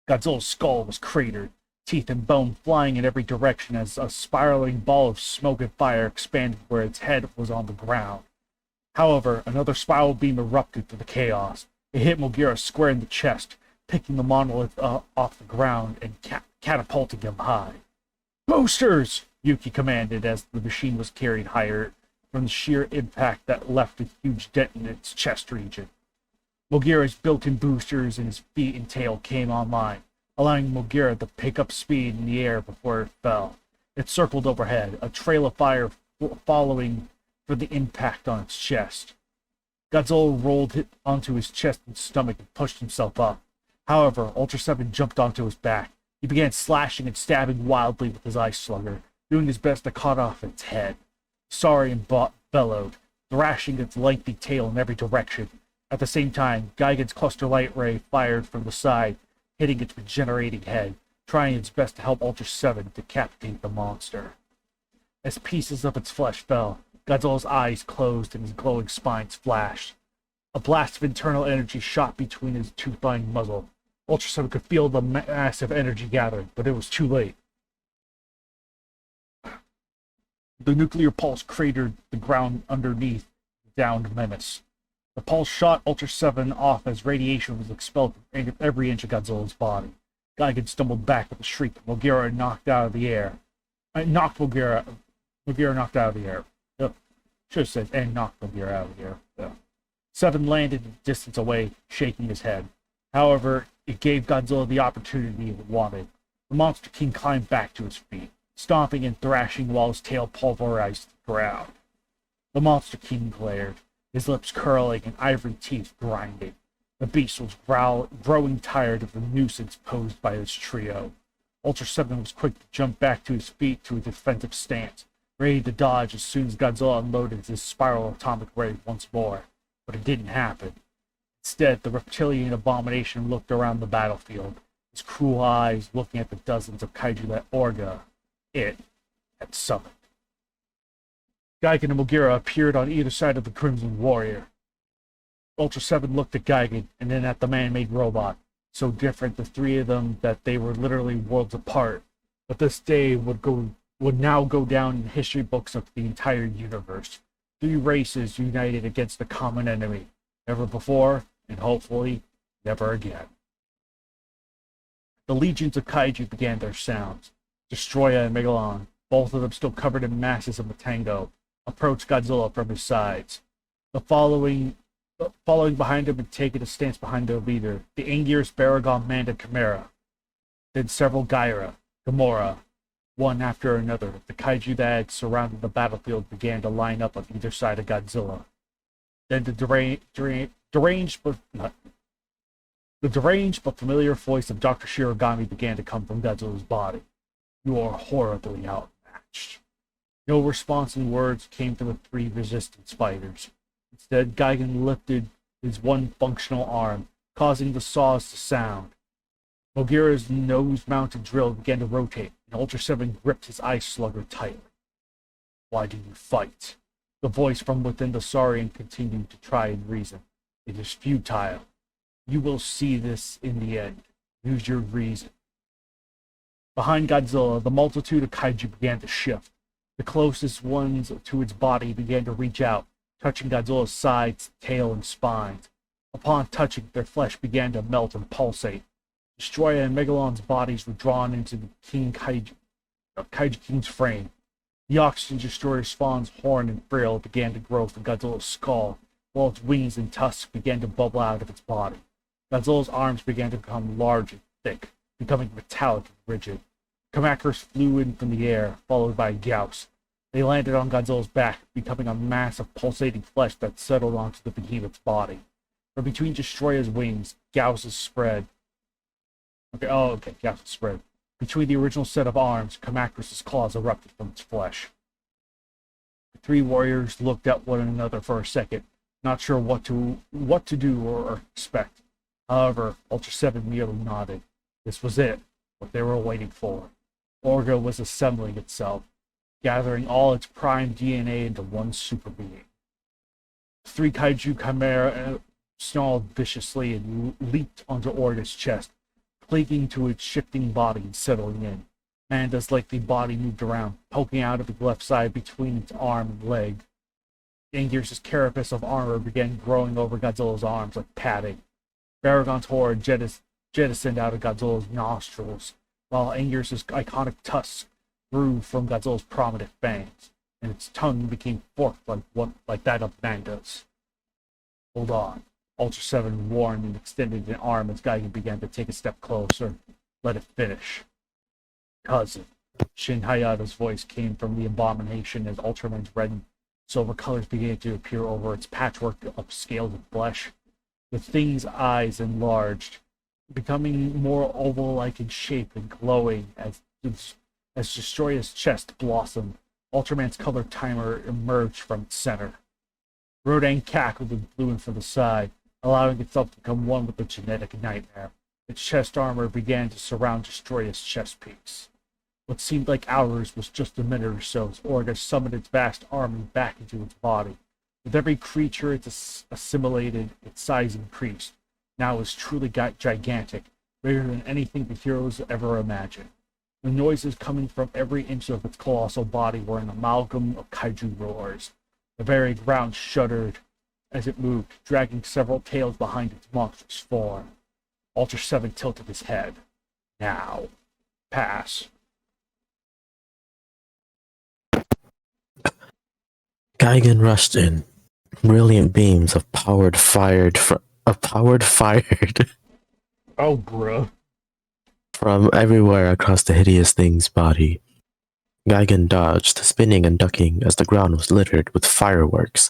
Godzilla's skull was cratered, teeth and bone flying in every direction as a spiraling ball of smoke and fire expanded where its head was on the ground. However, another spiral beam erupted through the chaos. It hit Mogera square in the chest, picking the monolith off the ground and catapulting him high. "Boosters!" Yuki commanded as the machine was carried higher from the sheer impact that left a huge dent in its chest region. Mogera's built-in boosters in his feet and tail came online, allowing Mogera to pick up speed in the air before it fell. It circled overhead, a trail of fire following for the impact on its chest. Godzilla rolled it onto his chest and stomach and pushed himself up. However, Ultra 7 jumped onto his back. He began slashing and stabbing wildly with his ice slugger, doing his best to cut off its head. Saurian bellowed, thrashing its lengthy tail in every direction. At the same time, Gigan's cluster light ray fired from the side, hitting its regenerating head, trying its best to help Ultra 7 decapitate the monster. As pieces of its flesh fell, Godzilla's eyes closed and his glowing spines flashed. A blast of internal energy shot between his tooth-lined muzzle. Ultra 7 could feel the massive energy gathering, but it was too late. The nuclear pulse cratered the ground underneath the downed menace. The pulse shot Ultra 7 off as radiation was expelled from every inch of Godzilla's body. Gigan stumbled back with a shriek. Mogera knocked out of the air. Mogera knocked out of the air. Should have said, and knocked Mogera out of the air. 7 landed a distance away, shaking his head. However, it gave Godzilla the opportunity it wanted. The Monster King climbed back to his feet, stomping and thrashing while his tail pulverized the ground. The Monster King glared, his lips curling and ivory teeth grinding. The beast was growing tired of the nuisance posed by this trio. Ultra 7 was quick to jump back to his feet to a defensive stance, ready to dodge as soon as Godzilla unloaded his spiral atomic ray once more. But it didn't happen. Instead, the reptilian abomination looked around the battlefield, his cruel eyes looking at the dozens of kaiju that it had summoned. Gigan and Mogera appeared on either side of the Crimson Warrior. Ultra 7 looked at Gigan and then at the man-made robot, so different the three of them that they were literally worlds apart. But this day would now go down in the history books of the entire universe. 3 races united against the common enemy. Never before, and hopefully, never again. The legions of kaiju began their sounds. Destroyer and Megalon, both of them still covered in masses of Matango, approached Godzilla from his sides. Following behind him and taking a stance behind their leader, the Anguirus, Baragon, Manda, Chimera. Then several Gyra, Gamora. One after another, the kaiju that had surrounded the battlefield began to line up on either side of Godzilla. Then the deranged but familiar voice of Dr. Shirogami began to come from Godzilla's body. "You are horribly outmatched." No response in words came from the 3 resistance fighters. Instead, Gigan lifted his one functional arm, causing the saws to sound. Mogera's nose-mounted drill began to rotate, and Ultra 7 gripped his ice slugger tightly. "Why do you fight?" The voice from within the Saurian continued to try and reason. "It is futile. You will see this in the end. Use your reason. Behind Godzilla, the multitude of kaiju began to shift. The closest ones to its body began to reach out, touching Godzilla's sides, tail, and spines. Upon touching, their flesh began to melt and pulsate. Destroyer and Megalon's bodies were drawn into the Kaiju King's frame. The oxygen destroyer Spawn's horn and frill began to grow from Godzilla's skull, while its wings and tusks began to bubble out of its body. Godzilla's arms began to become large and thick, becoming metallic and rigid. Kamacuras flew in from the air, followed by Gauss. They landed on Godzilla's back, becoming a mass of pulsating flesh that settled onto the behemoth's body. From between Destroyer's wings, Gauss's spread. Gauss's spread. Between the original set of arms, Kamacuras' claws erupted from its flesh. The three warriors looked at one another for a second, not sure what to do or expect. However, Ultra 7 merely nodded. This was it, what they were waiting for. Orga was assembling itself, gathering all its prime DNA into one super being. The three kaiju chimera snarled viciously and leaped onto Orga's chest, clinging to its shifting body and settling in. Manda's likely body moved around, poking out of the left side between its arm and leg. Anguirus' carapace of armor began growing over Godzilla's arms like padding. Baragon's horde jettisoned out of Godzilla's nostrils, while Anguirus' iconic tusks grew from Godzilla's prominent fangs, and its tongue became forked like that of Manda's. Hold on. Ultra 7 warned and extended an arm as Gigan began to take a step closer. Let it finish. Cousin. Shin Hayata's voice came from the abomination as Ultraman's red and silver colors began to appear over its patchwork of scales and flesh. The thing's eyes enlarged, becoming more oval-like in shape and glowing as Destroyer's chest blossomed. Ultraman's color timer emerged from its center. Rodan cackled and flew in from the side, allowing itself to become one with the genetic nightmare. Its chest armor began to surround Destroyer's chest piece. What seemed like hours was just a minute or so as Orga summoned its vast army back into its body. With every creature it assimilated, its size increased. Now it was truly gigantic, bigger than anything the heroes ever imagined. The noises coming from every inch of its colossal body were an amalgam of kaiju roars. The very ground shuddered as it moved, dragging several tails behind its monstrous form. Ultra 7 tilted his head. Now. Pass. Gigan rushed in. Brilliant beams of powered fired Oh, bruh. from everywhere across the hideous thing's body. Gigan dodged, spinning and ducking as the ground was littered with fireworks.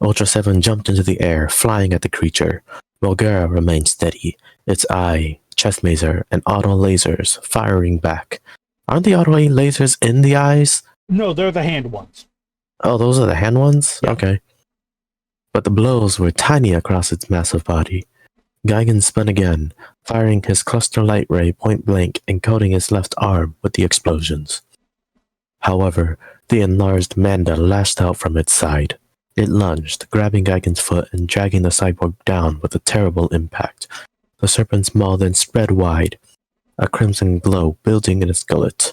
Ultra 7 jumped into the air, flying at the creature. Volgera remained steady, its eye, chest mazer, and auto lasers firing back. Aren't the auto lasers in the eyes? No, they're the hand ones. Oh, those are the hand ones? Yeah. Okay. But the blows were tiny across its massive body. Gigan spun again, firing his cluster light ray point blank and coating his left arm with the explosions. However, the enlarged Manda lashed out from its side. It lunged, grabbing Gigan's foot and dragging the cyborg down with a terrible impact. The serpent's maw then spread wide, a crimson glow building in its gullet.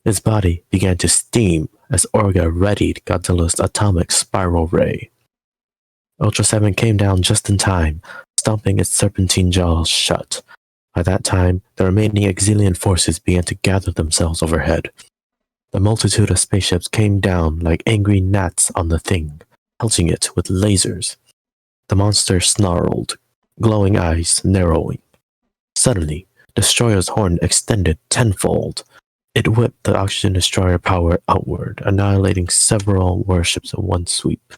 Its body began to steam as Orga readied Godzilla's atomic spiral ray. Ultra 7 came down just in time, stomping its serpentine jaws shut. By that time, the remaining Exilian forces began to gather themselves overhead. The multitude of spaceships came down like angry gnats on the thing, pelting it with lasers. The monster snarled, glowing eyes narrowing. Suddenly, Destroyer's horn extended tenfold. It whipped the oxygen destroyer power outward, annihilating several warships in one sweep.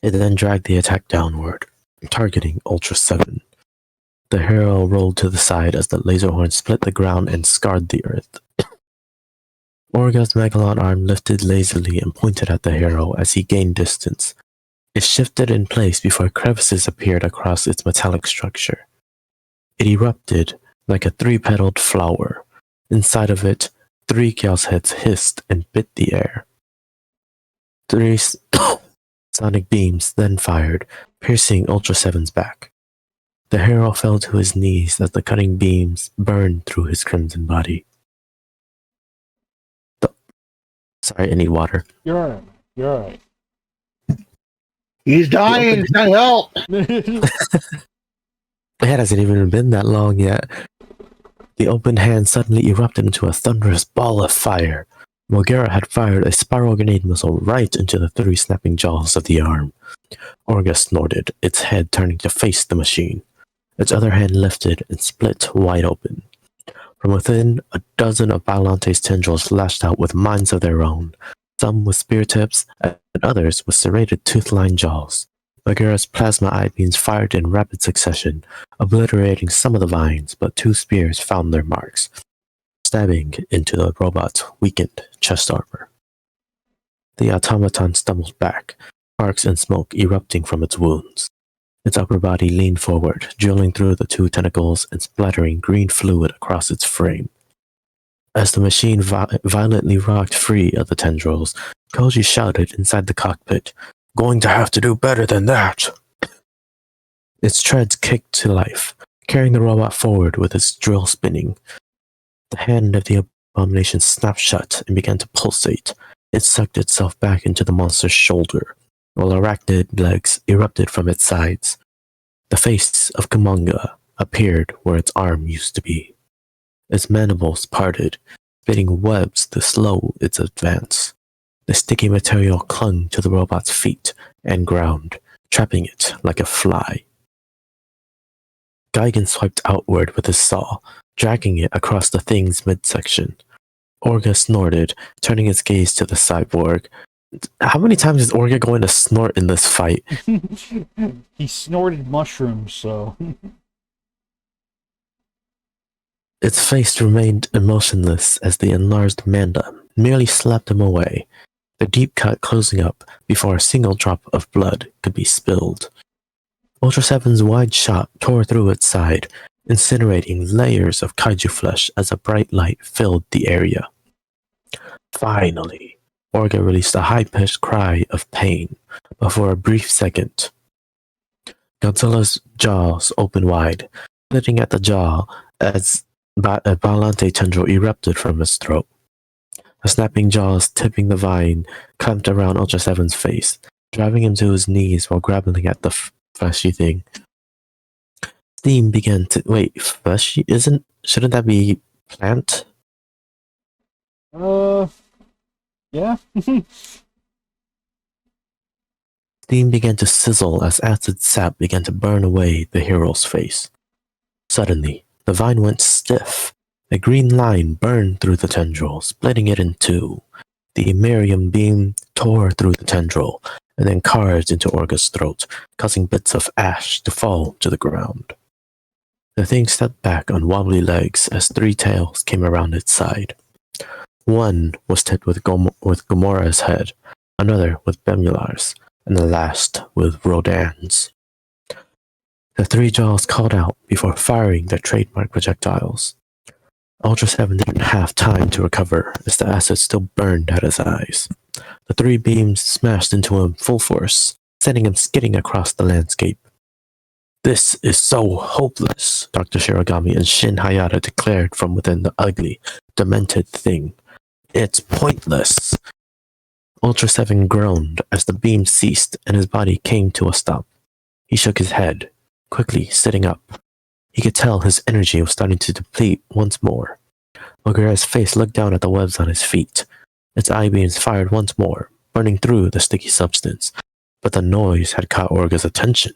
It then dragged the attack downward, targeting Ultra 7. The hero rolled to the side as the laser horn split the ground and scarred the earth. Orga's Megalon arm lifted lazily and pointed at the hero as he gained distance. It shifted in place before crevices appeared across its metallic structure. It erupted like a three-petaled flower. Inside of it, 3 Chaos heads hissed and bit the air. 3 sonic beams then fired, piercing Ultra 7's back. The hero fell to his knees as the cutting beams burned through his crimson body. Sorry, I need water. You're alright. You're alright. He's dying. It's not help. It hasn't even been that long yet. The open hand suddenly erupted into a thunderous ball of fire. Mogera had fired a spiral grenade missile right into the 3 snapping jaws of the arm. Orga snorted, its head turning to face the machine. Its other hand lifted and split wide open. From within, a dozen of Biolante's tendrils lashed out with minds of their own, some with spear tips and others with serrated tooth-lined jaws. Mogera's plasma eye beams fired in rapid succession, obliterating some of the vines, but 2 spears found their marks, stabbing into the robot's weakened chest armor. The automaton stumbled back, sparks and smoke erupting from its wounds. Its upper body leaned forward, drilling through the 2 tentacles and splattering green fluid across its frame. As the machine violently rocked free of the tendrils, Koji shouted inside the cockpit, "Going to have to do better than that!" Its treads kicked to life, carrying the robot forward with its drill spinning. The hand of the abomination snapped shut and began to pulsate. It sucked itself back into the monster's shoulder, while arachnid legs erupted from its sides. The face of Kumonga appeared where its arm used to be. Its mandibles parted, spitting webs to slow its advance. The sticky material clung to the robot's feet and ground, trapping it like a fly. Gigan swiped outward with his saw, dragging it across the thing's midsection. Orga snorted, turning its gaze to the cyborg. How many times is Orga going to snort in this fight? He snorted mushrooms, so... Its face remained emotionless as the enlarged Manda merely slapped him away, the deep cut closing up before a single drop of blood could be spilled. Ultra 7's wide shot tore through its side, incinerating layers of kaiju flesh as a bright light filled the area. Finally, Orga released a high-pitched cry of pain, but for a brief second. Godzilla's jaws opened wide, splitting at the jaw as a Biollante tendril erupted from his throat. The snapping jaws tipping the vine clamped around Ultra 7's face, driving him to his knees while grappling at the fleshy thing. Steam began to... Wait, fleshy? Shouldn't that be plant? Yeah. Steam began to sizzle as acid sap began to burn away the hero's face. Suddenly, the vine went stiff. A green line burned through the tendril, splitting it in 2. The Emerium beam tore through the tendril, and then carved into Orga's throat, causing bits of ash to fall to the ground. The thing stepped back on wobbly legs as 3 tails came around its side. One was tipped with Gamora's head, another with Bemular's, and the last with Rodan's. The 3 jaws called out before firing their trademark projectiles. Ultra 7 didn't have time to recover as the acid still burned at his eyes. The 3 beams smashed into him full force, sending him skidding across the landscape. "This is so hopeless," Dr. Shirogami and Shin Hayata declared from within the ugly, demented thing. "It's pointless." Ultra 7 groaned as the beam ceased and his body came to a stop. He shook his head, quickly sitting up. He could tell his energy was starting to deplete once more. Mogura's face looked down at the webs on his feet. Its eye beams fired once more, burning through the sticky substance, but the noise had caught Orga's attention.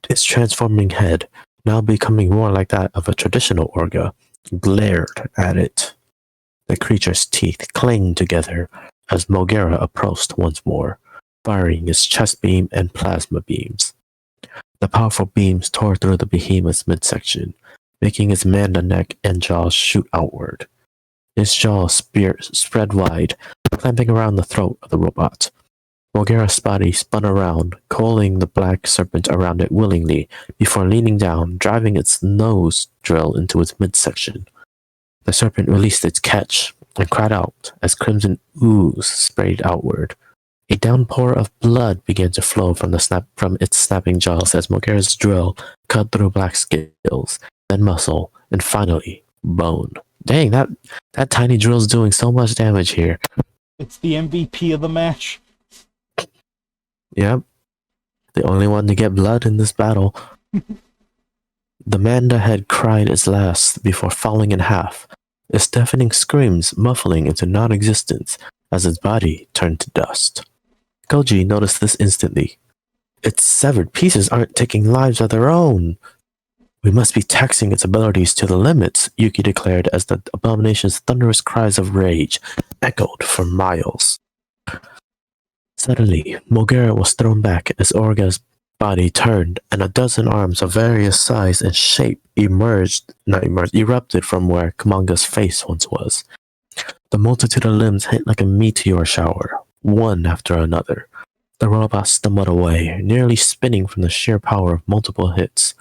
Its transforming head, now becoming more like that of a traditional Orga, glared at it. The creature's teeth clanged together as Mogera approached once more, firing his chest beam and plasma beams. The powerful beams tore through the behemoth's midsection, making its Manda neck and jaws shoot outward. His jaws spread wide, clamping around the throat of the robot. Mogera's body spun around, coiling the black serpent around it willingly before leaning down, driving its nose drill into its midsection. The serpent released its catch and cried out as crimson ooze sprayed outward. A downpour of blood began to flow from its snapping jaws as Mogera's drill cut through black scales, then muscle, and finally bone. Dang, that tiny drill's doing so much damage here. It's the MVP of the match. Yep. The only one to get blood in this battle. The Manda had cried its last before falling in half, its deafening screams muffling into non-existence as its body turned to dust. Koji noticed this instantly. Its severed pieces aren't taking lives of their own. We must be taxing its abilities to the limits, Yuki declared as the abomination's thunderous cries of rage echoed for miles. Suddenly, Mogera was thrown back as Orga's body turned, and a dozen arms of various size and shape erupted from where Kamanga's face once was. The multitude of limbs hit like a meteor shower, one after another. The robot stumbled away, nearly spinning from the sheer power of multiple hits.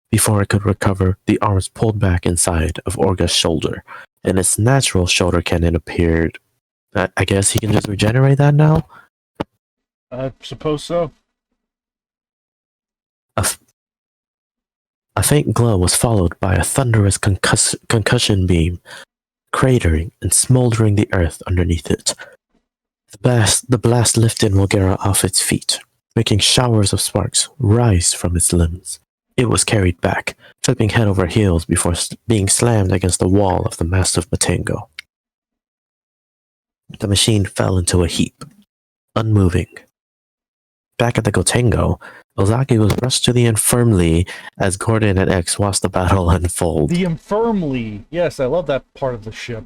Before it could recover, the arms pulled back inside of Orga's shoulder, and its natural shoulder cannon appeared. I guess he can just regenerate that now? I suppose so. A faint glow was followed by a thunderous concussion beam, cratering and smoldering the earth underneath it. The blast lifted Mogera off its feet, making showers of sparks rise from its limbs. It was carried back, flipping head over heels before being slammed against the wall of the massive Matengo. The machine fell into a heap, unmoving. Back at the Gotengo, Ozaki was rushed to the infirmary as Gordon and X watched the battle unfold. The infirmary. Yes, I love that part of the ship.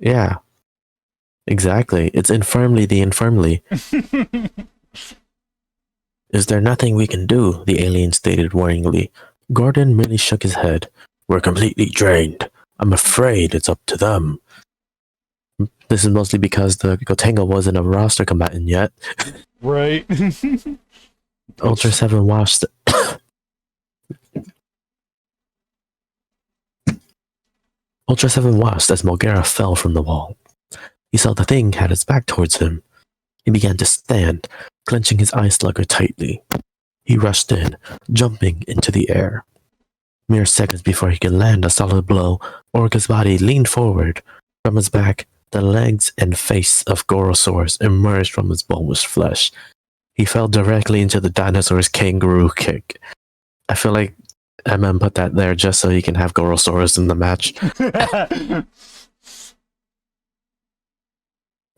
Yeah. Exactly. It's infirmly the infirmary. Is there nothing we can do? The alien stated worryingly. Gordon merely shook his head. We're completely drained. I'm afraid it's up to them. This is mostly because the Gotengo wasn't a roster combatant yet. Right. Ultra 7 watched. Ultra 7 watched as Mogera fell from the wall. He saw the thing had its back towards him. He began to stand, clenching his eye slugger tightly. He rushed in, jumping into the air. Mere seconds before he could land a solid blow, Orga's body leaned forward. From his back, the legs and face of Gorosaurus emerged from his boneless flesh. He fell directly into the dinosaur's kangaroo kick. I feel like MM put that there just so he can have Gorosaurus in the match.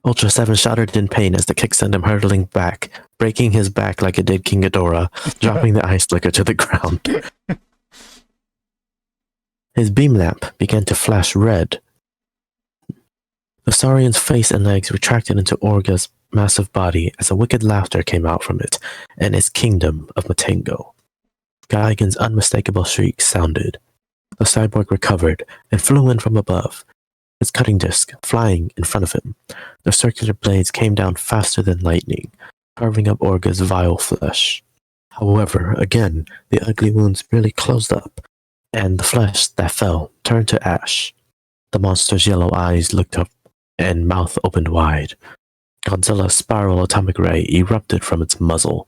Ultra 7 shuddered in pain as the kick sent him hurtling back, breaking his back like it did King Ghidorah, dropping the ice flicker to the ground. His beam lamp began to flash red. The Saurian's face and legs retracted into Orga's massive body as a wicked laughter came out from it and its kingdom of Matengo. Gaigen's unmistakable shriek sounded. The cyborg recovered and flew in from above, its cutting disc flying in front of him. The circular blades came down faster than lightning, carving up Orga's vile flesh. However, again, the ugly wounds merely closed up, and the flesh that fell turned to ash. The monster's yellow eyes looked up and mouth opened wide. Godzilla's spiral atomic ray erupted from its muzzle.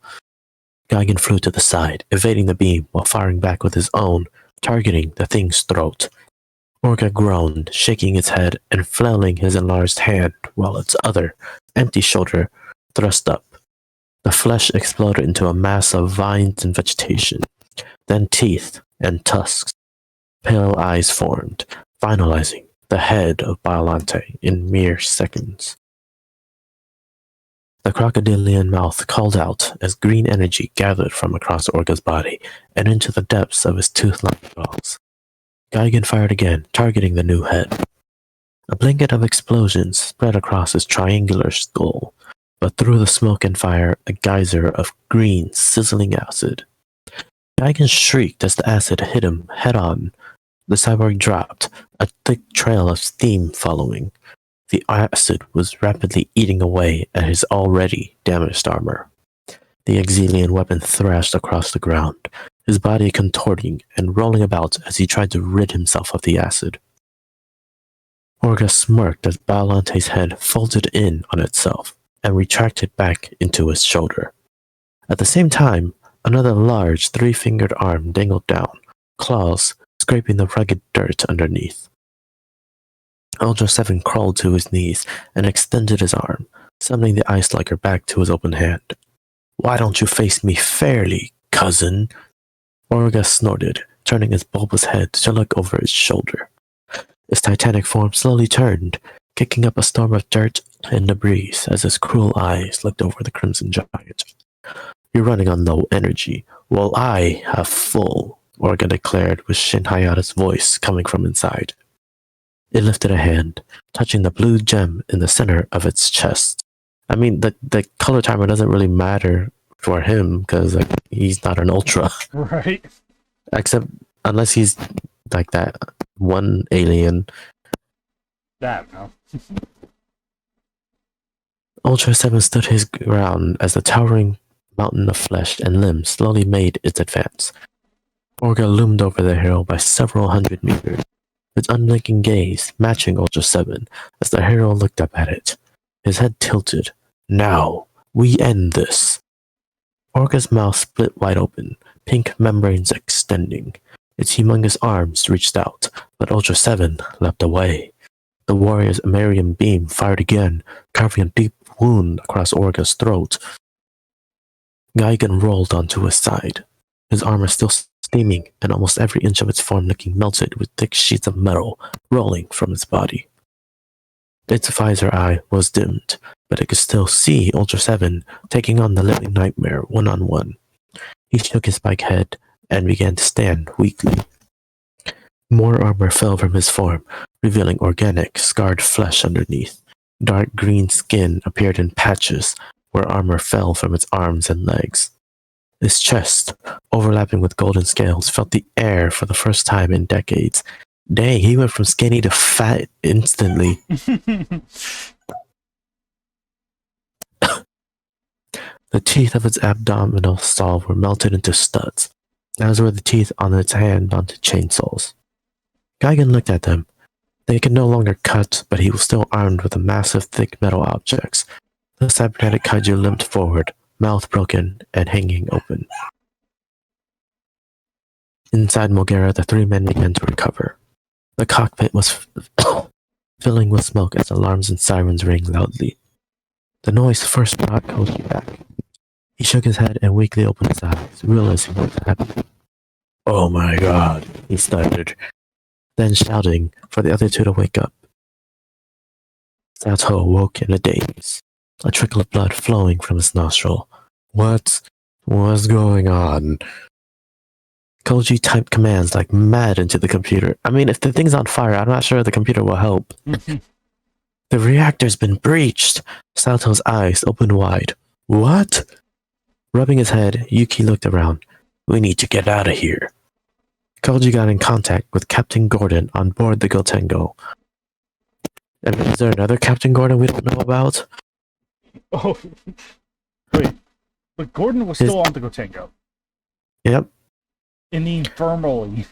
Gaigen flew to the side, evading the beam while firing back with his own, targeting the thing's throat. Orga groaned, shaking its head and flailing his enlarged hand while its other, empty shoulder thrust up. The flesh exploded into a mass of vines and vegetation, then teeth and tusks. Pale eyes formed, finalizing the head of Biollante in mere seconds. The crocodilian mouth called out as green energy gathered from across Orga's body and into the depths of his tooth-like jaws. Gaigen fired again, targeting the new head. A blanket of explosions spread across his triangular skull, but through the smoke and fire, a geyser of green, sizzling acid. Gaigen shrieked as the acid hit him head-on. The cyborg dropped, a thick trail of steam following. The acid was rapidly eating away at his already damaged armor. The Exilian weapon thrashed across the ground, his body contorting and rolling about as he tried to rid himself of the acid. Orga smirked as Biolante's head folded in on itself, and retracted back into his shoulder. At the same time, another large three-fingered arm dangled down, claws scraping the rugged dirt underneath. Ultra 7 crawled to his knees and extended his arm, summoning the ice liker back to his open hand. "Why don't you face me fairly, cousin?" Orga snorted, turning his bulbous head to look over his shoulder. His titanic form slowly turned, kicking up a storm of dirt and debris as his cruel eyes looked over the Crimson Giant. "You're running on low energy, while I have full," Orga declared with Shin Hayata's voice coming from inside. It lifted a hand, touching the blue gem in the center of its chest. I mean, the color timer doesn't really matter for him because he's not an ultra. Right. Except unless he's like that one alien. That, no. Ultra 7 stood his ground as the towering mountain of flesh and limbs slowly made its advance. Orga loomed over the hero by several hundred meters, its unblinking gaze matching Ultra 7 as the hero looked up at it, his head tilted. "Now, we end this." Orga's mouth split wide open, pink membranes extending. Its humongous arms reached out, but Ultra 7 leapt away. The warrior's Amerian beam fired again, carving a deep wound across Orga's throat. Gigan rolled onto his side, his armor still steaming and almost every inch of its form looking melted with thick sheets of metal rolling from its body. Its visor eye was dimmed, but it could still see Ultra 7 taking on the living nightmare one-on-one. He shook his bike head and began to stand weakly. More armor fell from his form, revealing organic, scarred flesh underneath. Dark green skin appeared in patches where armor fell from its arms and legs. His chest, overlapping with golden scales, felt the air for the first time in decades. Dang, he went from skinny to fat instantly. The teeth of its abdominal stall were melted into studs, as were the teeth on its hand onto chainsaws. Gigan looked at them. They could no longer cut, but he was still armed with the massive, thick metal objects. The cybernetic kaiju limped forward, mouth broken and hanging open. Inside Mogera, the three men began to recover. The cockpit was filling with smoke as alarms and sirens rang loudly. The noise first brought Koji back. He shook his head and weakly opened his eyes, realizing what had happened. "Oh my god," he stuttered, then shouting for the other two to wake up. Sato woke in a daze, a trickle of blood flowing from his nostril. What's going on?" Koji typed commands like mad into the computer. I mean, if the thing's on fire, I'm not sure the computer will help. "The reactor's been breached." Sato's eyes opened wide. "What?" Rubbing his head, Yuki looked around. "We need to get out of here." Koji got in contact with Captain Gordon on board the Gotengo. And is there another Captain Gordon we don't know about? Oh, wait. But Gordon was still on the Gotengo. Yep. In the infirmary.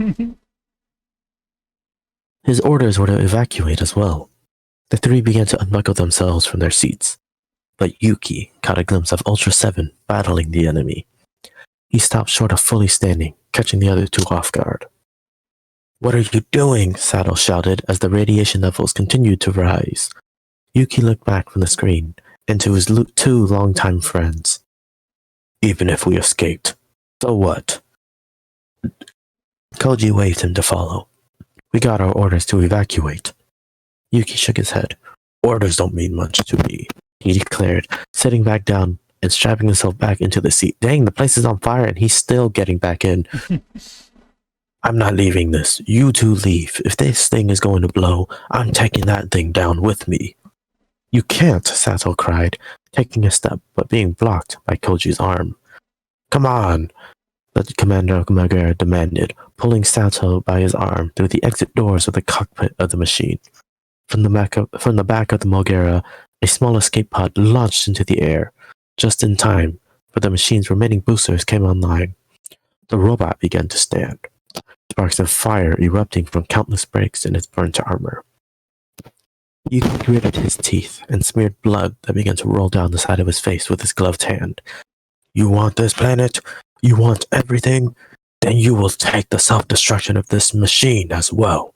His orders were to evacuate as well. The three began to unbuckle themselves from their seats. But Yuki caught a glimpse of Ultra 7 battling the enemy. He stopped short of fully standing, catching the other two off guard. "What are you doing?" Sato shouted as the radiation levels continued to rise. Yuki looked back from the screen and to his two longtime friends. "Even if we escaped, so what?" Koji waved him to follow. "We got our orders to evacuate." Yuki shook his head. "Orders don't mean much to me," he declared, sitting back down and strapping himself back into the seat. Dang, the place is on fire and he's still getting back in. "I'm not leaving this. You two leave. If this thing is going to blow, I'm taking that thing down with me." "You can't," Sato cried, taking a step but being blocked by Koji's arm. "Come on," the commander of Mogera demanded, pulling Sato by his arm through the exit doors of the cockpit of the machine. From the back of the Mogera, a small escape pod launched into the air, just in time, but the machine's remaining boosters came online. The robot began to stand, sparks of fire erupting from countless breaks in its burnt armor. Yuki gritted his teeth and smeared blood that began to roll down the side of his face with his gloved hand. You want this planet? You want everything? Then you will take the self-destruction of this machine as well.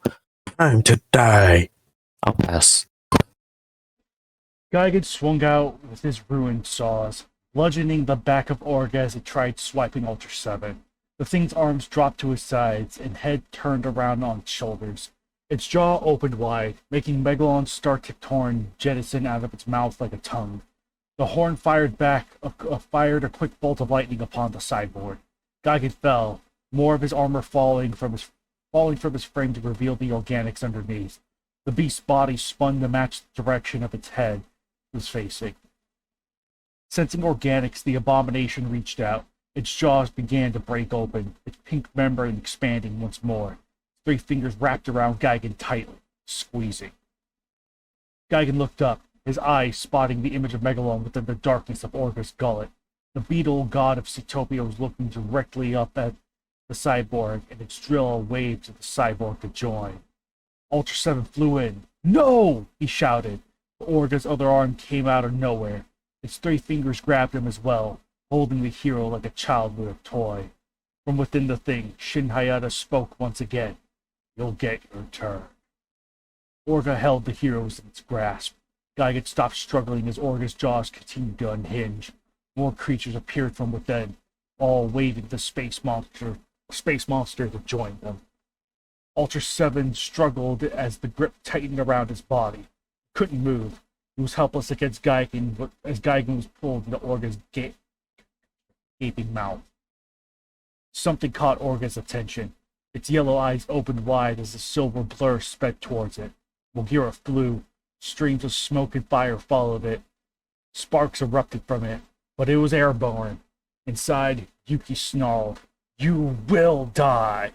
Time to die. I'll pass. Geigen swung out with his ruined saws, bludgeoning the back of Orga as he tried swiping Ultra 7. The thing's arms dropped to his sides and head turned around on its shoulders. Its jaw opened wide, making Megalon's star-tipped horn jettison out of its mouth like a tongue. The horn fired a quick bolt of lightning upon the sideboard. Geigen fell, more of his armor falling from his frame to reveal the organics underneath. The beast's body spun to match the direction of its head was facing. Sensing organics, the abomination reached out. Its jaws began to break open, its pink membrane expanding once more. 3 fingers wrapped around Geigen tightly, squeezing. Geigen looked up, his eyes spotting the image of Megalon within the darkness of Orga's gullet. The beetle god of Cetopia was looking directly up at the cyborg, and its drill waved to the cyborg to join. Ultra 7 flew in. No! He shouted. Orga's other arm came out of nowhere. Its 3 fingers grabbed him as well, holding the hero like a child with a toy. From within the thing, Shin Hayata spoke once again. You'll get your turn. Orga held the heroes in its grasp. Geigen stopped struggling as Orga's jaws continued to unhinge. More creatures appeared from within, all waving the space monster to join them. Ultra 7 struggled as the grip tightened around his body. He couldn't move. He was helpless against Geigen as Geigen was pulled into Orga's gaping mouth. Something caught Orga's attention. Its yellow eyes opened wide as the silver blur sped towards it. Mulgira flew. Streams of smoke and fire followed it. Sparks erupted from it, but it was airborne. Inside, Yuki snarled, "You will die!"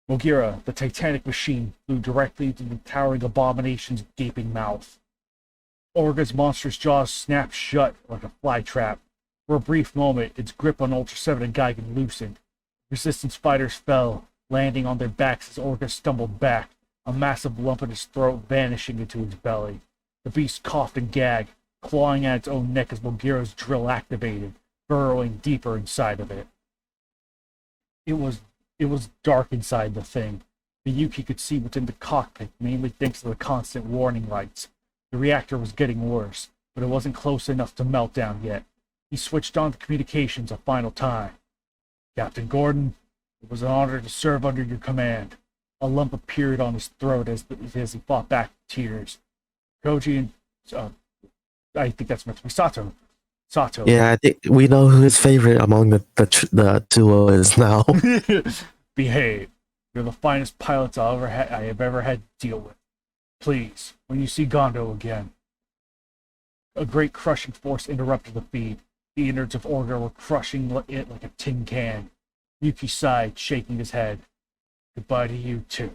Mulgira, the titanic machine, flew directly into the towering abomination's gaping mouth. Orga's monstrous jaws snapped shut like a fly trap. For a brief moment, its grip on Ultra 7 and Geigen loosened. Resistance fighters fell, landing on their backs as Orga stumbled back, a massive lump in his throat vanishing into his belly. The beast coughed and gagged, clawing at its own neck as Mulgira's drill activated, burrowing deeper inside of it. It was dark inside the thing. The Yuki could see within the cockpit, mainly thanks to the constant warning lights. The reactor was getting worse, but it wasn't close enough to melt down yet. He switched on the communications a final time. "Captain Gordon, it was an honor to serve under your command." A lump appeared on his throat as he fought back tears. Koji and I think that's meant to be Sato. Yeah, I think we know who his favorite among the duo is now. Behave. You're the finest pilots I have ever had to deal with. Please, when you see Gondo again. A great crushing force interrupted the feed. The innards of Orga were crushing it like a tin can. Yuki sighed, shaking his head. Goodbye to you, too.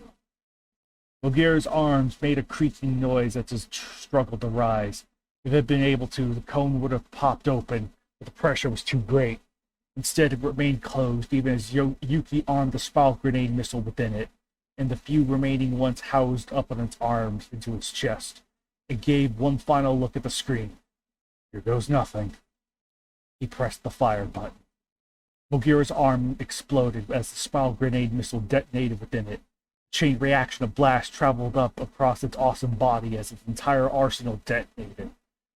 Mulgira's arms made a creaking noise as it struggled to rise. If it had been able to, the cone would have popped open, but the pressure was too great. Instead, it remained closed, even as Yuki armed the spiral grenade missile within it, and the few remaining ones housed up on its arms into its chest. It gave one final look at the screen. Here goes nothing. He pressed the fire button. Mulgira's arm exploded as the spiral grenade missile detonated within it. A chain reaction of blast traveled up across its awesome body as its entire arsenal detonated.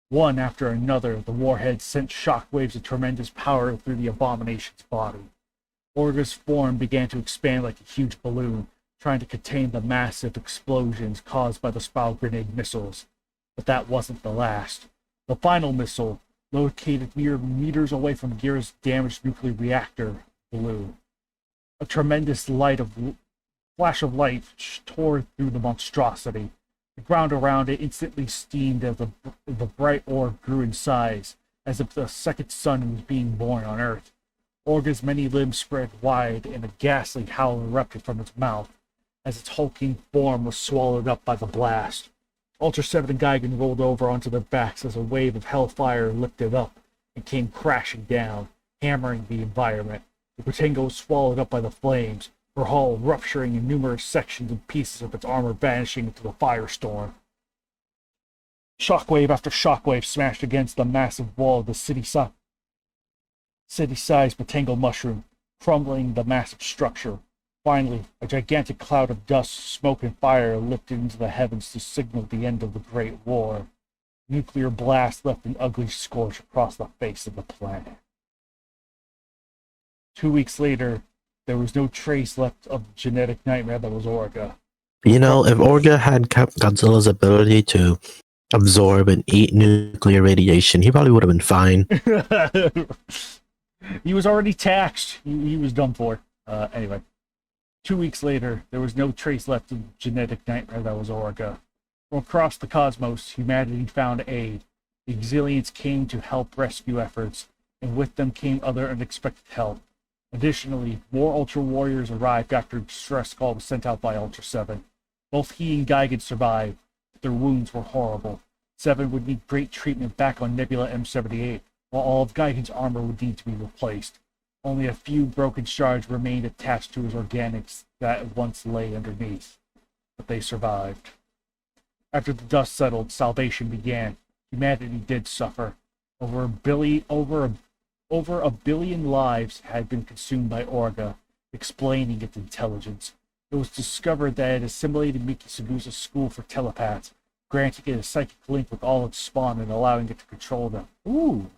One after another, the warhead sent shockwaves of tremendous power through the abomination's body. Orga's form began to expand like a huge balloon, trying to contain the massive explosions caused by the spiral grenade missiles. But that wasn't the last. The final missile, located mere meters away from Gira's damaged nuclear reactor, blew. A tremendous flash of light tore through the monstrosity. The ground around it instantly steamed as the bright orb grew in size, as if the second sun was being born on Earth. Orga's many limbs spread wide, and a ghastly howl erupted from its mouth, as its hulking form was swallowed up by the blast. Ultra 7 and Geigen rolled over onto their backs as a wave of hellfire lifted up and came crashing down, hammering the environment. The Pratengo was swallowed up by the flames, her hull rupturing in numerous sections and pieces of its armor vanishing into the firestorm. Shockwave after shockwave smashed against the massive wall of the city-sized Batango mushroom, crumbling the massive structure. Finally, a gigantic cloud of dust, smoke, and fire lifted into the heavens to signal the end of the Great War. Nuclear blast left an ugly scorch across the face of the planet. 2 weeks later, there was no trace left of the genetic nightmare that was Orga. You know, if Orga had kept Godzilla's ability to absorb and eat nuclear radiation, he probably would have been fine. He was already taxed. He was done for. Anyway. 2 weeks later, there was no trace left of the genetic nightmare that was Orga. From across the cosmos, humanity found aid. The Exilians came to help rescue efforts, and with them came other unexpected help. Additionally, more Ultra Warriors arrived after a distress call was sent out by Ultra 7. Both he and Gigan survived, but their wounds were horrible. 7 would need great treatment back on Nebula M78, while all of Gigan's armor would need to be replaced. Only a few broken shards remained attached to his organics that once lay underneath, but they survived. After the dust settled, salvation began. Humanity did suffer. Over a billion lives had been consumed by Orga, explaining its intelligence. It was discovered that it assimilated Miki Sugusa's school for telepaths, granting it a psychic link with all its spawn and allowing it to control them. Ooh!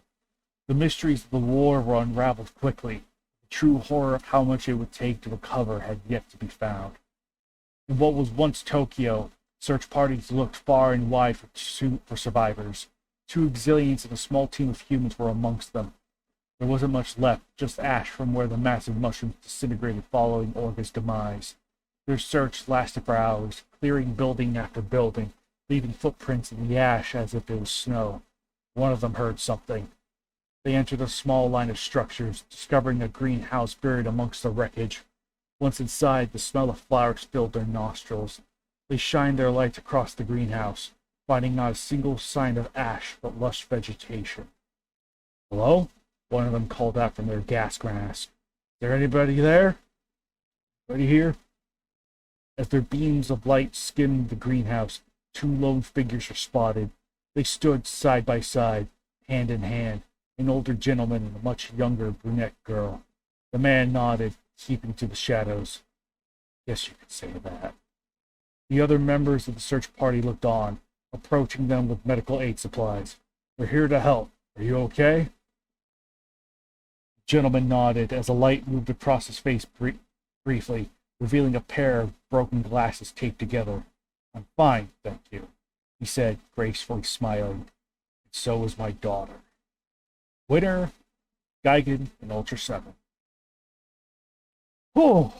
The mysteries of the war were unraveled quickly. The true horror of how much it would take to recover had yet to be found. In what was once Tokyo, search parties looked far and wide for survivors. 2 Exilians and a small team of humans were amongst them. There wasn't much left, just ash from where the massive mushrooms disintegrated following Orga's demise. Their search lasted for hours, clearing building after building, leaving footprints in the ash as if it was snow. One of them heard something. They entered a small line of structures, discovering a greenhouse buried amongst the wreckage. Once inside, the smell of flowers filled their nostrils. They shined their lights across the greenhouse, finding not a single sign of ash but lush vegetation. "Hello?" One of them called out from their gas mask. "Is there anybody there? Anybody here?" As their beams of light skimmed the greenhouse, 2 lone figures were spotted. They stood side by side, hand in hand, an older gentleman and a much younger brunette girl. The man nodded, keeping to the shadows. Yes, you could say that. The other members of the search party looked on, approaching them with medical aid supplies. "We're here to help. Are you okay?" The gentleman nodded as a light moved across his face briefly, revealing a pair of broken glasses taped together. "I'm fine, thank you," he said, gracefully smiling. "And so is my daughter." Winner, Gigan, and Ultra 7. Oh!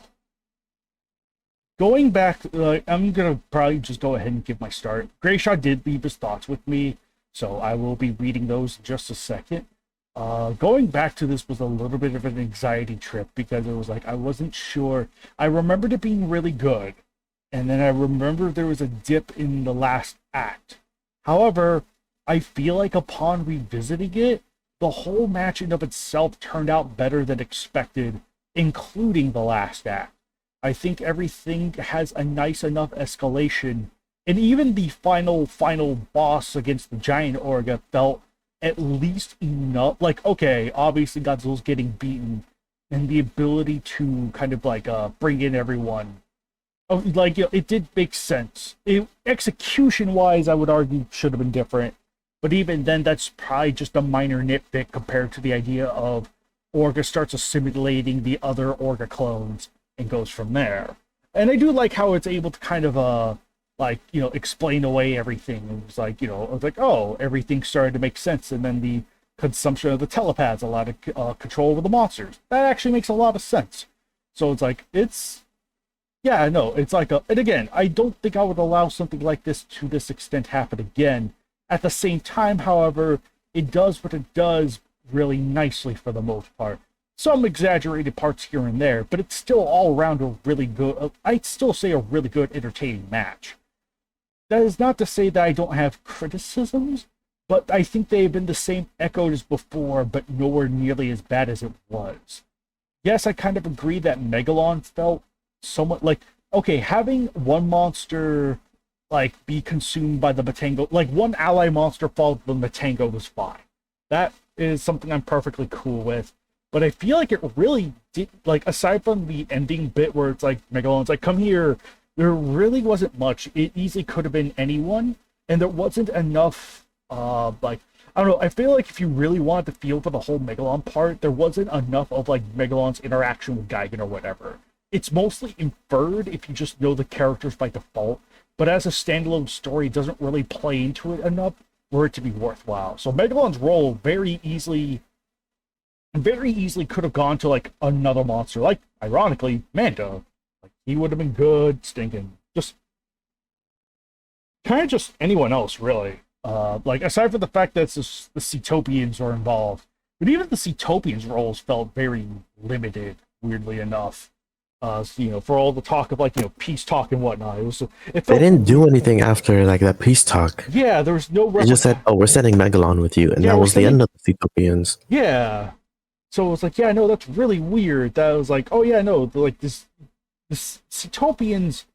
Going back, I'm going to probably just go ahead and give my start. Grayshaw did leave his thoughts with me, so I will be reading those in just a second. Going back to this was a little bit of an anxiety trip because it was like I wasn't sure. I remembered it being really good, and then I remember there was a dip in the last act. However, I feel like upon revisiting it, the whole match in of itself turned out better than expected, including the last act. I think everything has a nice enough escalation, and even the final boss against the giant Orga felt at least enough. Like, okay, obviously Godzilla's getting beaten, and the ability to kind of like bring in everyone. Oh, like, you know, it did make sense. Execution-wise, I would argue should have been different. But even then, that's probably just a minor nitpick compared to the idea of Orga starts assimilating the other Orga clones and goes from there. And I do like how it's able to kind of, explain away everything. It was like, oh, everything started to make sense. And then the consumption of the telepaths allowed control over the monsters. That actually makes a lot of sense. So it's like, it's like and again, I don't think I would allow something like this to this extent happen again. At the same time, however, it does what it does really nicely for the most part. Some exaggerated parts here and there, but it's still all around a really good, I'd still say a really good, entertaining match. That is not to say that I don't have criticisms, but I think they have been the same echoed as before, but nowhere nearly as bad as it was. Yes, I kind of agree that Megalon felt somewhat like, okay, having one monster like be consumed by the Matango, like one ally monster fall to the Matango was fine. That is something I'm perfectly cool with. But I feel like it really did, like, aside from the ending bit where it's like Megalon's like, come here, there really wasn't much. It easily could have been anyone, and there wasn't enough, like, I don't know, I feel like if you really wanted to feel for the whole Megalon part, there wasn't enough of, like, Megalon's interaction with Gigan or whatever. It's mostly inferred if you just know the characters by default, but as a standalone story, it doesn't really play into it enough for it to be worthwhile. So Megalon's role very easily could have gone to like another monster, like ironically Manta. Like he would have been good, stinking, just kind of just anyone else really. Like aside from the fact that the Cetopians are involved, but even the Cetopians' roles felt very limited. Weirdly enough, for all the talk of like peace talk and whatnot, They didn't do anything after like that peace talk. Yeah, there was no. They just said, "Oh, we're sending Megalon with you," and that was the end of the Cetopians. Yeah. So it was like, yeah, no, that's really weird. That was like, oh yeah, no, like this Cetopians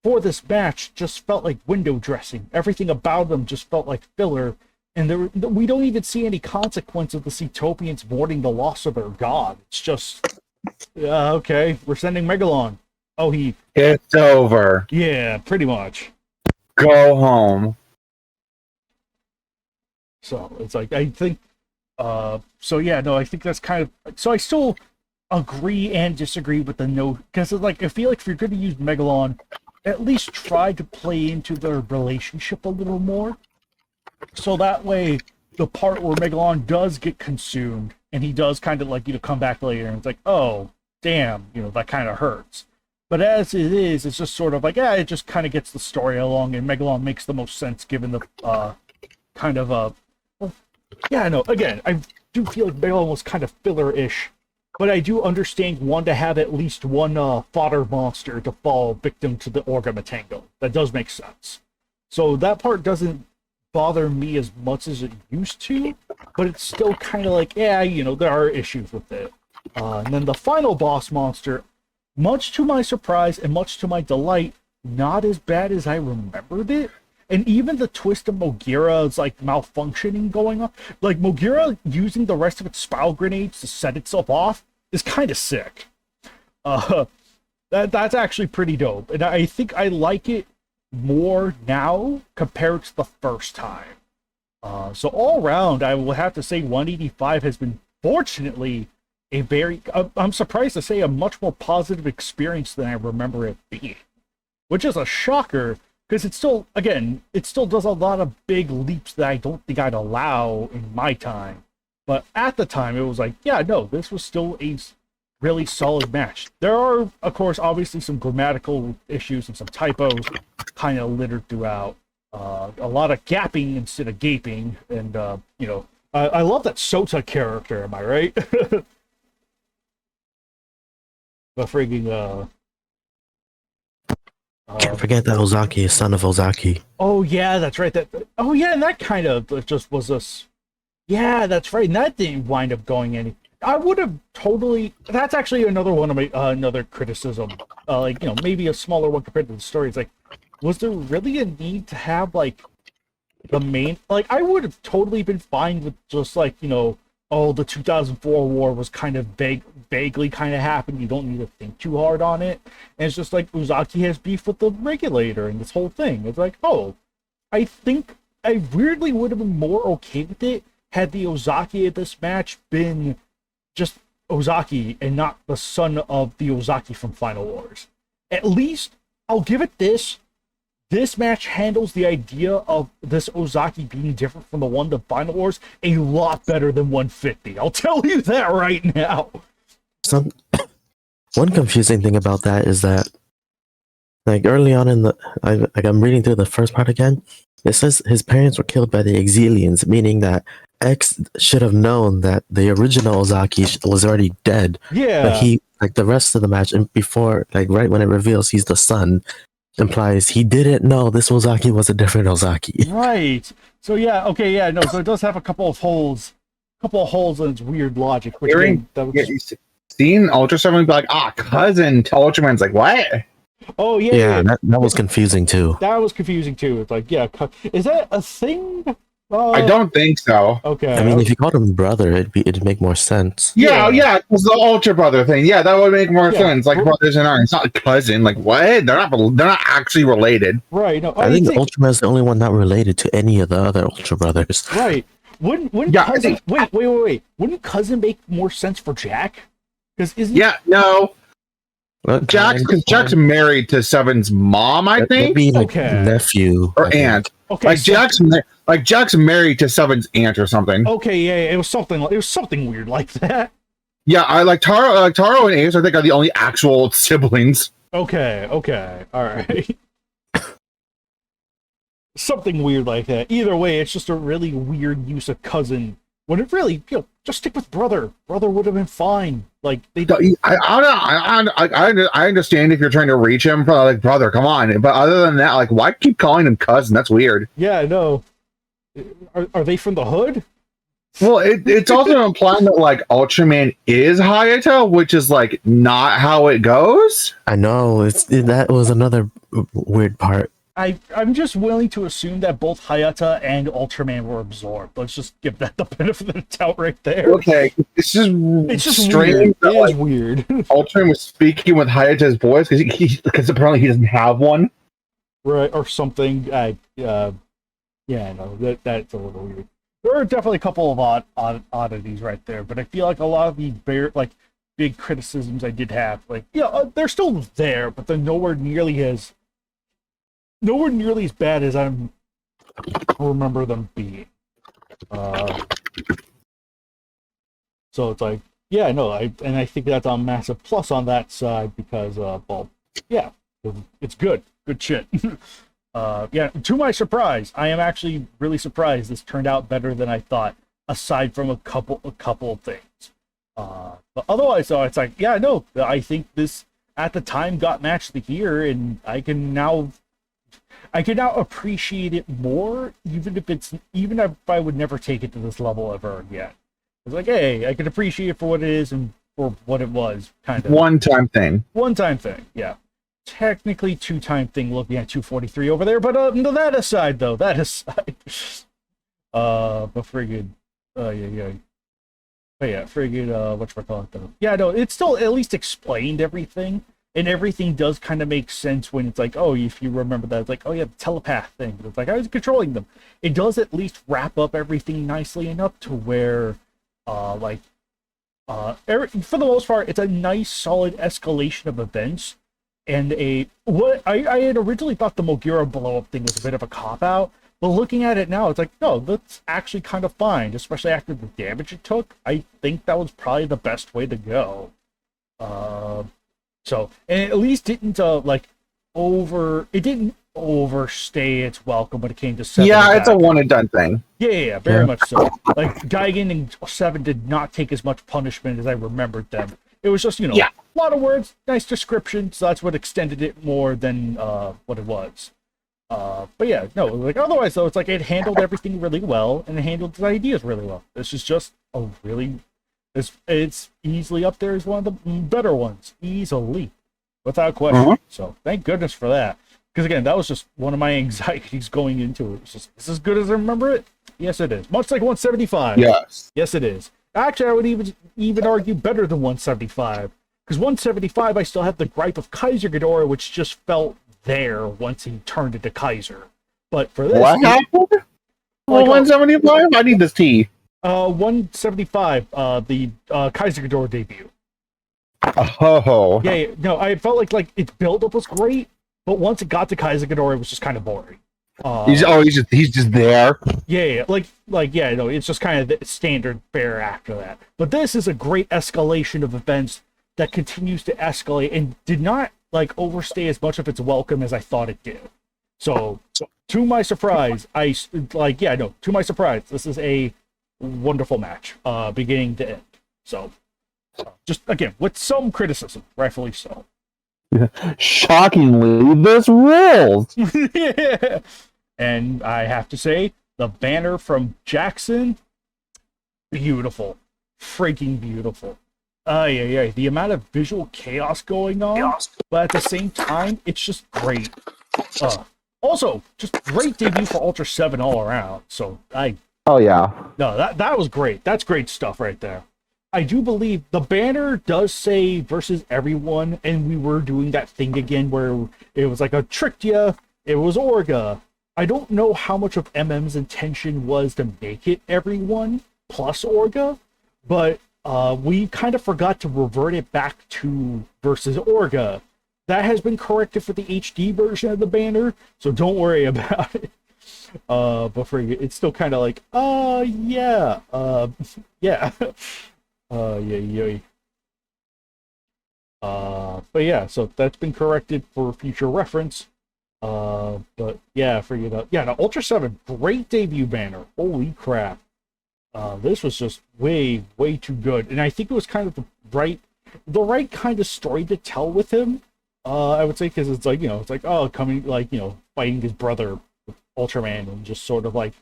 for this match just felt like window dressing. Everything about them just felt like filler, and we don't even see any consequence of the Cetopians mourning the loss of their god. It's just, okay, we're sending Megalon. Oh, it's over. Yeah, pretty much. Go home. So it's like, I think. So yeah, no, I think that's kind of. So I still agree and disagree with the no, because like I feel like if you're going to use Megalon, at least try to play into their relationship a little more. So that way, the part where Megalon does get consumed and he does kind of like come back later and it's like, oh damn, that kind of hurts. But as it is, it's just sort of like, yeah, it just kind of gets the story along, and Megalon makes the most sense given the kind of yeah, no, again, I do feel like Megalon was kind of filler-ish, but I do understand one to have at least one fodder monster to fall victim to the Orga Matango. That does make sense. So that part doesn't bother me as much as it used to, but it's still kind of like, yeah, there are issues with it. And then the final boss monster, much to my surprise and much to my delight, not as bad as I remembered it. And even the twist of Mogira's like malfunctioning going on, like Mogira using the rest of its spiral grenades to set itself off is kind of sick. That's actually pretty dope, and I think I like it more now compared to the first time. So all around, I will have to say 185 has been fortunately a very, I'm surprised to say, a much more positive experience than I remember it being, which is a shocker. Because it still does a lot of big leaps that I don't think I'd allow in my time. But at the time, it was like, yeah, no, this was still a really solid match. There are, of course, obviously some grammatical issues and some typos kind of littered throughout. A lot of gapping instead of gaping. And, I love that Sota character, am I right? The frigging, Can't forget that Ozaki is son of Ozaki. Oh yeah, that's right. And that kind of just was us. Yeah, that's right. And that didn't wind up going any. I would have totally. That's actually another one of my another criticism. Maybe a smaller one compared to the story. It's like, was there really a need to have like the main? Like, I would have totally been fine with just like the 2004 war was kind of vaguely kind of happened. You don't need to think too hard on it. And it's just like Ozaki has beef with the regulator and this whole thing. It's like, oh, I think I weirdly would have been more okay with it had the Ozaki at this match been just Ozaki and not the son of the Ozaki from Final Wars. At least I'll give it this. This match handles the idea of this Ozaki being different from the one to Final Wars a lot better than 150. I'll tell you that right now. One confusing thing about that is that, like early on in I'm reading through the first part again. It says his parents were killed by the Exilians, meaning that X should have known that the original Ozaki was already dead. Yeah. But he, like the rest of the match, and before, like right when it reveals he's the son, implies he didn't know this Ozaki was a different Ozaki. Right. So yeah, okay, yeah, no, so it does have a couple of holes in its weird logic. Which seeing Ultra 7 be like, cousin to Ultraman's like, what? Oh yeah, Yeah, that was confusing too. that was confusing too. It's like, yeah, is that a thing? I don't think so. Okay. I mean, if you called him brother, it'd make more sense. Yeah, it was the Ultra Brother thing. Yeah, that would make more sense. Like brothers and arms, not cousin. Like what? They're not actually related. Right. No, I think Ultraman's the only one not related to any of the other Ultra brothers. Right. Wouldn't cousin? Wait. Wouldn't cousin make more sense for Jack? Because isn't no. Well, Jack's married to Seven's mom, I think. Maybe like nephew or aunt. Okay, like Jack's married to Seven's aunt or something. Okay, yeah, it was something weird like that. Yeah, I like Taro and Ace. I think are the only actual siblings. Okay, all right. Something weird like that. Either way, it's just a really weird use of cousin. When it really, just stick with brother. Brother would have been fine. Like I understand if you're trying to reach him, like brother, come on. But other than that, like, why keep calling him cousin? That's weird. Yeah, I know. Are they from the hood? Well, it's also implying that like Ultraman is Hayato, which is like not how it goes. I know that was another weird part. I'm just willing to assume that both Hayata and Ultraman were absorbed. Let's just give that the benefit of the doubt right there. Okay, it's just strange. Weird. It is weird. Ultraman was speaking with Hayata's voice because apparently he doesn't have one, right, or something. Yeah, no, that's a little weird. There are definitely a couple of oddities right there, but I feel like a lot of the big criticisms I did have, they're still there, but they're nowhere nearly as bad as I remember them being. So it's like, yeah, no, I think that's a massive plus on that side because, it's good shit. To my surprise, I am actually really surprised this turned out better than I thought, aside from a couple of things. But otherwise, though, it's like, yeah, no, I think this at the time got matched the year, and I can now appreciate it more, even if I would never take it to this level ever again. It's like, hey, I can appreciate it for what it is and for what it was, kind of. One-time thing, yeah. Technically two-time thing looking at 243 over there, but that aside, but friggin', whatchamacallit, though. Yeah, no, it's still at least explained everything. And everything does kind of make sense when it's like, oh, if you remember that, it's like, oh yeah, the telepath thing. It's like, I was controlling them. It does at least wrap up everything nicely enough to where, for the most part, it's a nice, solid escalation of events. And I had originally thought the Mogira blow-up thing was a bit of a cop-out, but looking at it now, it's like, no, that's actually kind of fine, especially after the damage it took. I think that was probably the best way to go. So, and it at least didn't overstay its welcome when it came to 7. Yeah, it's a one and done thing. Yeah, very much so. Like Gaigan and 7 did not take as much punishment as I remembered them. It was just, a lot of words, nice description, so that's what extended it more than what it was. But yeah, no, like otherwise though, it's like it handled everything really well and it handled the ideas really well. This is just a really it's easily up there as one of the better ones, easily, without question. Uh-huh. So thank goodness for that, because again, that was just one of my anxieties going into it. It's just, is this as good as I remember it? Yes, it is. Much like 175. Yes, it is. Actually, I would even argue better than 175, because 175 I still have the gripe of Kaiser Ghidorah, which just felt there once he turned into Kaiser. But for this, what happened? 175. I need this tea. 175, the Kaiser Ghidorah debut. Oh. Yeah, no, I felt like its build-up was great, but once it got to Kaiser Ghidorah, it was just kind of boring. He's just there. Yeah, it's just kind of the standard fare after that. But this is a great escalation of events that continues to escalate and did not overstay as much of its welcome as I thought it did. So to my surprise, to my surprise, this is a wonderful match, beginning to end. So, just again, with some criticism, rightfully so. Shockingly, this rules. Yeah. And I have to say, the banner from Jackson, beautiful, freaking beautiful. Yeah. The amount of visual chaos going on, but at the same time, it's just great. Also, just great debut for Ultra 7 all around. So Oh yeah. no, that was great. That's great stuff right there. I do believe the banner does say versus everyone, and we were doing that thing again where it was like a tricked ya. It was Orga. I don't know how much of MM's intention was to make it everyone plus Orga, but we kind of forgot to revert it back to versus Orga. That has been corrected for the HD version of the banner, so don't worry about it. But for it's still kind of like, yeah, yeah, yeah. But yeah, so that's been corrected for future reference. But yeah, for the Ultra 7, great debut banner. Holy crap. This was just way too good. And I think it was kind of the right kind of story to tell with him. I would say, because it's like, it's like, oh, coming, like, fighting his brother, Ultraman, and just sort of like,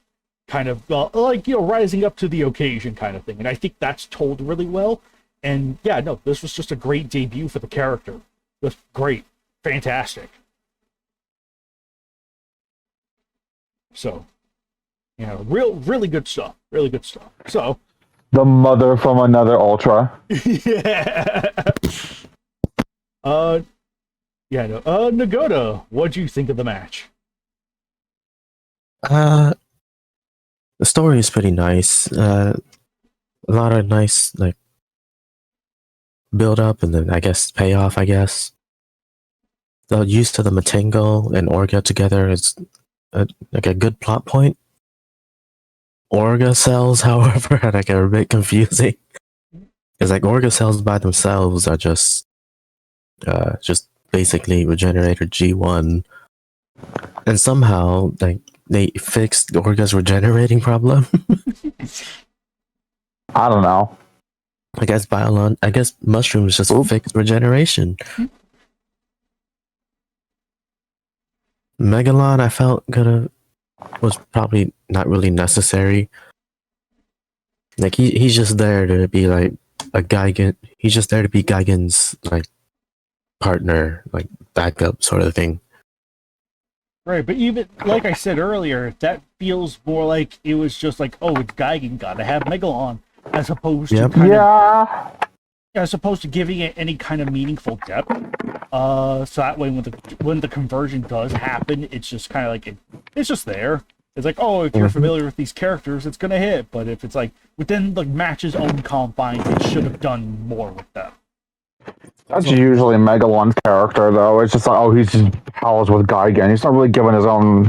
kind of, rising up to the occasion kind of thing. And I think that's told really well. And yeah, no, this was just a great debut for the character. Just great. Fantastic. So, really good stuff. Really good stuff. So, The mother from another Ultra. yeah. Nagoda, what'd you think of the match? The story is pretty nice. A lot of nice like build up and then I guess payoff. I guess the use of the Matingo and Orga together is like a good plot point. Orga cells, however, are like a bit confusing. Because like Orga cells by themselves are just basically regenerator G1, and somehow like they fixed Orga's regenerating problem. I don't know. I guess mushrooms just fix regeneration. Megalon, I felt was probably not really necessary. Like he's just there to be like a Gigan. He's just there to be Gigan's like partner, like backup sort of thing. Right, but even like I said earlier, that feels more like it was just like, oh, it's Gigan, gotta have Megalon, as opposed to as opposed to giving it any kind of meaningful depth. So that way, when the conversion does happen, it's just kind of like it's just there. It's like, oh, if you're familiar with these characters, it's gonna hit. But if it's like within the match's own confines, it should have done more with them. That's usually Megalon's character, though. It's just like, oh, he's just pals with Gigan. He's not really given his own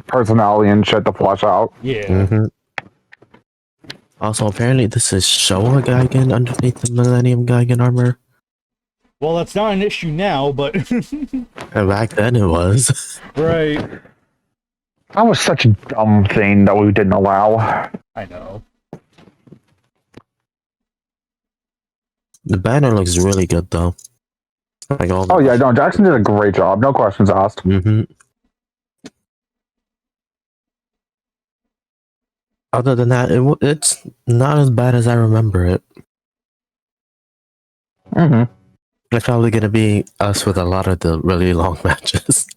personality and shit to flesh out. Yeah. Mm-hmm. Also, apparently, this is Showa Gigan underneath the Millennium Gigan armor. Well, that's not an issue now, but And back then it was. Right. That was such a dumb thing that we didn't allow. I know. The banner looks really good, though. Like Oh yeah, no, Jackson did a great job. No questions asked. Mm-hmm. Other than that, it's not as bad as I remember it. Mm-hmm. It's probably going to be us with a lot of the really long matches.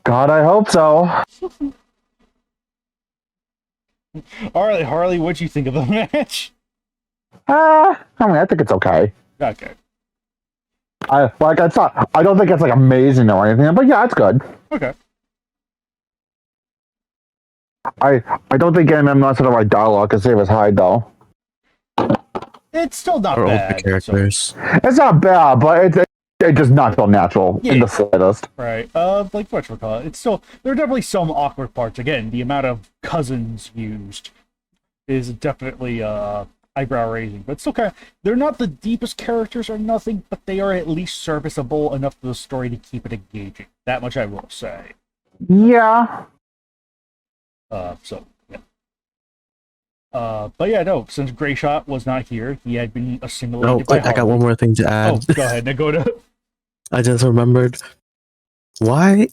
God, I hope so. All right, Harley, what'd you think of the match? I mean, I think it's okay. Okay. I don't think it's like amazing or anything, but yeah, it's good. Okay. I don't think MM knows how to write dialogue to save his hide, though. It's still not Or bad. older characters. So. It's not bad, but it does not feel natural in the slightest. Right. Like whatchamacallit. It's still, there are definitely some awkward parts. Again, the amount of cousins used is definitely eyebrow raising, but still kind of, they're not the deepest characters or nothing, but they are at least serviceable enough to the story to keep it engaging. That much I will say. Yeah. So yeah. But yeah, no, since Greyshot was not here, he had been assimilated by I got one more thing to add. Oh, go ahead, Nagoda. I just remembered. Why,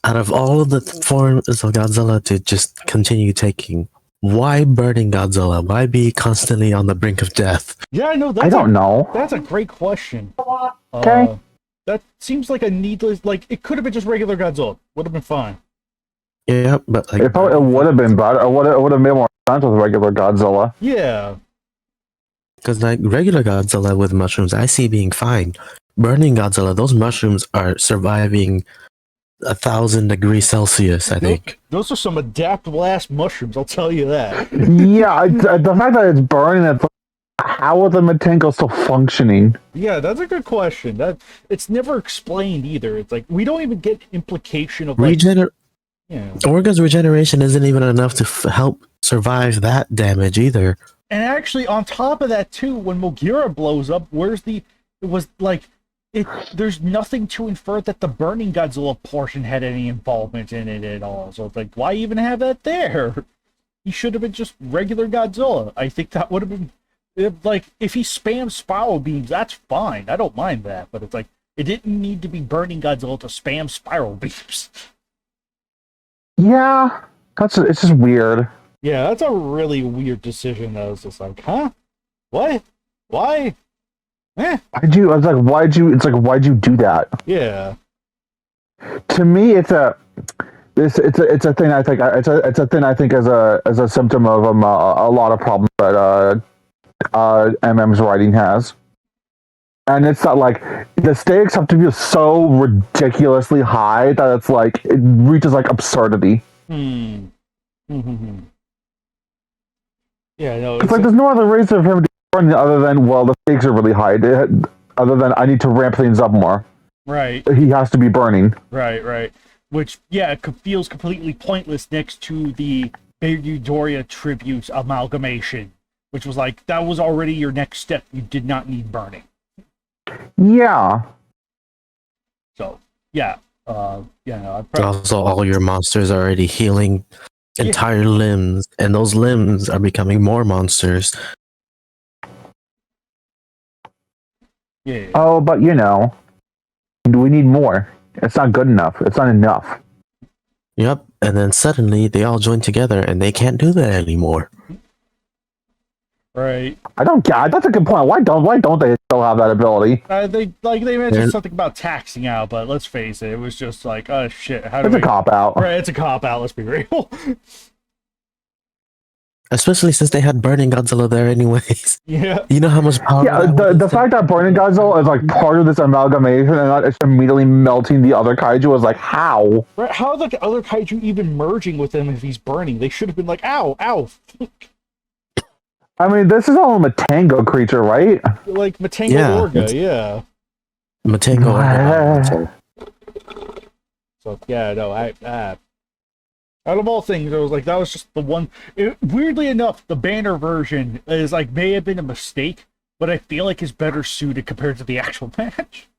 out of all of the forms of Godzilla to just continue taking, Why burning Godzilla? Why be constantly on the brink of death? Yeah, I know. I don't know. That's a great question. Okay. That seems like a needless. Like it could have been just regular Godzilla. Would have been fine. Yeah, but like It would have been better. It would have made more sense with regular Godzilla. Yeah. because like regular Godzilla with mushrooms, I see being fine. Burning Godzilla, those mushrooms are surviving 1,000 degrees Celsius. I think. Those are some adaptable ass mushrooms. I'll tell you that. Yeah, the fact that it's burning, it's like, how are the Matenko still functioning? Yeah, that's a good question. That it's never explained either. It's like we don't even get implication of like, Organs regeneration isn't even enough to help survive that damage either. And actually, on top of that too, when Mogira blows up, there's nothing to infer that the burning Godzilla portion had any involvement in it at all. So it's like, why even have that there? He should have been just regular Godzilla. I think that would have been if he spams spiral beams, that's fine. I don't mind that, but it's like it didn't need to be burning Godzilla to spam spiral beams. Yeah, it's just weird. Yeah, that's a really weird decision. That was just like, huh? What? Why? Why'd you do that? Yeah. To me, it's a thing. I think it's a thing. I think as a symptom of a lot of problems that MM's writing has, and it's not like the stakes have to be so ridiculously high that it's like it reaches like absurdity. Yeah, no. It's like there's no other reason for him to burn other than the stakes are really high. Other than I need to ramp things up more. Right. He has to be burning. Right. Which, yeah, feels completely pointless next to the Beirut tribute amalgamation, which was like, that was already your next step. You did not need burning. Yeah. So, yeah. Also, all your monsters are already healing entire limbs, and those limbs are becoming more monsters. Yeah. Oh, but we need more. It's not good enough. It's not enough. Yep, and then suddenly they all join together, and they can't do that anymore. Right. I don't get. That's a good point. Why don't they still have that ability? They mentioned something about taxing out, but let's face it, it was just like, oh shit, it's a cop out. Right, it's a cop out. Let's be real. Especially since they had Burning Godzilla there anyways. Yeah. You know how much power. Yeah, the fact that Burning Godzilla is like part of this amalgamation and not just immediately melting the other kaiju is like, how? Right, how are the other kaiju even merging with him if he's burning? They should have been like, ow. I mean, this is all a Matango creature, right? Like Matango Orga, yeah. Matango Orga. So, yeah, no, out of all things, it was like, that was just the one. Weirdly enough, the banner version is like, may have been a mistake, but I feel like is better suited compared to the actual match.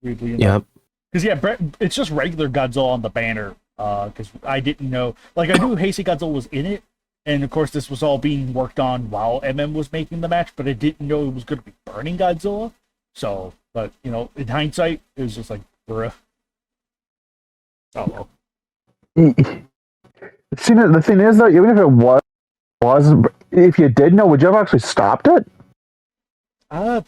Weirdly enough. Because, it's just regular Godzilla on the banner. Because I didn't know. Like, I knew Heisei Godzilla was in it. And, of course, this was all being worked on while MM was making the match, but I didn't know it was going to be burning Godzilla. So, but, in hindsight, it was just like, bruh. Oh, well. See, the thing is, though, even if it was, if you did know, would you have actually stopped it? I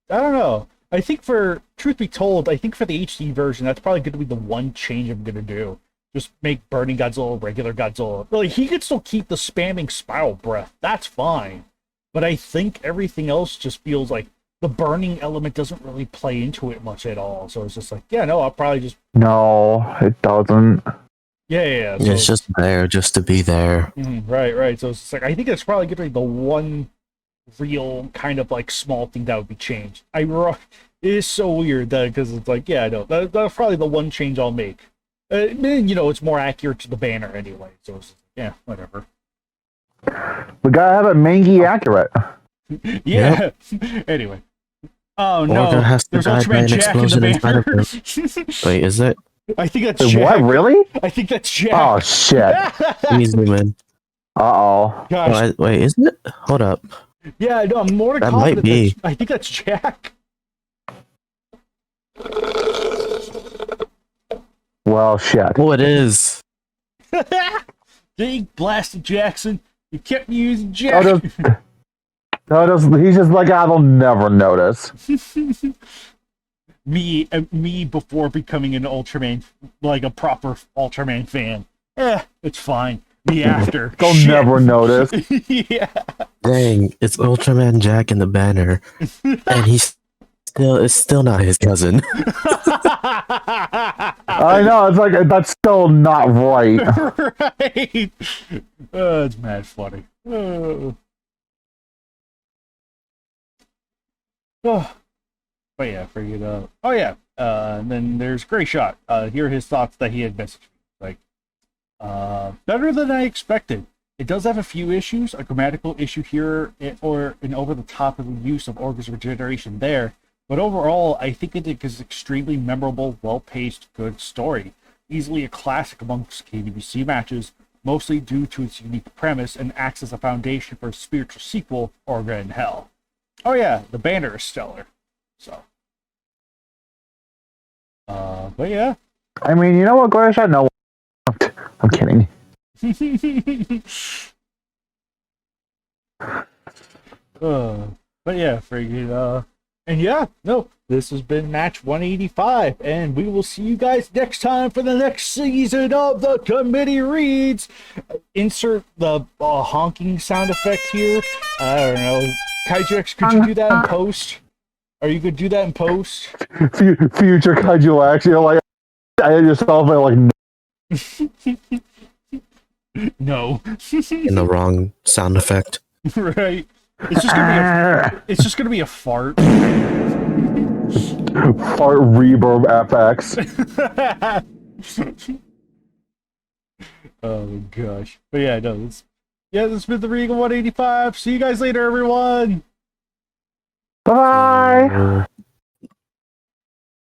don't know. I think truth be told, I think for the HD version, that's probably going to be the one change I'm going to do. Just make Burning Godzilla regular Godzilla. Like, he could still keep the spamming spiral breath. That's fine. But I think everything else just feels like the burning element doesn't really play into it much at all. So it's just like, I'll probably just... No, it doesn't. Yeah. So it's just there, just to be there. Right. So it's just like, I think it's probably going to be the one real kind of like small thing that would be changed. It is so weird because it's like, that's probably the one change I'll make. It's more accurate to the banner anyway, so it's, whatever. We gotta have it mangy accurate. Yeah. Anyway. Oh no, there's Ultraman Jack in the banner. Wait, is it? I think that's Jack. What, really? I think that's Jack. Oh shit. Easy, man. Uh-oh. Gosh. Wait, isn't it? Hold up. Yeah, no, I'm more That confident might be. I think that's Jack. Well, shit. Oh, it is. Dang, blasted Jackson. You kept me using Jack. He's just like, I will never notice. me before becoming an Ultraman, like a proper Ultraman fan. It's fine. Me after. They'll Shit. never notice. Yeah. Dang, it's Ultraman Jack in the banner, and it's still not his cousin. I know, it's like, that's still not right. Right. It's mad funny. Oh. But yeah, figured out. Oh yeah. And then there's Gray Shot. Here are his thoughts that he had messaged me. Like, better than I expected. It does have a few issues, a grammatical issue here, or an over-the-top use of Orga's regeneration there. But overall, I think it is extremely memorable, well-paced, good story. Easily a classic amongst KWC matches, mostly due to its unique premise and acts as a foundation for a spiritual sequel, Orga in Hell. Oh yeah, the banner is stellar. So. But yeah. I mean, you know what, Glacier? No, I'm kidding. But yeah, figured, and yeah, no, this has been match 185, and we will see you guys next time for the next season of the Committee Reads. Insert the honking sound effect here. I don't know. Kaiju X, could you do that in post? Are you gonna do that in post? Future Kaiju X, you're like, I yourself and like, no. In the wrong sound effect. Right. It's just gonna be a fart. Fart reverb FX. Oh gosh. But yeah, no, this has been the Regal 185. See you guys later, everyone. Bye.